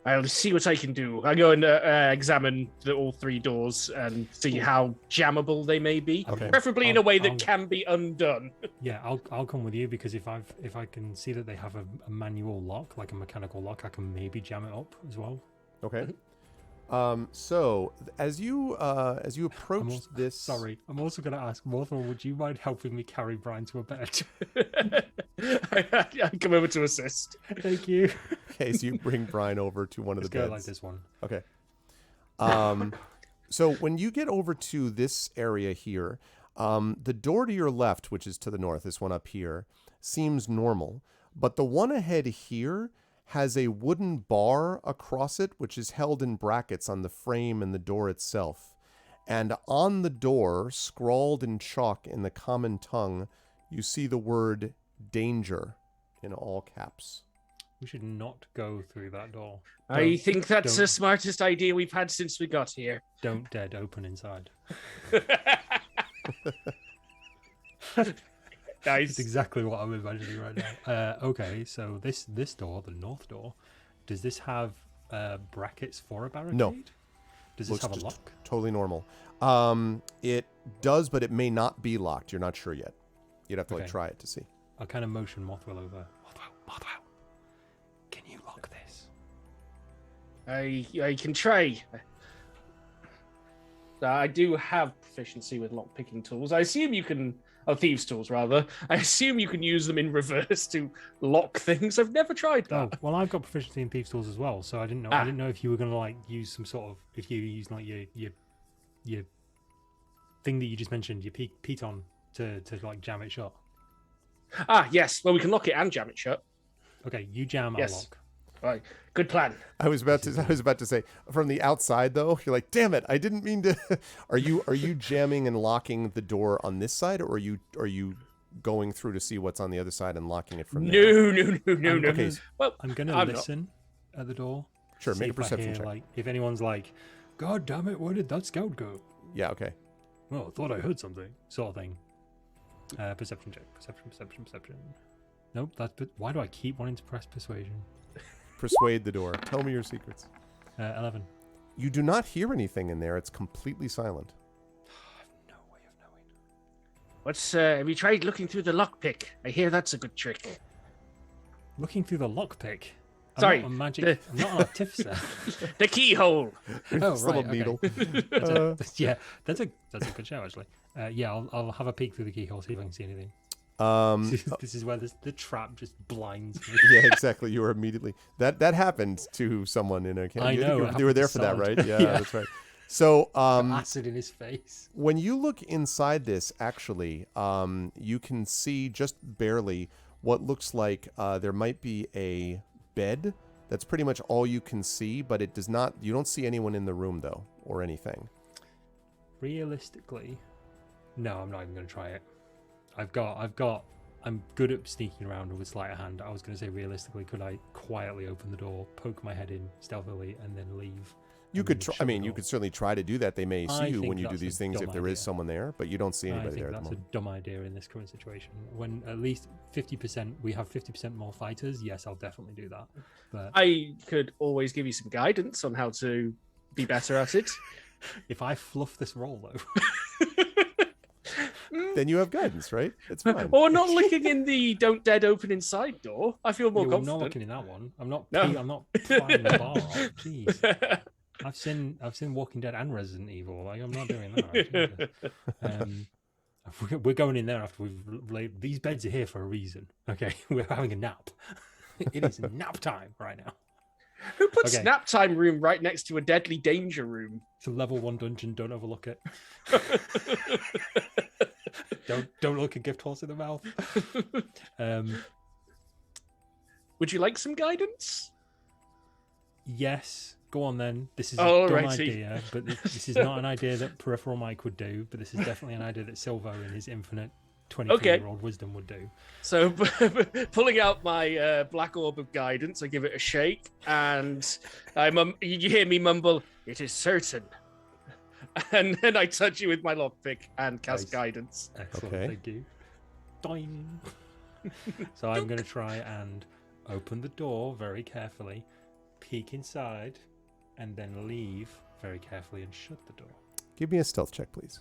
S2: I'll see what I can do. I go and examine all 3 doors and see how jammable they may be,
S1: Okay.
S2: preferably in a way that can be undone.
S5: Yeah, I'll come with you, because if I can see that they have a manual lock, like a mechanical lock, I can maybe jam it up as well.
S1: Okay. So as you approach this,
S5: Sorry, I'm also going to ask Morthwyl, would you mind helping me carry Brine to a bed?
S2: I come over to assist.
S5: Thank you.
S1: Okay, so you bring Brine over to one of the
S5: Let's
S1: beds.
S5: go like this one.
S1: Okay. So when you get over to this area here, the door to your left, which is to the north, this one up here, seems normal, but the one ahead here has a wooden bar across it, which is held in brackets on the frame and the door itself. And on the door, scrawled in chalk in the common tongue, you see the word danger in all caps.
S5: We should not go through that door.
S2: I think that's the
S5: don't-
S2: smartest idea we've had since we got here.
S5: Don't dead open inside.
S2: Nice.
S5: That's exactly what I'm imagining right now. Okay, so this door, the north door, does this have brackets for a barricade?
S1: No.
S5: Does this
S1: Looks
S5: have a
S1: just
S5: lock?
S1: Totally normal. It does, but it may not be locked. You're not sure yet. You'd have to
S5: Okay.
S1: try it to see.
S5: I'll kind of motion Morthwyl over. Morthwyl, can you lock this?
S2: I can try. I do have proficiency with lock-picking tools. I assume you can... Oh, thieves' tools, rather. I assume you can use them in reverse to lock things. I've never tried that.
S5: Oh, well, I've got proficiency in thieves' tools as well, so I didn't know. I didn't know if you were gonna like use some sort of, if you use like your thing that you just mentioned, your piton to like jam it shut.
S2: Yes. Well, we can lock it and jam it shut.
S5: Okay, you jam,
S2: Yes.
S5: I'll lock.
S2: Right. Good plan.
S1: I was about to say, from the outside though, you're like, damn it, I didn't mean to. Are you jamming and locking the door on this side, or are you going through to see what's on the other side and locking it from there?
S2: No.
S1: Okay,
S2: Well,
S5: I'm gonna
S2: I'm not.
S5: listen at the door.
S1: Sure,
S5: see
S1: make a
S5: if I
S1: perception
S5: hear,
S1: check.
S5: Like, if anyone's like, "God damn it, where did that scout go?"
S1: Yeah, okay.
S5: Well, I thought I heard something, sort of thing. Perception check. Perception. Nope. But why do I keep wanting to press persuasion?
S1: Persuade the door. Tell me your secrets.
S5: 11.
S1: You do not hear anything in there. It's completely silent.
S5: I have no way of knowing.
S2: What's have you tried looking through the lockpick? I hear that's a good trick.
S5: Looking through the lockpick. I'm
S2: Sorry,
S5: not a magic. I'm not an artificer.
S2: The keyhole.
S5: Oh,
S1: This little
S5: right,
S1: needle.
S5: Yeah, that's a good show actually. Yeah, I'll have a peek through the keyhole, see if I can see anything. This is where the trap just blinds me.
S1: Yeah, exactly. You were immediately that happened to someone in a camp.
S5: I know, it
S1: You were
S5: happened
S1: there
S5: to
S1: for that,
S5: Sarge.
S1: right? Yeah,
S5: Yeah.
S1: that's right. So,
S5: Acid in his face.
S1: when you look inside this, actually, you can see just barely what looks like there might be a bed. That's pretty much all you can see, but it does not. You don't see anyone in the room though, or anything.
S5: Realistically, no, I'm not even going to try it. I'm good at sneaking around with sleight of hand. I was going to say, realistically, could I quietly open the door, poke my head in stealthily, and then leave?
S1: You
S5: and
S1: could
S5: then
S1: try.
S5: shut
S1: I
S5: the
S1: mean, you
S5: door?
S1: could certainly try to do that. They may see
S5: I
S1: you
S5: think
S1: when you do
S5: that's a
S1: these things if
S5: dumb
S1: there is
S5: idea.
S1: someone there, but you don't see
S5: I
S1: anybody
S5: think
S1: there at the
S5: that's a
S1: moment.
S5: dumb idea in this current situation. When at least 50%, we have 50% more fighters. Yes, I'll definitely do that. But
S2: I could always give you some guidance on how to be better at it.
S5: if I fluff this roll, though,
S1: Then you have guidance, right? It's fine.
S2: Or we're not looking in the don't dead open inside door. I feel more
S5: I'm
S2: confident.
S5: not looking in that one. I'm not.
S2: No.
S5: I'm not prying the bar off. Jeez. I've seen Walking Dead and Resident Evil. Like, I'm not doing that. We're going in there after we've laid. These beds are here for a reason. Okay, we're having a nap. It is nap time right now.
S2: Who puts
S5: Okay.
S2: nap time room right next to a deadly danger room?
S5: It's a level 1 dungeon. Don't overlook it. Don't look a gift horse in the mouth.
S2: Would you like some guidance?
S5: Yes. Go on then. This is a
S2: Oh,
S5: dumb
S2: righty.
S5: idea, but this is not an idea that PeripheralMike would do. But this is definitely an idea that Silvo, in his infinite 23-year-old wisdom, would do.
S2: So, pulling out my black orb of guidance, I give it a shake, and you hear me mumble, "It is certain." And then I touch you with my lockpick and cast
S5: Nice.
S2: guidance.
S5: Excellent,
S1: Okay.
S5: thank you. Doing. So I'm going to try and open the door very carefully, peek inside, and then leave very carefully and shut the door.
S1: Give me a stealth check, please.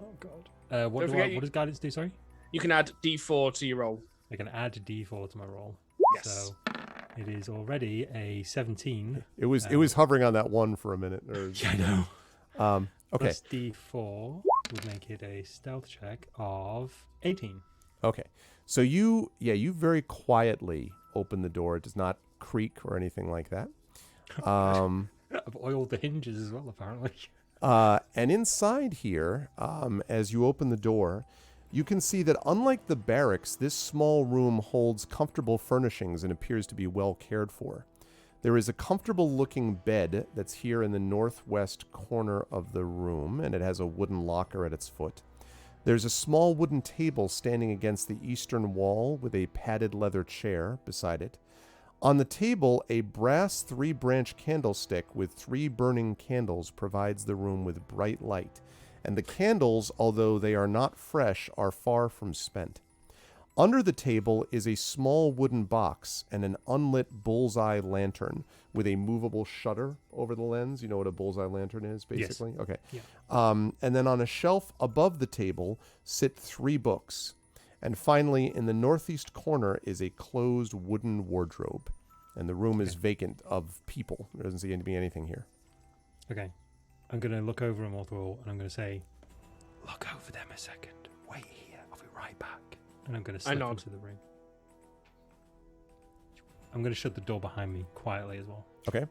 S5: Oh God. What does guidance do? Sorry.
S2: You can add D4 to your roll.
S5: I can add a D4 to my roll.
S2: Yes.
S5: So it is already a 17.
S1: It was hovering on that one for a minute.
S5: Yeah, I know.
S1: Okay.
S5: Plus D4 would make it a stealth check of 18.
S1: Okay. So you very quietly open the door. It does not creak or anything like that.
S5: I've oiled the hinges as well, apparently.
S1: And inside here, as you open the door, you can see that unlike the barracks, this small room holds comfortable furnishings and appears to be well cared for. There is a comfortable looking bed that's here in the northwest corner of the room, and it has a wooden locker at its foot. There's a small wooden table standing against the eastern wall with a padded leather chair beside it. On the table, a brass 3-branch candlestick with 3 burning candles provides the room with bright light, and the candles, although they are not fresh, are far from spent. Under the table is a small wooden box and an unlit bullseye lantern with a movable shutter over the lens. You know what a bullseye lantern is, basically?
S5: Yes.
S1: Okay.
S5: Yeah.
S1: And then on a shelf above the table sit 3 books. And finally, in the northeast corner is a closed wooden wardrobe. And the room is vacant of people. There doesn't seem to be anything here.
S5: Okay. I'm going to look over at Morthwyl and I'm going to say, look over them a second. Wait here. I'll be right back. And I'm going to slip into the room. I'm going to shut the door behind me quietly as well.
S1: Okay.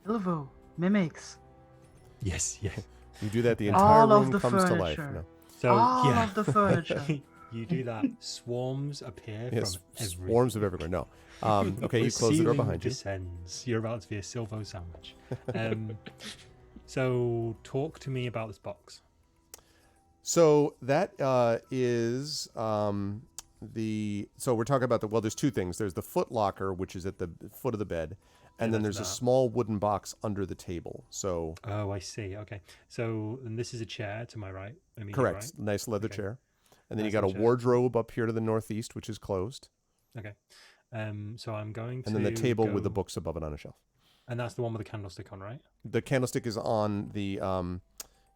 S3: Silvo, mimics.
S5: Yes.
S1: You do that, the entire
S3: All of
S1: room
S3: the
S1: comes to life.
S3: furniture.
S1: No.
S5: So,
S3: All
S5: yeah.
S3: of the furniture.
S5: You do that. Swarms appear
S1: Yes,
S5: from everywhere.
S1: swarms of everywhere. No. Okay, you close the door behind you.
S5: Descends. You're about to be a Silvo sandwich. So talk to me about this box.
S1: So that is so we're talking about there's 2 things. There's the foot locker, which is at the foot of the bed, and then there's a small wooden box under the table. So
S5: Oh, I see. Okay. So and this is a chair to my right.
S1: correct,
S5: Right?
S1: nice leather
S5: Okay.
S1: chair. And then
S5: Nice
S1: you got a
S5: leather chair.
S1: wardrobe up here to the northeast, which is closed.
S5: Okay. So I'm going to
S1: And then the table with the
S5: go-
S1: books above it on a shelf.
S5: And that's the one with the candlestick on, right?
S1: The candlestick is on the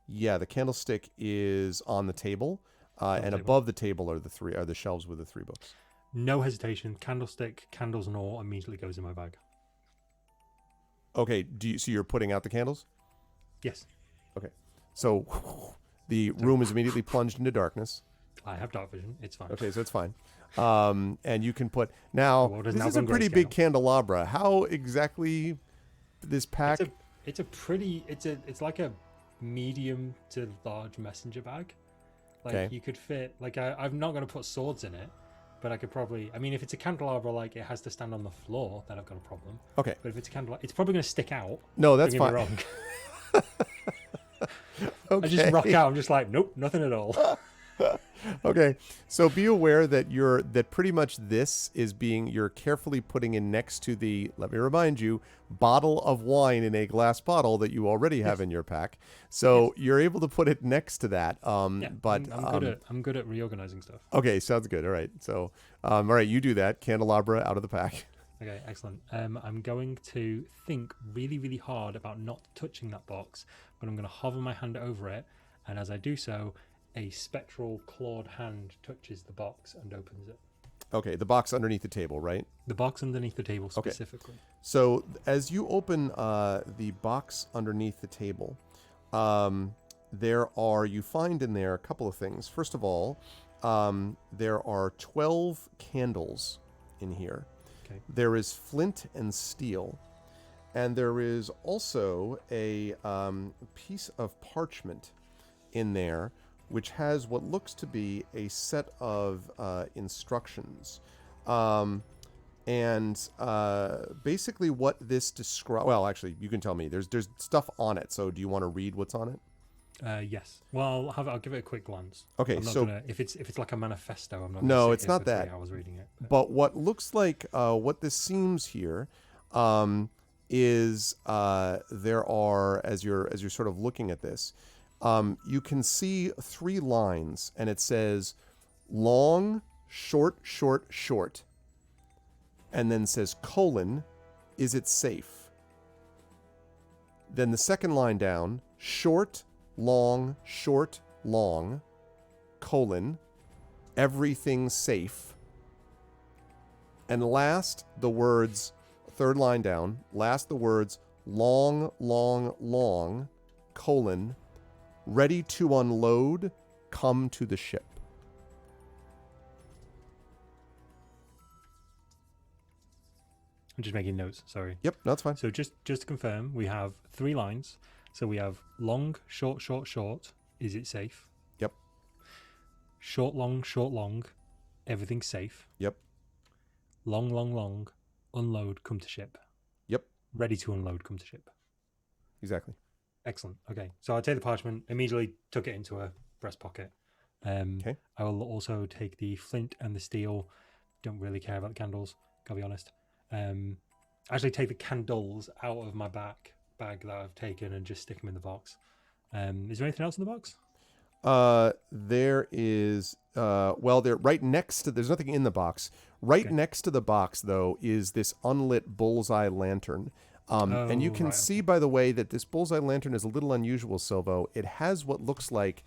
S1: the candlestick is on the table. And
S5: table.
S1: above the table are the shelves with the 3 books.
S5: No hesitation. Candlestick, candles and all immediately goes in my bag.
S1: Okay, so you're putting out the candles?
S5: Yes.
S1: Okay. So the room is immediately plunged into darkness.
S5: I have dark vision. It's fine.
S1: Okay, so it's fine. And you can put now.
S5: world has
S1: This
S5: now
S1: is a
S5: gone
S1: pretty
S5: grayscale.
S1: big candelabra. How exactly this pack?
S5: It's like a medium to large messenger bag. Like
S1: Okay.
S5: you could fit. Like I'm not going to put swords in it, but I could probably. I mean, if it's a candelabra, like it has to stand on the floor, then I've got a problem.
S1: Okay.
S5: But if it's a candelabra, it's probably going to stick out.
S1: No, that's
S5: Don't get me
S1: fine.
S5: wrong.
S1: Okay.
S5: I just rock out. I'm just like, nope, nothing at all.
S1: Okay, so be aware that that pretty much this is you're carefully putting in next to the, let me remind you, bottle of wine in a glass bottle that you already have in your pack. So you're able to put it next to that.
S5: Yeah,
S1: But
S5: I'm good at reorganizing stuff.
S1: okay, sounds good. All right, so all right, you do that. Candelabra out of the pack.
S5: Okay, excellent. I'm going to think really, really hard about not touching that box, but I'm going to hover my hand over it, and as I do so, a spectral clawed hand touches the box and opens it.
S1: Okay, the box underneath the table, right?
S5: The box underneath the table specifically.
S1: So as you open the box underneath the table, you find in there a couple of things. First of all, there are 12 candles in here.
S5: Okay.
S1: There is flint and steel, and there is also a piece of parchment in there, which has what looks to be a set of instructions. Basically what this describes... Well, actually, you can tell me. There's stuff on it, so do you want to read what's on it?
S5: Yes. Well, I'll give it a quick glance.
S1: Okay,
S5: I'm not
S1: so...
S5: gonna, if it's like a manifesto, I'm not
S1: No,
S5: gonna sit
S1: it's
S5: here
S1: not
S5: for
S1: that.
S5: 3 hours reading it.
S1: But what looks like, what this seems here, is there are, as you're sort of looking at this, you can see 3 lines, and it says long, short, short, short, and then says colon, is it safe? Then the second line down, short, long, colon, everything safe. And last, the words, third line down, last the words, long, long, long, colon, ready to unload, come to the ship.
S5: I'm just making notes, sorry.
S1: Yep, that's fine.
S5: So just to confirm, we have 3 lines. So we have long, short, short, short, is it safe?
S1: Yep.
S5: Short, long, everything's safe.
S1: Yep.
S5: Long, long, long, unload, come to ship.
S1: Yep.
S5: Ready to unload, come to ship.
S1: Exactly.
S5: Excellent. Okay. So I take the parchment, immediately tuck it into a breast pocket.
S1: Okay.
S5: I will also take the flint and the steel. Don't really care about the candles, gotta be honest. Actually take the candles out of my bag that I've taken and just stick them in the box. Is there anything else in the box?
S1: There is, they're right next to, there's nothing in the box. Right next to the box, though, is this unlit bullseye lantern. And you can see, by the way, that this bullseye lantern is a little unusual, Silvo. It has what looks like,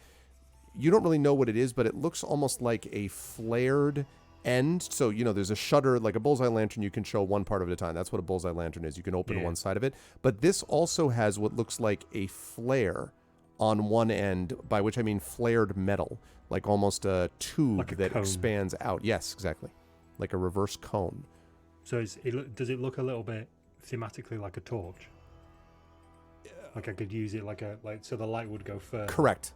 S1: you don't really know what it is, but it looks almost like a flared end. So, there's a shutter, like a bullseye lantern, you can show one part of it at a time. That's what a bullseye lantern is. You can open one side of it. But this also has what looks like a flare on one end, by which I mean flared metal, like almost a tube
S5: like a
S1: that
S5: cone.
S1: expands out. Yes, exactly. Like a reverse cone.
S5: So does it look a little bit thematically like a torch? Like I could use it so the light would go first.
S1: Correct.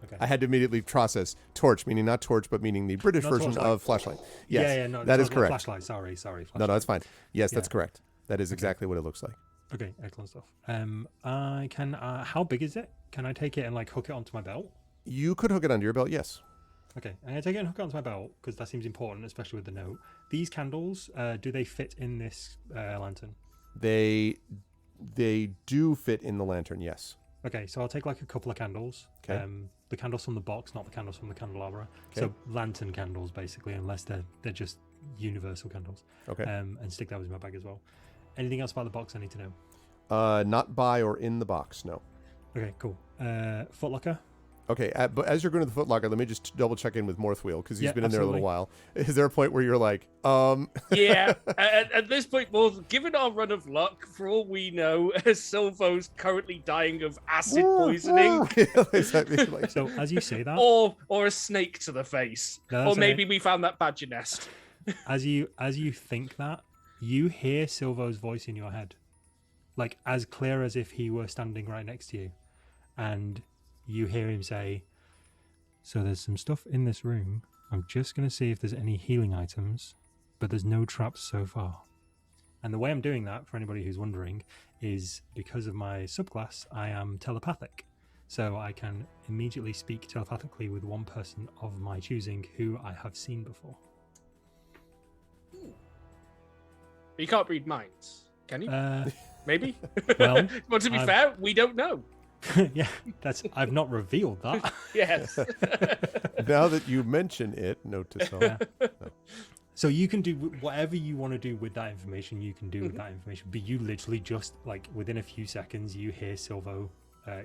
S5: Okay.
S1: I had to immediately process torch, meaning not torch, but meaning the British
S5: Not
S1: version
S5: torchlight.
S1: of flashlight. Yes,
S5: Yeah, no,
S1: that is
S5: not
S1: correct.
S5: Flashlight. Sorry. Flashlight.
S1: No, that's fine. Yes, that's
S5: Yeah.
S1: correct. That is exactly what it looks like.
S5: Okay, excellent stuff. I can. How big is it? Can I take it and hook it onto my belt?
S1: You could hook it under your belt, yes.
S5: Okay, I'm gonna take it and hook it onto my belt because that seems important, especially with the note. These candles, do they fit in this lantern?
S1: They do fit in the lantern, yes.
S5: Okay, so I'll take a couple of candles.
S1: Okay.
S5: The candles from the box, not the candles from the candelabra.
S1: Okay.
S5: So lantern candles, basically, unless they're just universal candles.
S1: Okay.
S5: And stick those in my bag as well. Anything else about the box I need to know?
S1: Not by or in the box, no.
S5: Okay, cool. Footlocker.
S1: Okay, but as you're going to the Foot Locker, let me just double check in with Morthwyl, because he's been in there a
S5: absolutely.
S1: little while. Is there a point where you're like,
S2: Yeah, at this point, given our run of luck, for all we know, Silvo's currently dying of acid poisoning,
S1: Exactly, like,
S5: So as you say that,
S2: or a snake to the face,
S5: No,
S2: or
S5: that's
S2: maybe
S5: okay.
S2: we found that badger nest.
S5: as you think that, you hear Silvo's voice in your head, as clear as if he were standing right next to you, and you hear him say, "So there's some stuff in this room. I'm just going to see if there's any healing items, but there's no traps so far." And the way I'm doing that, for anybody who's wondering, is because of my subclass, I am telepathic. So I can immediately speak telepathically with one person of my choosing who I have seen before.
S2: You can't read minds, can you? Maybe.
S5: well,
S2: But to be fair, we don't know.
S5: yeah, I've not revealed that.
S2: Yes.
S1: now that you mention it, note to self.
S5: Yeah. So you can do whatever you want to do with that information. You can do with that information, but you literally just within a few seconds, you hear Silvo.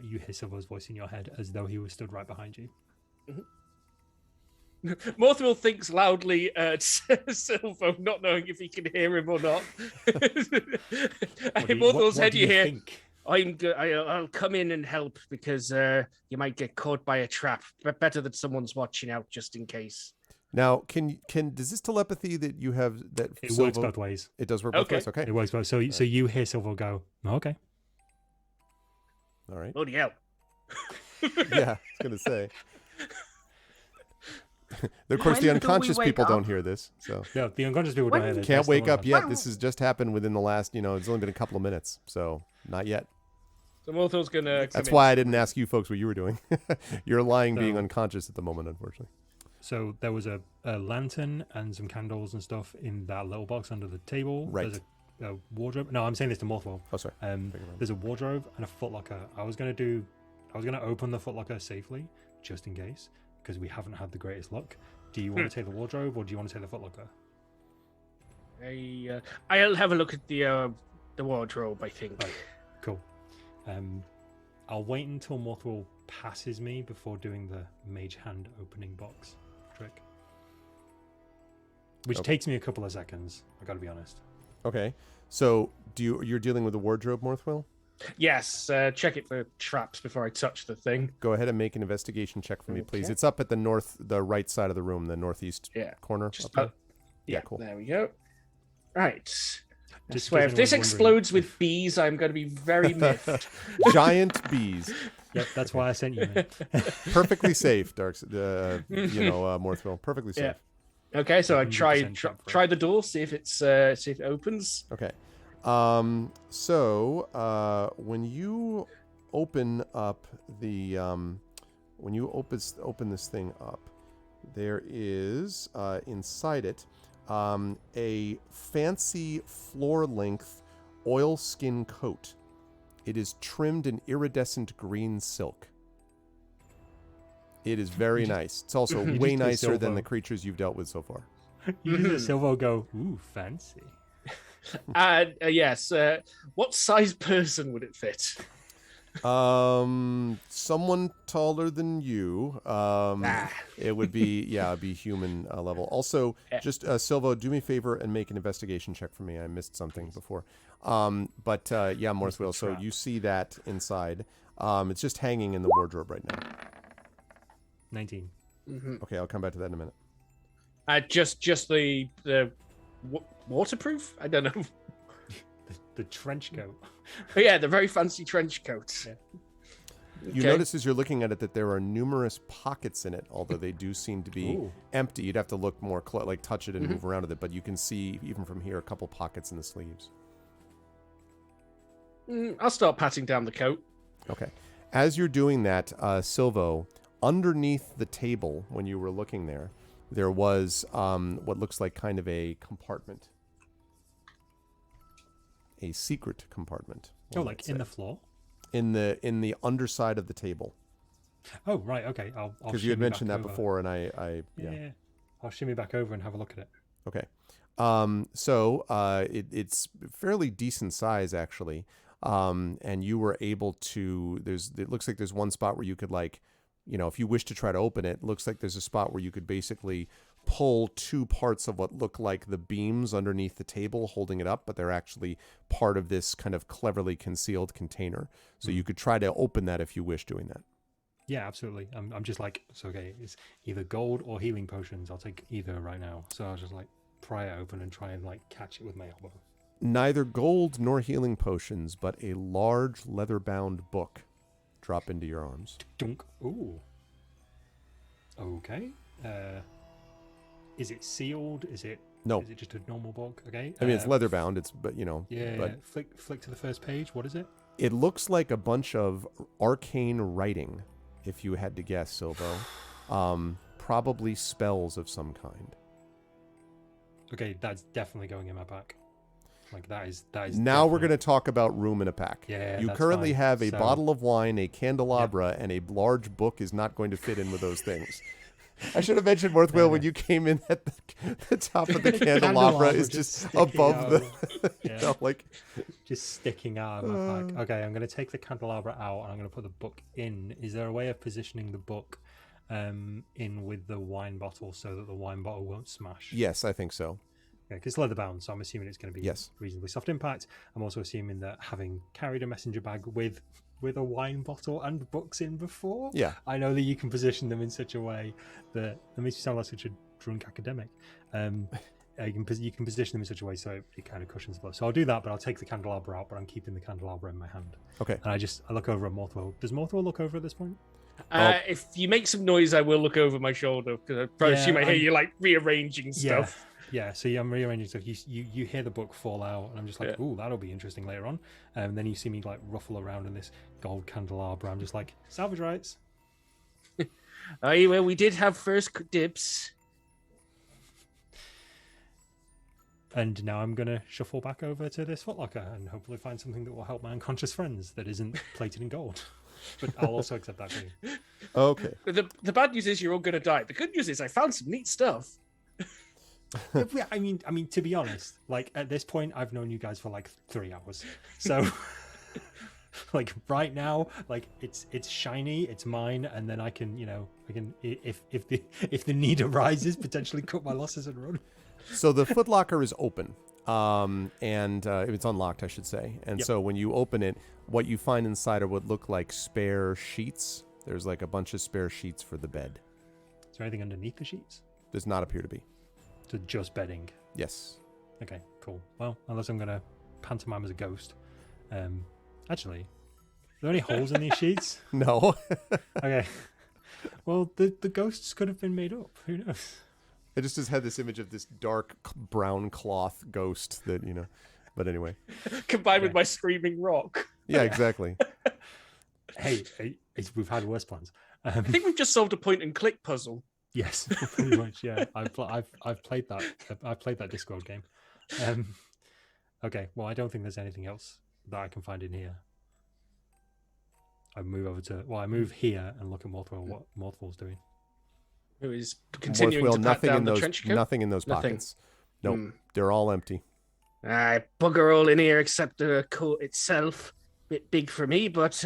S5: You hear Silvo's voice in your head as though he was stood right behind you.
S2: Morthwyl thinks loudly at Silvo, not knowing if he can hear him or not. In Morthwyl's head, you hear,
S5: think?
S2: I'm good. I'll come in and help because you might get caught by a trap. But better that someone's watching out just in case.
S1: Now, does this telepathy that you have that
S5: It
S1: Silvo,
S5: works both ways.
S1: It does work both
S2: Okay.
S1: ways. Okay.
S5: It works both. So you hear Silvo go, "Okay."
S1: All right.
S2: Bloody hell.
S1: Yeah, I was gonna say. Of course, the
S3: When do we
S1: unconscious
S3: wake
S1: people don't
S3: up?
S1: hear this, so
S5: Yeah, the unconscious people
S3: When
S5: don't hear
S3: you
S5: this.
S1: can't
S5: That's the
S1: wake
S5: one
S1: up
S5: that-
S1: yet. This has just happened within the last, it's only been a couple of minutes, so not yet.
S2: So Morthwyl's going to
S1: That's why I didn't ask you folks what you were doing. You're lying, being
S5: So-
S1: unconscious at the moment, unfortunately.
S5: So there was a lantern and some candles and stuff in that little box under the table.
S1: Right.
S5: There's a wardrobe. No, I'm saying this to Morthwyl.
S1: Oh, sorry.
S5: There's a wardrobe and a footlocker. I was gonna open the footlocker safely, just in case, because we haven't had the greatest luck. Do you want to take the wardrobe or do you want to take the footlocker?
S2: I'll have a look at the wardrobe, I think.
S5: Right. Cool. I'll wait until Morthwyl passes me before doing the mage hand opening box trick, which takes me a couple of seconds. I gotta be honest.
S1: Okay. So you're dealing with the wardrobe, Morthwyl?
S2: Yes. Check it for traps before I touch the thing.
S1: Go ahead and make an investigation check for me, please. It's up at the right side of the room, the northeast corner.
S2: Yeah,
S1: cool.
S2: There we go. Right. I
S5: Just
S2: swear, if this explodes with bees, I'm going to be very miffed.
S1: Giant bees.
S5: Yep, that's why I sent you. Man.
S1: Perfectly safe, Morthwyl. Perfectly safe.
S2: Yeah. Okay, so I
S5: 100%
S2: try the door, see if it opens.
S1: Okay. So when you open up the when you open this thing up, there is inside it a fancy floor-length oilskin coat. It is trimmed in iridescent green silk. It is very nice. It's also way nicer than the creatures you've dealt with so far.
S5: You do the Silvo go, ooh, fancy.
S2: Yes. What size person would it fit?
S1: Someone taller than you. It would be it'd be human level. Also, just Silvo, do me a favor and make an investigation check for me. I missed something before. Morthwyl. So you see that inside. It's just hanging in the wardrobe right now.
S5: 19.
S2: Mm-hmm.
S1: Okay, I'll come back to that in a minute.
S2: Just the waterproof? I don't know.
S5: The trench coat.
S2: Oh, yeah, the very fancy trench coat.
S5: Yeah.
S1: You notice as you're looking at it that there are numerous pockets in it, although they do seem to be empty. You'd have to look more touch it and move around with it, but you can see even from here a couple pockets in the sleeves.
S2: I'll start patting down the coat.
S1: Okay. As you're doing that, Silvo, underneath the table when you were looking there was what looks like kind of a compartment. A secret compartment.
S5: Like in the floor?
S1: In the underside of the table.
S5: Oh, right, okay.
S1: Because you had mentioned that before, and I
S5: I'll shimmy back over and have a look at it.
S1: Okay. It's fairly decent size, actually. And you were able to, it looks like there's one spot where you could if you wish to try to open it, looks like there's a spot where you could basically pull two parts of what look like the beams underneath the table holding it up, but they're actually part of this kind of cleverly concealed container. So you could try to open that if you wish doing that.
S5: Yeah, absolutely. I'm just it's either gold or healing potions. I'll take either right now. So I'll just pry it open and try and catch it with my elbow.
S1: Neither gold nor healing potions, but a large leather-bound book drop into your arms.
S5: Dunk. Ooh. Okay. Is it sealed?
S1: No.
S5: Is it just a normal book? Okay.
S1: I mean, it's leather-bound.
S5: Yeah. Flick to the first page. What is it?
S1: It looks like a bunch of arcane writing, if you had to guess, Silvo. Probably spells of some kind.
S5: Okay, that's definitely going in my pack. That is.
S1: Now we're going to talk about room in a pack.
S5: Yeah.
S1: You currently have a bottle of wine, a candelabra, and a large book is not going to fit in with those things. I should have mentioned, Morthwyl, when you came in at the top of the candelabra is just above the,
S5: just sticking out of my pack. Okay, I'm going to take the candelabra out and I'm going to put the book in. Is there a way of positioning the book in with the wine bottle so that the wine bottle won't smash?
S1: Yes, I think so.
S5: Yeah, because it's leather bound, so I'm assuming it's going to be reasonably soft impact. I'm also assuming that having carried a messenger bag with a wine bottle and books in before, I know that you can position them in such a way that makes you sound like such a drunk academic. You can position them in such a way so it kind of cushions the blow. So I'll do that, but I'll take the candelabra out, but I'm keeping the candelabra in my hand.
S1: Okay.
S5: And I look over at Morthwyl. Does Morthwyl look over at this point?
S2: If you make some noise, I will look over my shoulder because I probably assume I hear you rearranging stuff.
S5: Yeah, so I'm rearranging stuff. You hear the book fall out, and I'm just ooh, that'll be interesting later on. And then you see me ruffle around in this gold candelabra. I'm just salvage rights.
S2: Well, we did have first dibs.
S5: And now I'm going to shuffle back over to this footlocker and hopefully find something that will help my unconscious friends that isn't plated in gold. But I'll also accept that for you.
S1: Okay.
S2: The bad news is you're all going to die. The good news is I found some neat stuff.
S5: Yeah, I mean, to be honest, like at this point, I've known you guys for like 3 hours. So, like right now, like it's shiny, it's mine, and then I can, if the need arises, potentially cut my losses and run.
S1: So the footlocker is open, and it's unlocked, I should say. And
S5: Yep.
S1: so when you open it, what you find inside are what look like spare sheets. There's like a bunch of spare sheets for the bed.
S5: Is there anything underneath the sheets?
S1: Does not appear to be.
S5: So just bedding.
S1: Yes.
S5: Okay, cool. Well, unless I'm gonna pantomime as a ghost. Actually, are there any holes in these sheets?
S1: No.
S5: Okay. Well, the ghosts could have been made up. Who knows?
S1: I just had this image of this dark brown cloth ghost that, but anyway.
S2: Combined with my screaming rock.
S1: Yeah, exactly.
S5: Hey, we've had worse plans.
S2: I think we've just solved a point and click puzzle.
S5: Yes, pretty much. Yeah, I've played that. I've played that Discord game. Okay. Well, I don't think there's anything else that I can find in here. I move here and look at Morthwyl. What Morthwyl's doing?
S2: Who is continuing to pat down the trench coat?
S1: Nothing in those
S2: Nothing.
S1: pockets. Nope. They're all empty.
S2: Bugger all in here except the coat itself. Bit big for me, but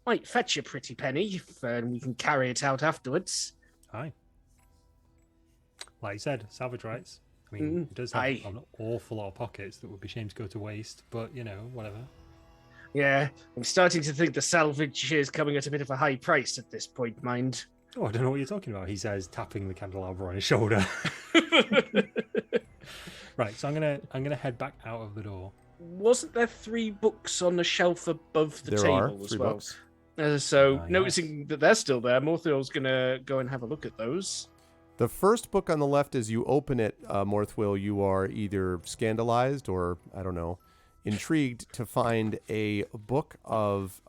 S2: might fetch a pretty penny if we can carry it out afterwards.
S5: Aye. Like you said, salvage rights. I mean, it does have an awful lot of pockets that would be shame to go to waste, but whatever.
S2: Yeah, I'm starting to think the salvage is coming at a bit of a high price at this point, mind.
S5: Oh, I don't know what you're talking about, he says, tapping the candelabra on his shoulder. Right, so I'm gonna head back out of the door.
S2: Wasn't there 3 books on the shelf above the
S1: There
S2: table
S1: are
S2: as
S1: 3
S2: well?
S1: books.
S2: So
S5: Yes.
S2: noticing that they're still there, Morthwyl's gonna go and have a look at those.
S1: The first book on the left, as you open it, Morthwyl, you are either scandalized or, I don't know, intrigued to find a book of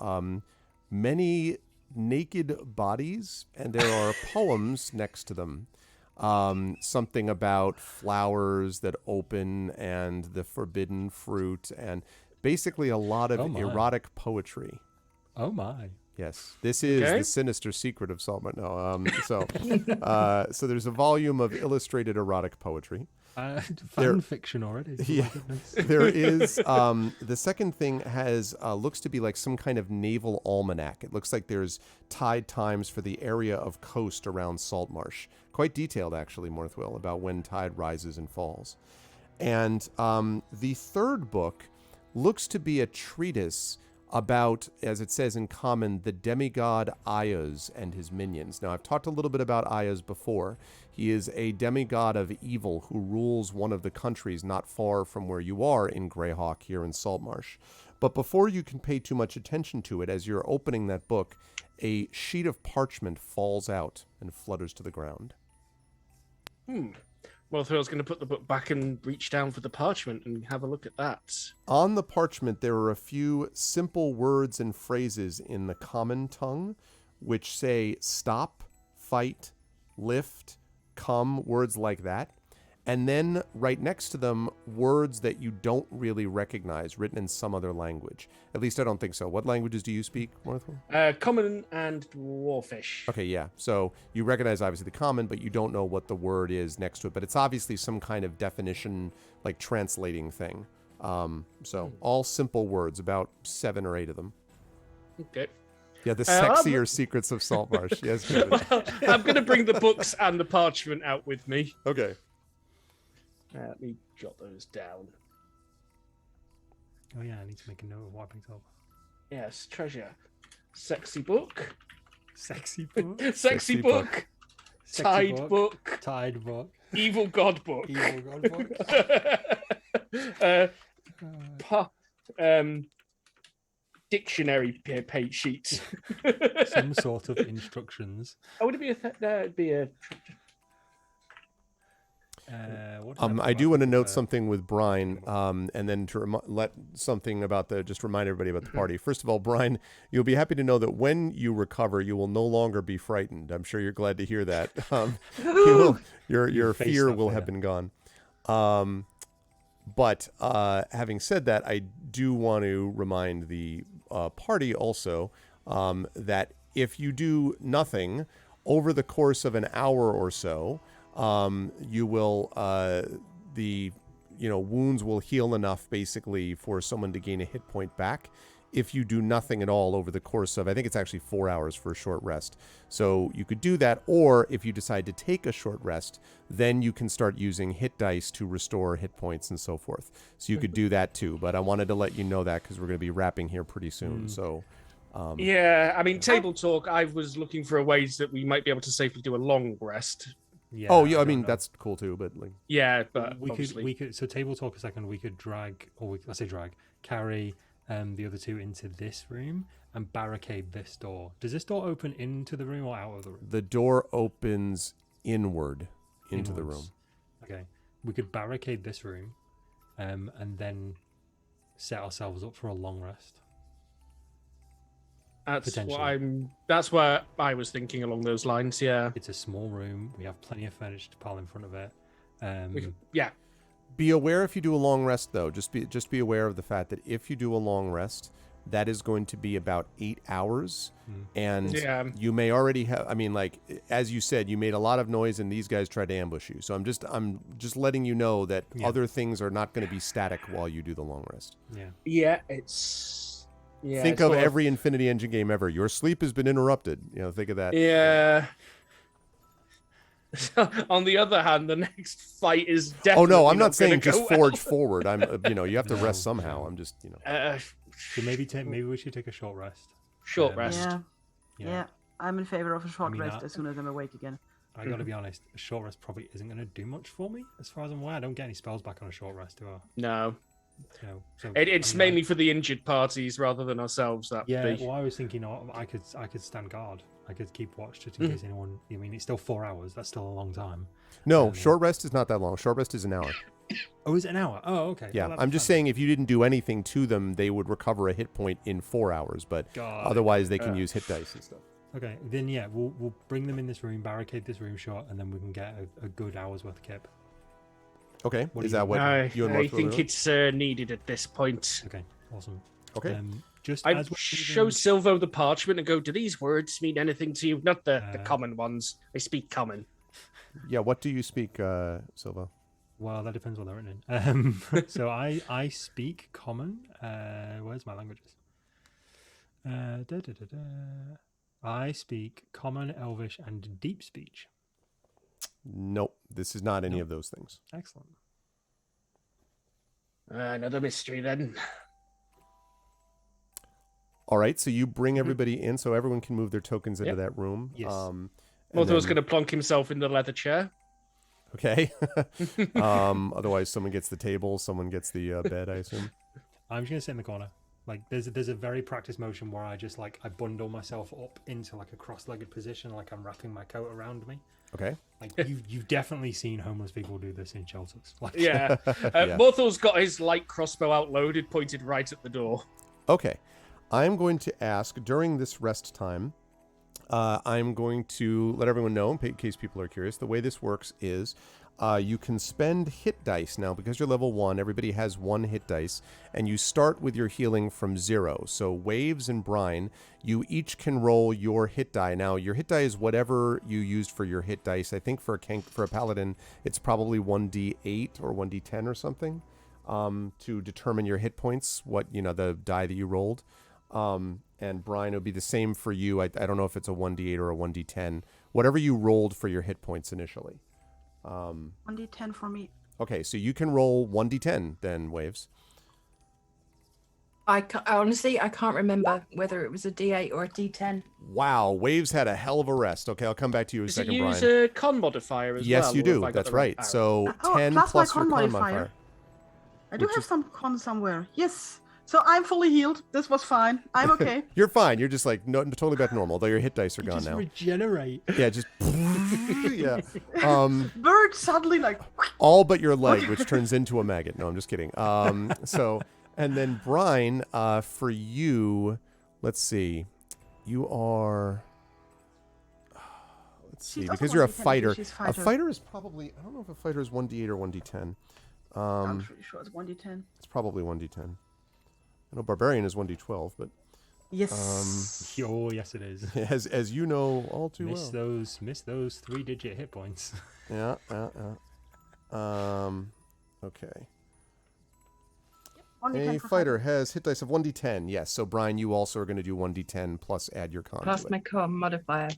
S1: many naked bodies, and there are poems next to them. Something about flowers that open and the forbidden fruit, and basically a lot of erotic poetry.
S5: Oh my.
S1: Yes, this is the sinister secret of Saltmarsh. No, so there's a volume of illustrated erotic poetry.
S5: Fiction already.
S1: Yeah, there is. The second thing has looks to be like some kind of naval almanac. It looks like there's tide times for the area of coast around Saltmarsh. Quite detailed, actually, Morthwyl, about when tide rises and falls. And the third book looks to be a treatise about, as it says in common, the demigod Ayaz and his minions. Now, I've talked a little bit about Ayaz before. He is a demigod of evil who rules one of the countries not far from where you are in Greyhawk here in Saltmarsh. But before you can pay too much attention to it, as you're opening that book, a sheet of parchment falls out and flutters to the ground.
S2: Morthwyl's going to put the book back and reach down for the parchment and have a look at that.
S1: On the parchment, there are a few simple words and phrases in the common tongue, which say stop, fight, lift, come, words like that. And then right next to them, words that you don't really recognize, written in some other language. At least I don't think so. What languages do you speak, Morthwyl?
S2: Common and Dwarfish.
S1: Okay, yeah. So you recognize obviously the common, but you don't know what the word is next to it. But it's obviously some kind of definition, like translating thing. So all simple words, about 7 or 8 of them.
S2: Okay.
S1: Yeah, the sexier secrets of Saltmarsh. Yes.
S2: Well, I'm going to bring the books and the parchment out with me.
S1: Okay.
S2: Let me jot those down.
S5: Oh yeah, I need to make a note of what I picked up.
S2: Yes, treasure. Sexy book.
S5: Sexy book.
S2: Sexy book. Tide book.
S5: Tide book.
S2: Evil God book.
S5: Evil God book.
S2: Dictionary page sheet.
S5: Some sort of instructions.
S2: Oh, would it be it'd be a.
S1: I do want to note something with Brine, and then to let something about just remind everybody about the party. First of all, Brine, you'll be happy to know that when you recover, you will no longer be frightened. I'm sure you're glad to hear that. Your fear will have been gone. But having said that, I do want to remind the party also that if you do nothing over the course of an hour or so, you will the wounds will heal enough basically for someone to gain a hit point back. If you do nothing at all over the course of, I think it's actually 4 hours for a short rest. So you could do that, or if you decide to take a short rest, then you can start using hit dice to restore hit points and so forth. So you could do that too, but I wanted to let you know that because we're going to be wrapping here pretty soon. So
S2: yeah, I mean, table talk, I was looking for ways that we might be able to safely do a long rest.
S5: Yeah,
S1: oh yeah, I
S5: don't
S1: mean
S5: know.
S1: that's cool too, but like
S2: Yeah, but
S5: we
S2: obviously...
S5: could so table talk a second. We could carry the other two into this room and barricade this door. Does this door open into the room or out of the room?
S1: the door opens inward into the room.
S5: Inwards. Okay, we could barricade this room, and then set ourselves up for a long rest.
S2: That's what I was thinking along those lines. Yeah.
S5: It's a small room. We have plenty of furniture to pile in front of it.
S2: Yeah.
S1: Be aware if you do a long rest, though. Just be aware of the fact that if you do a long rest, that is going to be about 8 hours, and you may already have. I mean, like as you said, you made a lot of noise, and these guys tried to ambush you. So I'm just letting you know that other things are not going to be static while you do the long rest.
S5: Yeah.
S2: Yeah. It's. Yeah.
S1: Think of every Infinity Engine game ever. Your sleep has been interrupted. Think of that.
S2: Yeah. On the other hand, the next fight is definitely.
S1: Oh no, I'm not saying
S2: go
S1: just forge forward. I'm, you have to rest somehow. I'm just,
S5: So maybe we should take a short rest.
S2: Short rest.
S3: Yeah. I'm in favor of a short rest as soon as I'm awake again.
S5: I gotta be honest, a short rest probably isn't gonna do much for me, as far as I'm aware. I don't get any spells back on a short rest, do I?
S2: No.
S5: So
S2: It's mainly for the injured parties rather than ourselves. That
S5: yeah.
S2: would be.
S5: Well, I was thinking, I could stand guard. I could keep watch just in case anyone. I mean, it's still 4 hours. That's still a long time.
S1: No, short rest is not that long. Short rest is an hour.
S5: Oh, is it an hour? Oh, okay.
S1: Yeah,
S5: Well,
S1: I'm just saying if you didn't do anything to them, they would recover a hit point in 4 hours. But otherwise, they can use hit dice and stuff.
S5: Okay, then yeah, we'll bring them in this room, barricade this room shut, and then we can get a good hour's worth of kip.
S1: Okay,
S5: What
S1: that what you and
S2: I
S1: Morthwyl
S2: think
S1: are doing?
S2: it's needed at this point.
S5: Okay, awesome.
S1: Okay.
S5: Just
S2: I
S5: as we're
S2: show
S5: moving-
S2: Silvo the parchment and go, do these words mean anything to you? Not the common ones. I speak common.
S1: Yeah, what do you speak, Silvo?
S5: Well, that depends what they're written in. So I speak common. Where's my languages? I speak common, Elvish, and deep speech.
S1: Nope, this is not any of those things.
S5: Excellent.
S2: Another mystery then.
S1: All right, so you bring everybody in so everyone can move their tokens into that room.
S5: Yes.
S2: Morthwyl's going to plonk himself in the leather chair.
S1: Okay. Otherwise, someone gets the table, someone gets the bed, I assume.
S5: I'm just going to sit in the corner. Like there's a very practiced motion where I just I bundle myself up into like a cross-legged position, like I'm wrapping my coat around me.
S1: Okay.
S5: Like you've definitely seen homeless people do this in shelters. Like,
S2: Yeah. Morthwyl's got his light crossbow out loaded, pointed right at the door.
S1: Okay. I'm going to ask during this rest time, I'm going to let everyone know, in case people are curious, the way this works is you can spend hit dice now. Because you're level 1, everybody has 1 hit dice, and you start with your healing from 0. So Waves and Brine, you each can roll your hit die. Now, your hit die is whatever you used for your hit dice. I think for a Paladin, it's probably 1d8 or 1d10 or something to determine your hit points, the die that you rolled. And Brine, it would be the same for you. I don't know if it's a 1d8 or a 1d10. Whatever you rolled for your hit points initially.
S3: 1d10 for me.
S1: Okay, so you can roll 1d10 then, Waves.
S6: Honestly, I can't remember whether it was a D8 or a D10.
S1: Wow, Waves had a hell of a rest. Okay, I'll come back to you in a
S2: Does it
S1: second,
S2: use
S1: Brine.
S2: a con modifier as well?
S1: Yes, you
S2: or have
S1: do.
S2: I got
S1: That's
S2: the
S1: right.
S2: power?
S1: So 10
S3: plus my
S1: plus your
S3: con
S1: con
S3: modifier.
S1: modifier.
S3: I do have some con somewhere. Yes. So I'm fully healed. This was fine. I'm okay.
S1: You're fine. You're just totally back to normal, though your hit dice are gone
S5: just
S1: now.
S5: regenerate.
S1: Yeah, just yeah.
S3: Bird suddenly
S1: All but your leg, which turns into a maggot. No, I'm just kidding. So, and then Brine, for you, let's see. You are, let's see,
S3: She's
S1: because
S3: also
S1: you're a
S3: 1d10
S1: fighter.
S3: because she's
S1: A fighter is probably, I don't know if a fighter is 1d8 or 1d10.
S3: I'm pretty sure it's 1d10.
S1: It's probably 1d10. I know Barbarian is 1d12, but
S3: Yes.
S5: Oh, yes, it is.
S1: as you know all too
S5: Miss
S1: well.
S5: those 3-digit hit points.
S1: Yeah. Okay.
S3: 1d10
S1: A
S3: for
S1: fighter has hit dice of 1d10. Yes. So Brian, you also are going to do 1d10 plus add your con.
S6: Plus
S1: to
S6: my
S1: it.
S6: con modifier.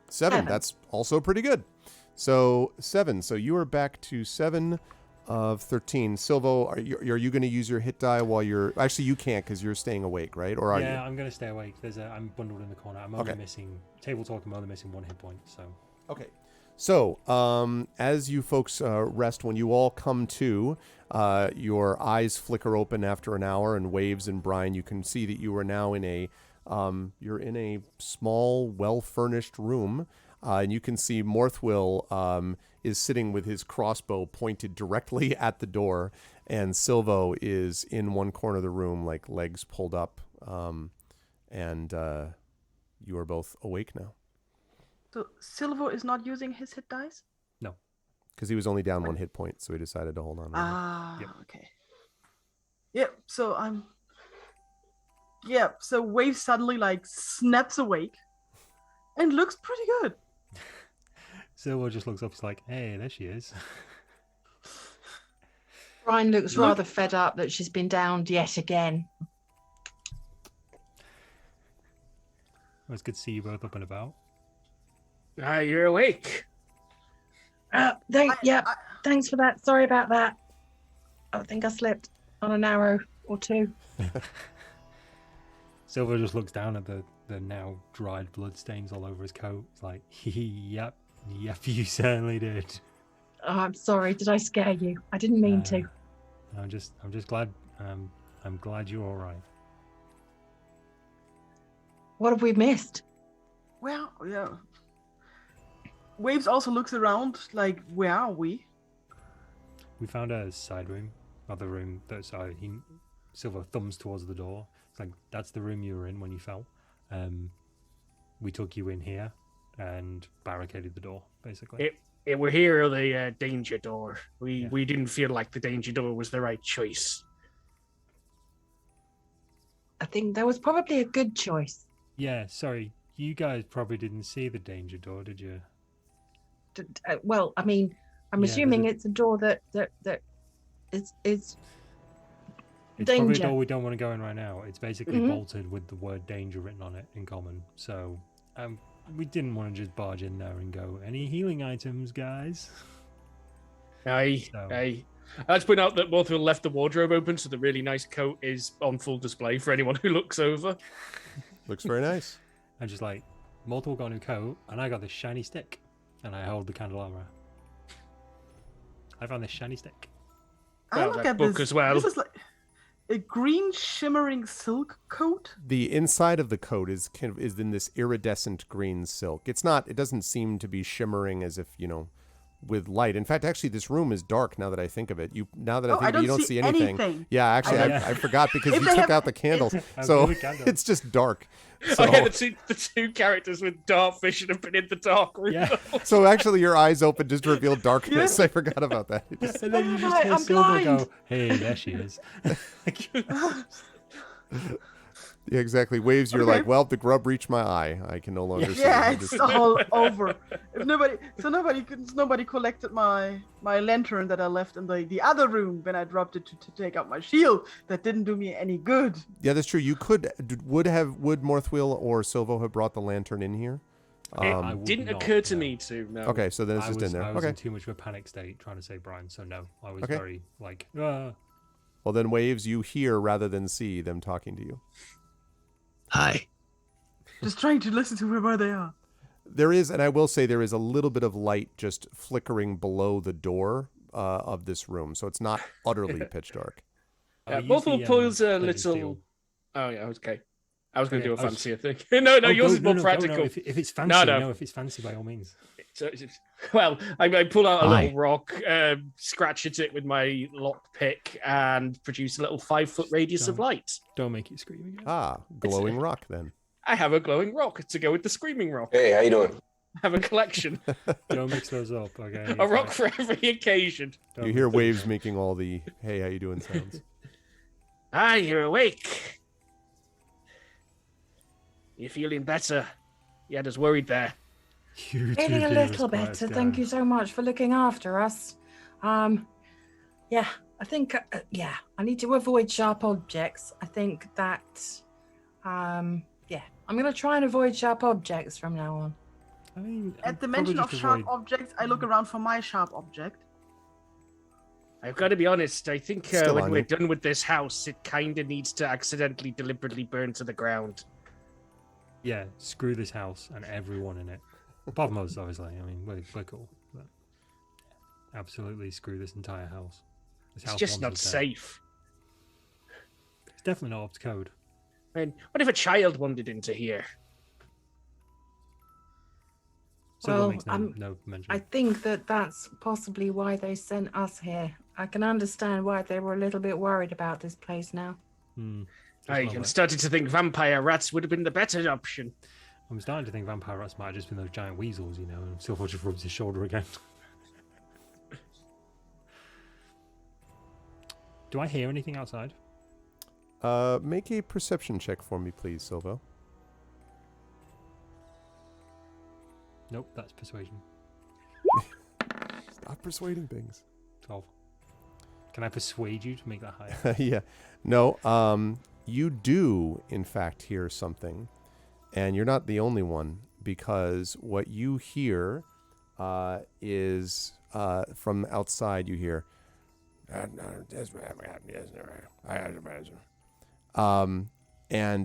S1: 7.
S6: 7.
S1: That's also pretty good. So 7. So you are back to 7 of 13. Silvo, are you going to use your hit die while you're... Actually, you can't because you're staying awake, right? Or are you?
S5: Yeah, I'm going to stay awake. I'm bundled in the corner. I'm only missing... Table talk, I'm only missing 1 hit point, so...
S1: Okay. So, as you folks rest, when you all come to, your eyes flicker open after an hour, and Waves and Brian, you can see that you are now in a... you're in a small, well-furnished room, and you can see Morthwyl is sitting with his crossbow pointed directly at the door, and Silvo is in one corner of the room, like legs pulled up, and you are both awake now.
S3: So Silvo is not using his hit dice?
S5: No.
S1: Because he was only down 1 hit point, so he decided to hold on.
S3: Yep. Okay. Yep, so so Wave suddenly like snaps awake and looks pretty good.
S5: Silvo just looks up, he's like, hey, there she is.
S6: Brian looks rather fed up that she's been downed yet again.
S5: Well, it's good to see you both up and about.
S2: You're awake.
S6: Thanks for that. Sorry about that. I think I slipped on an arrow or two.
S5: Silvo just looks down at the now dried blood stains all over his coat. It's like, yep, you certainly did.
S6: Oh, I'm sorry. Did I scare you? I didn't mean to.
S5: I'm just glad. I'm glad you're all right.
S6: What have we missed?
S3: Well, yeah. Waves also looks around like, where are we?
S5: We found a side room, other room. Silver thumbs towards the door. It's like, that's the room you were in when you fell. We took you in here and barricaded the door, basically.
S2: It were here or the danger door. We didn't feel like the danger door was the right choice.
S6: I think that was probably a good choice.
S5: Yeah, sorry. You guys probably didn't see the danger door, did you?
S6: Well, I mean, I'm assuming it's a door that is
S5: It's
S6: danger.
S5: probably a door we don't want to go in right now. It's basically bolted with the word danger written on it in common. So we didn't want to just barge in there and go, any healing items, guys?
S2: Let's point out that Morthwyl left the wardrobe open, so the really nice coat is on full display for anyone who looks over.
S1: Looks very nice.
S5: I'm just like, Morthwyl got a new coat, and I got this shiny stick. And I hold the candelabra. I found this shiny stick.
S3: I look at
S2: book
S3: this
S2: as well.
S3: This is like a green shimmering silk coat.
S1: The inside of the coat is in this iridescent green silk. It doesn't seem to be shimmering as if, with light. In fact, actually, this room is dark now that I think of it. You don't see anything. Yeah, actually, I forgot because you took out the candles. So it's just dark. So,
S2: the two characters with dark vision have been in the dark room.
S5: Yeah.
S1: So actually, your eyes open just to reveal darkness. I forgot about that.
S5: And then you just hear
S6: I'm
S5: Silver
S6: blind.
S5: go, hey, there she is.
S1: Yeah, exactly. Waves, you're like, well, the grub reached my eye. I can no longer see.
S3: Yeah,
S1: it.
S3: it's all over. Nobody collected my lantern that I left in the other room when I dropped it to take out my shield. That didn't do me any good.
S1: Yeah, that's true. You would Morthwyl or Silvo have brought the lantern in here?
S2: It didn't occur to me to. No.
S1: Okay, so then it's just in there.
S5: I was
S1: Okay.
S5: in too much of a panic state trying to save Brian, so no. I was very like,
S1: Well, then, Waves, you hear rather than see them talking to you.
S4: Hi.
S3: Just trying to listen to where they are.
S1: There is, and I will say, there is a little bit of light just flickering below the door of this room, so it's not utterly pitch dark.
S2: Morthwyl pulls a little. Oh yeah, okay. I was going to do a fancier thing. No, yours is more practical.
S5: No. If it's fancy, if it's fancy, by all means.
S2: I pull out a little rock, scratch at it with my lockpick, and produce a little 5-foot radius of light.
S5: Don't make it scream again.
S1: Glowing rock then.
S2: I have a glowing rock to go with the screaming rock.
S7: Hey, how you doing?
S2: I have a collection.
S5: Don't mix those up, okay?
S2: A rock for every occasion.
S1: You hear Waves making all the "Hey, how you doing?" sounds.
S2: Ah, you're awake. You're feeling better. You had us worried there.
S6: Feeling a little better. Thank you so much for looking after us. Yeah, I think, I need to avoid sharp objects. I think that, I'm going to try and avoid sharp objects from now on.
S5: I mean,
S3: At the mention of sharp objects, I look around for my sharp object.
S2: I've got to be honest. I think
S1: Still
S2: when
S1: on
S2: we're
S1: you.
S2: done with this house, it kind of needs to accidentally, deliberately burn to the ground.
S5: Yeah, screw this house and everyone in it. Apart from us, obviously. I mean, we're cool. But absolutely screw this entire house. This
S2: It's
S5: house
S2: just
S5: wants
S2: not
S5: us dead.
S2: safe.
S5: It's definitely not up to code.
S2: I mean, what if a child wandered into here?
S5: Silvo
S6: Well,
S5: makes no mention.
S6: I think that that's possibly why they sent us here. I can understand why they were a little bit worried about this place now.
S2: I'm starting to think vampire rats would have been the better option.
S5: I'm starting to think vampire rats might have just been those giant weasels, you know, and Silvo just rubs his shoulder again. Do I hear anything outside?
S1: Make a perception check for me, please, Silvo.
S5: Nope, that's persuasion.
S1: Stop persuading things.
S5: 12. Can I persuade you to make that higher?
S1: Yeah. No, you do, in fact, hear something. And you're not the only one, because what you hear is from outside, you hear... and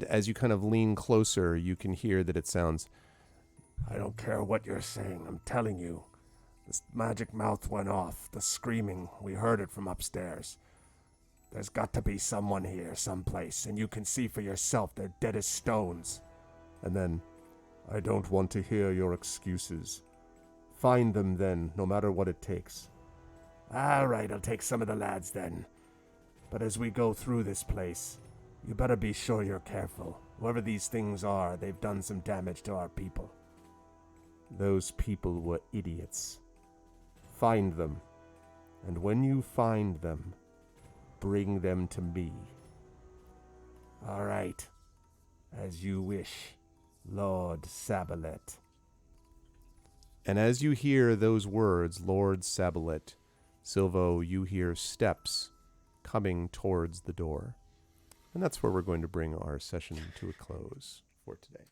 S1: as you kind of lean closer, you can hear that it sounds...
S8: I don't care what you're saying, I'm telling you. This magic mouth went off, the screaming, we heard it from upstairs. There's got to be someone here, someplace, and you can see for yourself they're dead as stones.
S1: And then, I don't want to hear your excuses. Find them then, no matter what it takes.
S8: All right, I'll take some of the lads then. But as we go through this place, you better be sure you're careful. Whoever these things are, they've done some damage to our people.
S1: Those people were idiots. Find them. And when you find them, bring them to me.
S8: All right. As you wish, Lord Sabalet.
S1: And as you hear those words, Lord Sabalet, Silvo, you hear steps coming towards the door. And that's where we're going to bring our session to a close for today.